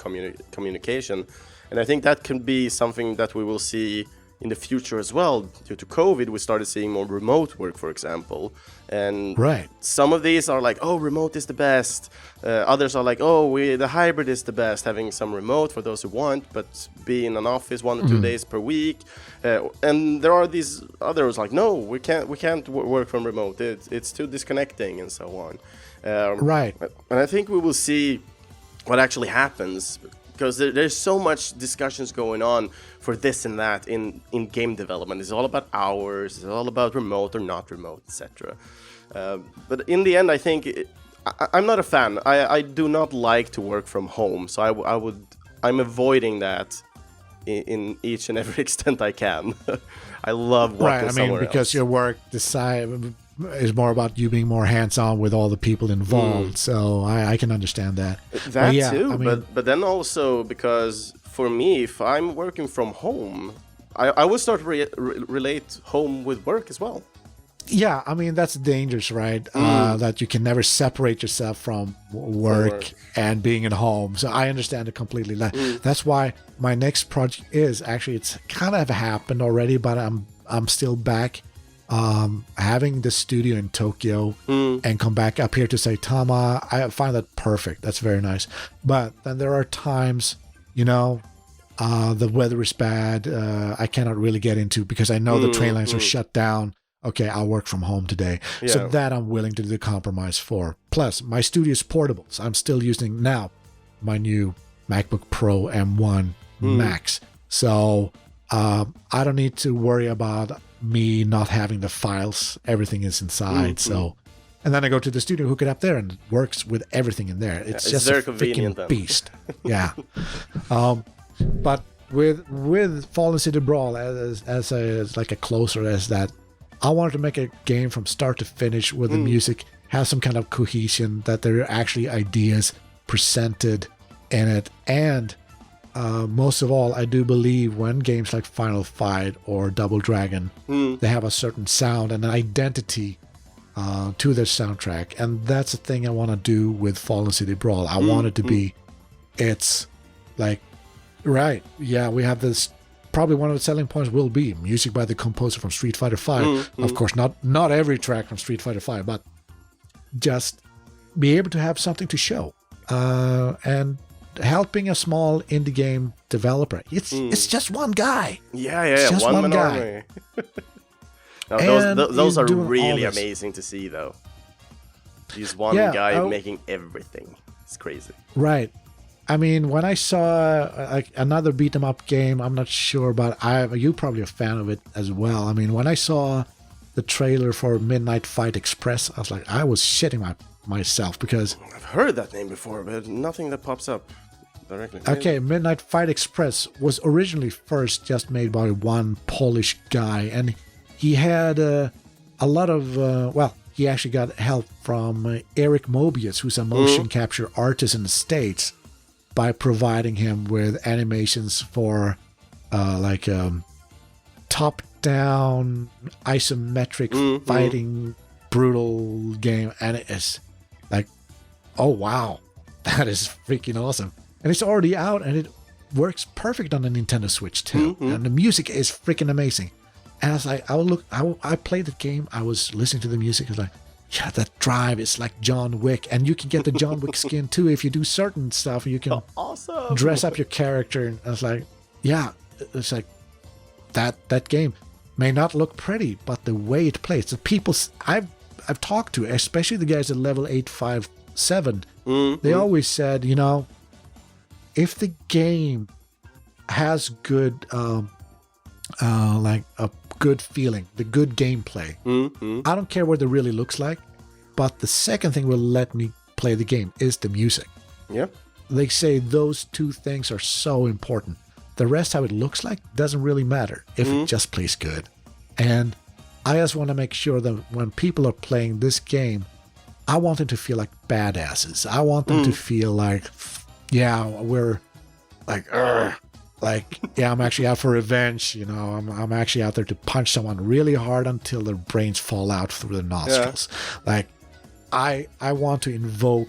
S1: communication, and I think that can be something that we will see in the future as well. Due to COVID, we started seeing more remote work, for example, and some of these are like, oh, remote is the best. Others are like, oh, the hybrid is the best, having some remote for those who want, but be in an office 1 or 2 days per week. And there are these others like, no, we can't work from remote. It's too disconnecting and so on. And I think we will see what actually happens, because there's so much discussions going on for this and that in game development. It's all about hours, it's all about remote or not remote, etc. But in the end, I think I'm not a fan. I do not like to work from home, so I'm avoiding that in each and every extent I can. I love working somewhere
S2: because
S1: else.
S2: Your work is more about you being more hands-on with all the people involved. So I can understand that.
S1: That too, but then also because for me, if I'm working from home, I will start relate home with work as well.
S2: Yeah, I mean, that's dangerous, right? That you can never separate yourself from work and being at home. So I understand it completely. That's why my next project is actually, it's kind of happened already, but I'm still back having the studio in Tokyo and come back up here to Saitama. I find that perfect. That's very nice. But then there are times, the weather is bad. I cannot really get into because I know the train lines are shut down. Okay, I'll work from home today. Yeah. So that I'm willing to do the compromise for. Plus, my studio is portable. So I'm still using now my new MacBook Pro M1 Max. So I don't need to worry about me not having the files. Everything is inside. So, and then I go to the studio, hook it up there, and it works with everything in there. It's just a freaking beast. Yeah. But with Fallen City Brawl as like a closer as that, I wanted to make a game from start to finish where the music has some kind of cohesion, that there are actually ideas presented in it. And most of all, I do believe when games like Final Fight or Double Dragon, they have a certain sound and an identity to their soundtrack. And that's the thing I want to do with Fallen City Brawl. I want it to be, it's like, we have this. Probably one of the selling points will be music by the composer from Street Fighter V. Of course, not every track from Street Fighter V, but just be able to have something to show. And helping a small indie game developer. It's just one guy.
S1: Yeah.
S2: Just
S1: one man
S2: guy.
S1: army. No, those are
S2: doing
S1: really
S2: all this.
S1: amazing to see, though. He's one guy making everything. It's crazy.
S2: Right. I mean, when I saw another beat 'em up game, I'm not sure, but you're probably a fan of it as well. I mean, when I saw the trailer for Midnight Fight Express, I was shitting myself because
S1: I've heard that name before, but nothing that pops up directly.
S2: Okay, Midnight Fight Express was originally first just made by one Polish guy, and he had a lot of, he actually got help from Eric Mobius, who's a motion capture artist in the States, by providing him with animations for top-down isometric fighting brutal game, and it is like, oh wow, that is freaking awesome. And it's already out, and it works perfect on the Nintendo Switch too. And the music is freaking amazing. And I was like, I played the game, I was listening to the music, I was like, yeah, that drive is like John Wick, and you can get the John Wick skin too if you do certain stuff. You can
S1: awesome.
S2: dress up your character, and I was like, yeah, it's like that game may not look pretty, but the way it plays, the people I've talked to, especially the guys at level 857, they always said, if the game has good, like a good feeling, the good gameplay, I don't care what it really looks like, but the second thing will let me play the game is the music.
S1: Yeah.
S2: They say those two things are so important. The rest, how it looks like, doesn't really matter if it just plays good. And I just want to make sure that when people are playing this game, I want them to feel like badasses. I want them to feel like, yeah, we're like, yeah, I'm actually out for revenge. I'm actually out there to punch someone really hard until their brains fall out through their nostrils. Yeah. Like, I want to invoke.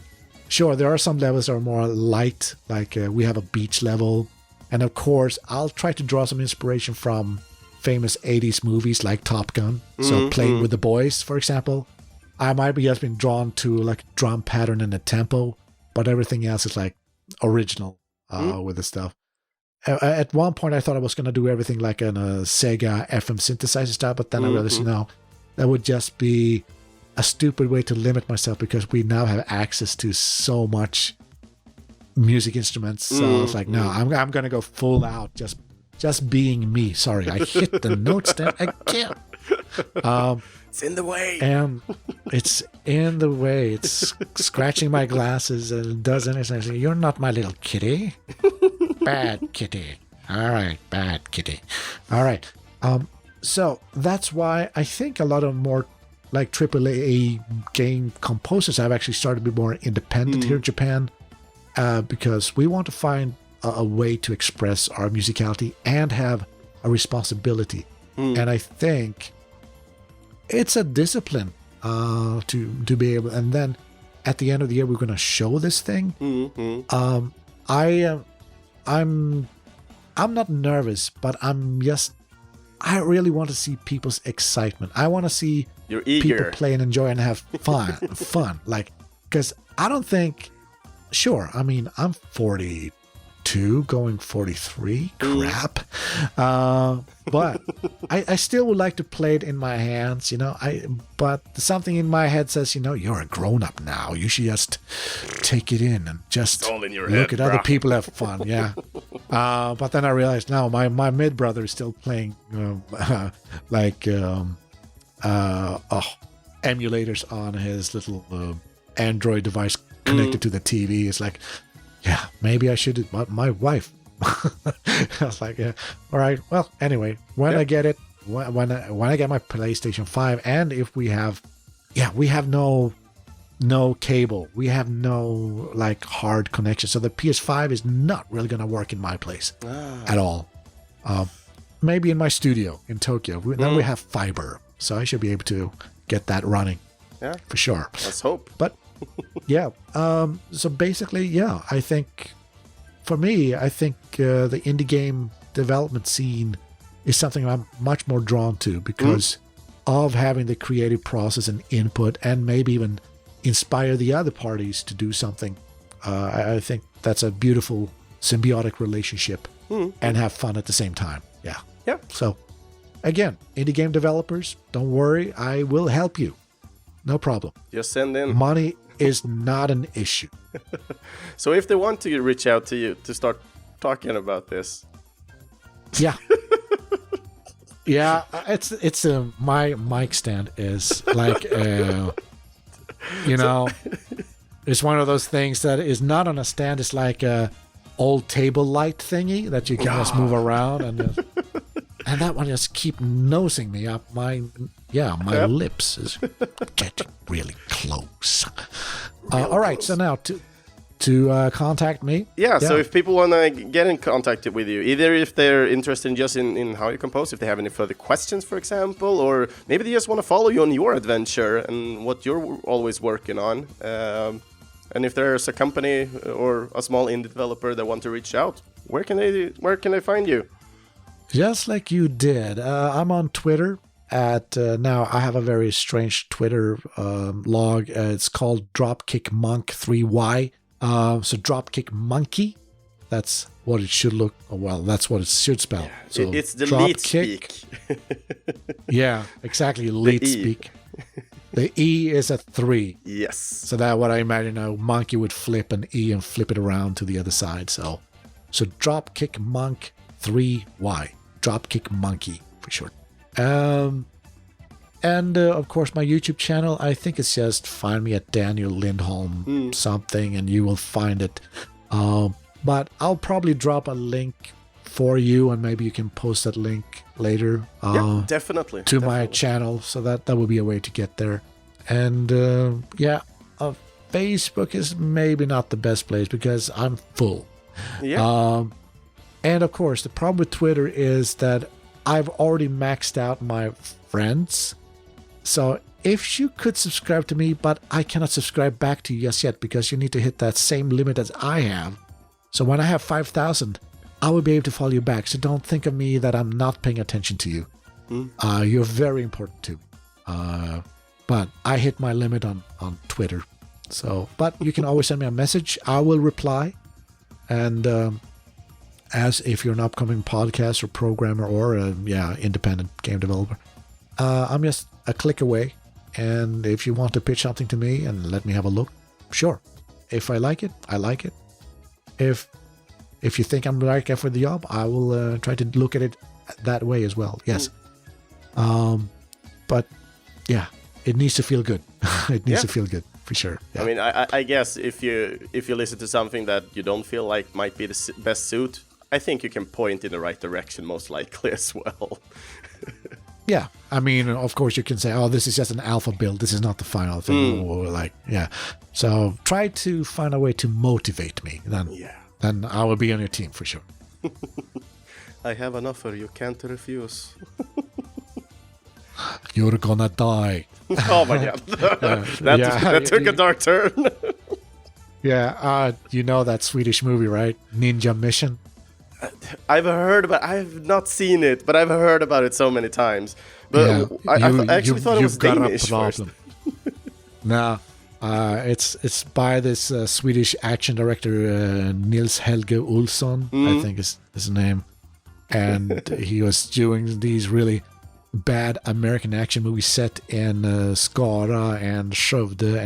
S2: Sure, there are some levels that are more light, like we have a beach level. And of course, I'll try to draw some inspiration from famous 80s movies like Top Gun. So Playing with the Boys, for example. I might be just been drawn to like drum pattern and the tempo, but everything else is like original with the stuff. At one point, I thought I was going to do everything like in a Sega FM synthesizer style, but then I realized, no, that would just be a stupid way to limit myself because we now have access to so much music instruments. So I was like, no, I'm going to go full out, just being me. Sorry, I hit the notes then again.
S1: It's in the way.
S2: And it's in the way. It's scratching my glasses and does anything. I say, you're not my little kitty. Bad kitty. All right, bad kitty. All right. So that's why I think a lot of more like AAA game composers have actually started to be more independent here in Japan because we want to find a way to express our musicality and have a responsibility. And I think it's a discipline to be able. And then at the end of the year, we're going to show this thing. I'm not nervous, but I really want to see people's excitement. I want to see people play and enjoy and have fun. Like, because I don't think, sure, I mean, I'm 42 going 43, crap. But I still would like to play it in my hands, but something in my head says, you're a grown up now. You should just take it in and just look at other people have fun. Yeah. But then I realized now my mid brother is still playing emulators on his little Android device connected to the TV. It's like, yeah, maybe I should. My wife. I was like, yeah, all right. Well, anyway, when I get it, when I get my PlayStation 5, and if we have no cable, we have no like hard connection, so the PS5 is not really gonna work in my place at all. Maybe in my studio in Tokyo. Then we have fiber, so I should be able to get that running. Yeah, for sure.
S1: Let's hope.
S2: But yeah, so basically, yeah, I think for me, the indie game development scene is something I'm much more drawn to because of having the creative process and input, and maybe inspire the other parties to do something. I think that's a beautiful symbiotic relationship and have fun at the same time. Yeah.
S1: Yeah.
S2: So, again, indie game developers, don't worry. I will help you. No problem.
S1: Just send in.
S2: Money is not an issue.
S1: So if they want to reach out to you to start talking about this.
S2: Yeah. Yeah, it's my mic stand is like, you know, it's one of those things that is not on a stand. It's like a old table light thingy that you can just move around and that one just keep nosing me up. My lips is getting really close. All right, so now to contact me.
S1: Yeah, so if people want to get in contact with you, either if they're interested just in how you compose, if they have any further questions, for example, or maybe they just want to follow you on your adventure and what you're always working on. And if there's a company or a small indie developer that want to reach out, where can they find you?
S2: Just like you did. I'm on Twitter at now I have a very strange Twitter log. It's called DropkickMonk3Y. So Dropkick Monkey, that's what it should look. Well, that's what it should spell.
S1: Yeah,
S2: so
S1: it's the lead speak.
S2: Yeah, exactly. Lead speak. The E is a 3.
S1: Yes.
S2: So that what I imagine a monkey would flip an E and flip it around to the other side. So Dropkick Monk 3Y. Dropkick Monkey for short. And of course, my YouTube channel, I think it's just find me at Daniel Lindholm something and you will find it. But I'll probably drop a link for you and maybe you can post that link later.
S1: Yeah, definitely.
S2: To my channel. So that will be a way to get there. And Facebook is maybe not the best place because I'm full.
S1: Yeah.
S2: And of course, the problem with Twitter is that I've already maxed out my friends. So if you could subscribe to me, but I cannot subscribe back to you just yet because you need to hit that same limit as I have. So when I have 5,000, I will be able to follow you back. So don't think of me that I'm not paying attention to you. You're very important to me. But I hit my limit on Twitter. So, but you can always send me a message. I will reply. And as if you're an upcoming podcast or programmer or independent game developer, I'm just a click away. And if you want to pitch something to me and let me have a look, sure. If I like it, I like it. If you think I'm the right guy for the job, I will try to look at it that way as well. Yes. But yeah, it needs to feel good. It needs to feel good for sure. Yeah.
S1: I mean, I guess if you listen to something that you don't feel like might be the best suit, I think you can point in the right direction most likely as well.
S2: Yeah, I mean, of course you can say, oh, this is just an alpha build. This is not the final thing. Or like, yeah. So try to find a way to motivate me. Then I will be on your team for sure.
S1: I have an offer you can't refuse.
S2: You're gonna die.
S1: Oh my god. That took a dark turn.
S2: Yeah, you know that Swedish movie, right? Ninja Mission?
S1: I've heard about. I've not seen it, but I've heard about it so many times. But I actually thought it was Danish first.
S2: No, it's by this Swedish action director Nils Helge Olsson, I think is his name, and he was doing these really bad American action movies set in Skara and Skövde,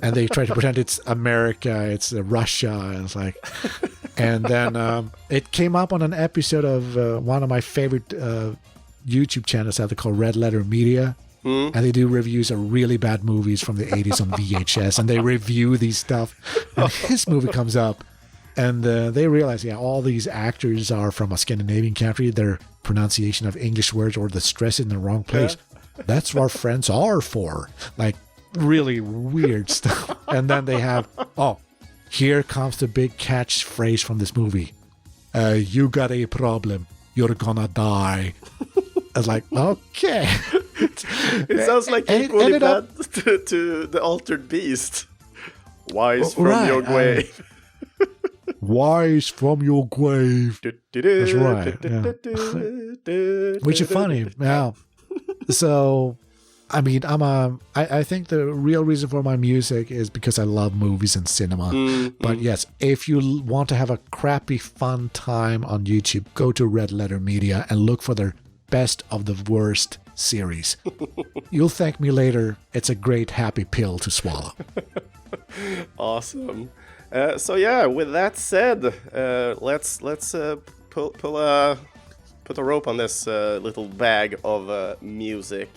S2: and they try to pretend it's America, it's Russia, and it's like. And then it came up on an episode of one of my favorite YouTube channels out there called Red Letter Media. And they do reviews of really bad movies from the 80s on VHS. And they review these stuff. And his movie comes up. And they realize, all these actors are from a Scandinavian country. Their pronunciation of English words or the stress in the wrong place. Yeah. That's what friends are for. Like, really weird stuff. And then they have, here comes the big catchphrase from this movie. You got a problem. You're gonna die. I was like, okay.
S1: It sounds like equally bad to the Altered Beast. Wise from your grave.
S2: Wise from your grave. That's right. Yeah. Which is funny. Yeah. So, I mean, I think the real reason for my music is because I love movies and cinema. But yes, if you want to have a crappy fun time on YouTube, go to Red Letter Media and look for their best of the worst series. You'll thank me later. It's a great happy pill to swallow.
S1: Awesome. So yeah, with that said, let's put a rope on this little bag of music.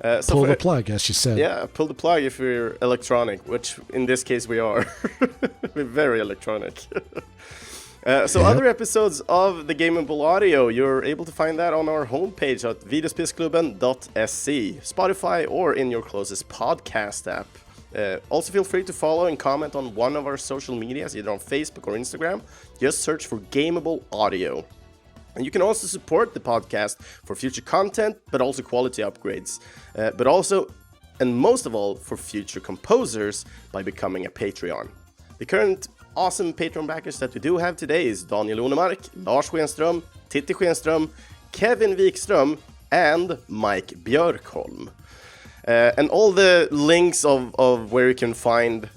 S1: So
S2: pull the plug, as you said.
S1: Yeah, pull the plug if you're electronic, which in this case we are. We're very electronic. Other episodes of the Gameable audio, you're able to find that on our homepage at videospelsklubben.se, Spotify, or in your closest podcast app. Also feel free to follow and comment on one of our social medias, either on Facebook or Instagram. Just search for Gameable audio. And you can also support the podcast for future content, but also quality upgrades. But also, and most of all, for future composers by becoming a Patreon. The current awesome Patreon backers that we do have today is Daniel Lindholm, Lars Schenström, Titti Schenström, Kevin Wikström, and Mike Björkholm. And all the links of where you can find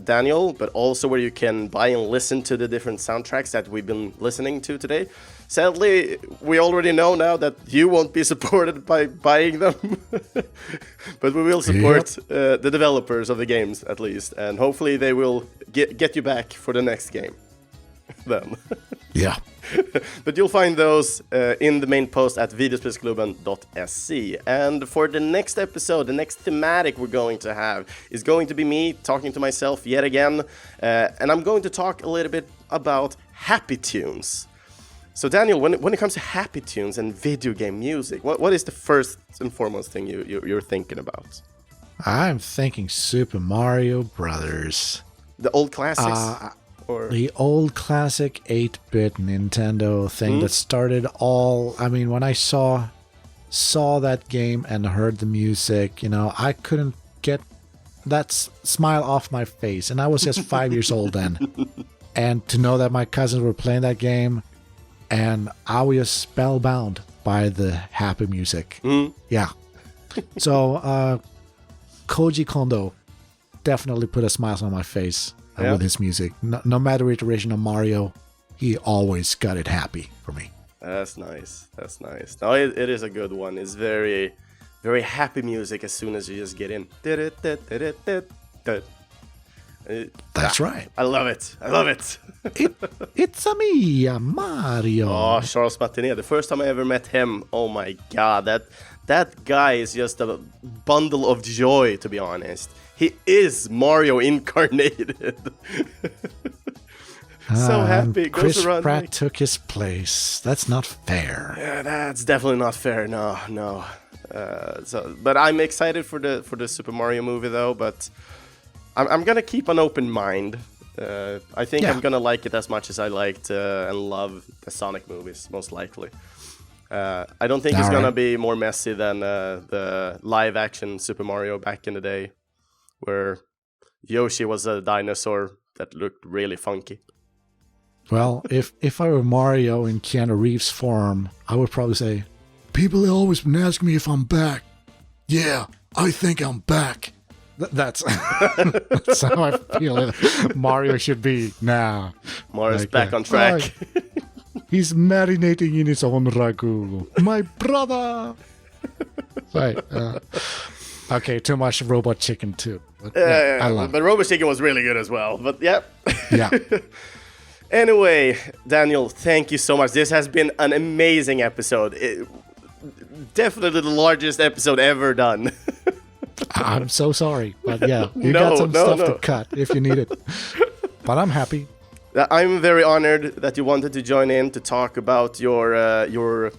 S1: Daniel, but also where you can buy and listen to the different soundtracks that we've been listening to today. Sadly, we already know now that you won't be supported by buying them, but we will support the developers of the games at least, and hopefully they will get you back for the next game. Then.
S2: Yeah.
S1: But you'll find those in the main post at videospelsklubben.se. And for the next episode, the next thematic we're going to have is going to be me talking to myself yet again. And I'm going to talk a little bit about happy tunes. So Daniel, when it comes to happy tunes and video game music, what is the first and foremost thing you're thinking about?
S2: I'm thinking Super Mario Brothers.
S1: The old classics? Or
S2: the old classic 8-bit Nintendo thing that started all... I mean, when I saw that game and heard the music, you know, I couldn't get that smile off my face. And I was just 5 years old then. And to know that my cousins were playing that game, and I was just spellbound by the happy music. Yeah. So, Koji Kondo definitely put a smile on my face with his music. No matter iteration of Mario, he always got it happy for me.
S1: That's nice. That's nice. No, it is a good one. It's very, very happy music as soon as you just get in.
S2: That's right.
S1: I love it. I love it.
S2: It's a me, Mario.
S1: Oh, Charles Martinet. The first time I ever met him, oh my god, that guy is just a bundle of joy, to be honest. He is Mario incarnated. So happy.
S2: Chris Pratt took his place. That's not fair.
S1: Yeah, that's definitely not fair. No. But I'm excited for the Super Mario movie though. But I'm gonna keep an open mind. I think I'm gonna like it as much as I liked and love the Sonic movies, most likely. I don't think it's gonna be more messy than the live-action Super Mario back in the day, where Yoshi was a dinosaur that looked really funky.
S2: Well, if I were Mario in Keanu Reeves' form, I would probably say, people have always been asking me if I'm back. Yeah, I think I'm back. That's how I feel Mario should be now.
S1: Mario's back on track.
S2: He's marinating in his own ragu. My brother! Right. Okay, too much Robot Chicken too. But, I love it.
S1: But Robot Chicken was really good as well. But yeah.
S2: Yeah.
S1: Anyway, Daniel, thank you so much. This has been an amazing episode. Definitely the largest episode ever done.
S2: I'm so sorry, but yeah, you got some stuff to cut if you need it. But I'm happy.
S1: I'm very honored that you wanted to join in to talk about your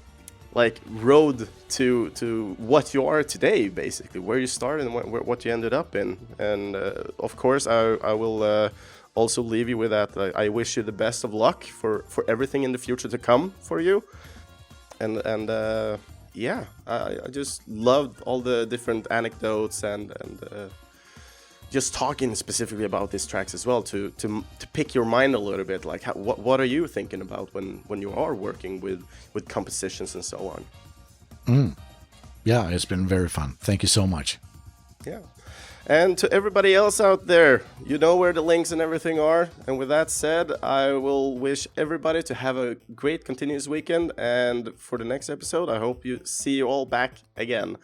S1: like road to what you are today, basically, where you started and what you ended up in. And of course, I will also leave you with that. I wish you the best of luck for everything in the future to come for you. And yeah, I just loved all the different anecdotes and just talking specifically about these tracks as well to pick your mind a little bit. Like, what are you thinking about when you are working with compositions and so on?
S2: yeah, it's been very fun. Thank you so much.
S1: Yeah. And to everybody else out there, you know where the links and everything are. And with that said, I will wish everybody to have a great continuous weekend. And for the next episode, I hope you see you all back again.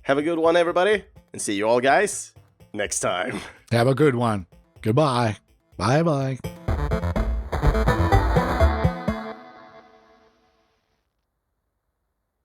S1: Have a good one, everybody. And see you all, guys, next time.
S2: Have a good one. Goodbye. Bye-bye.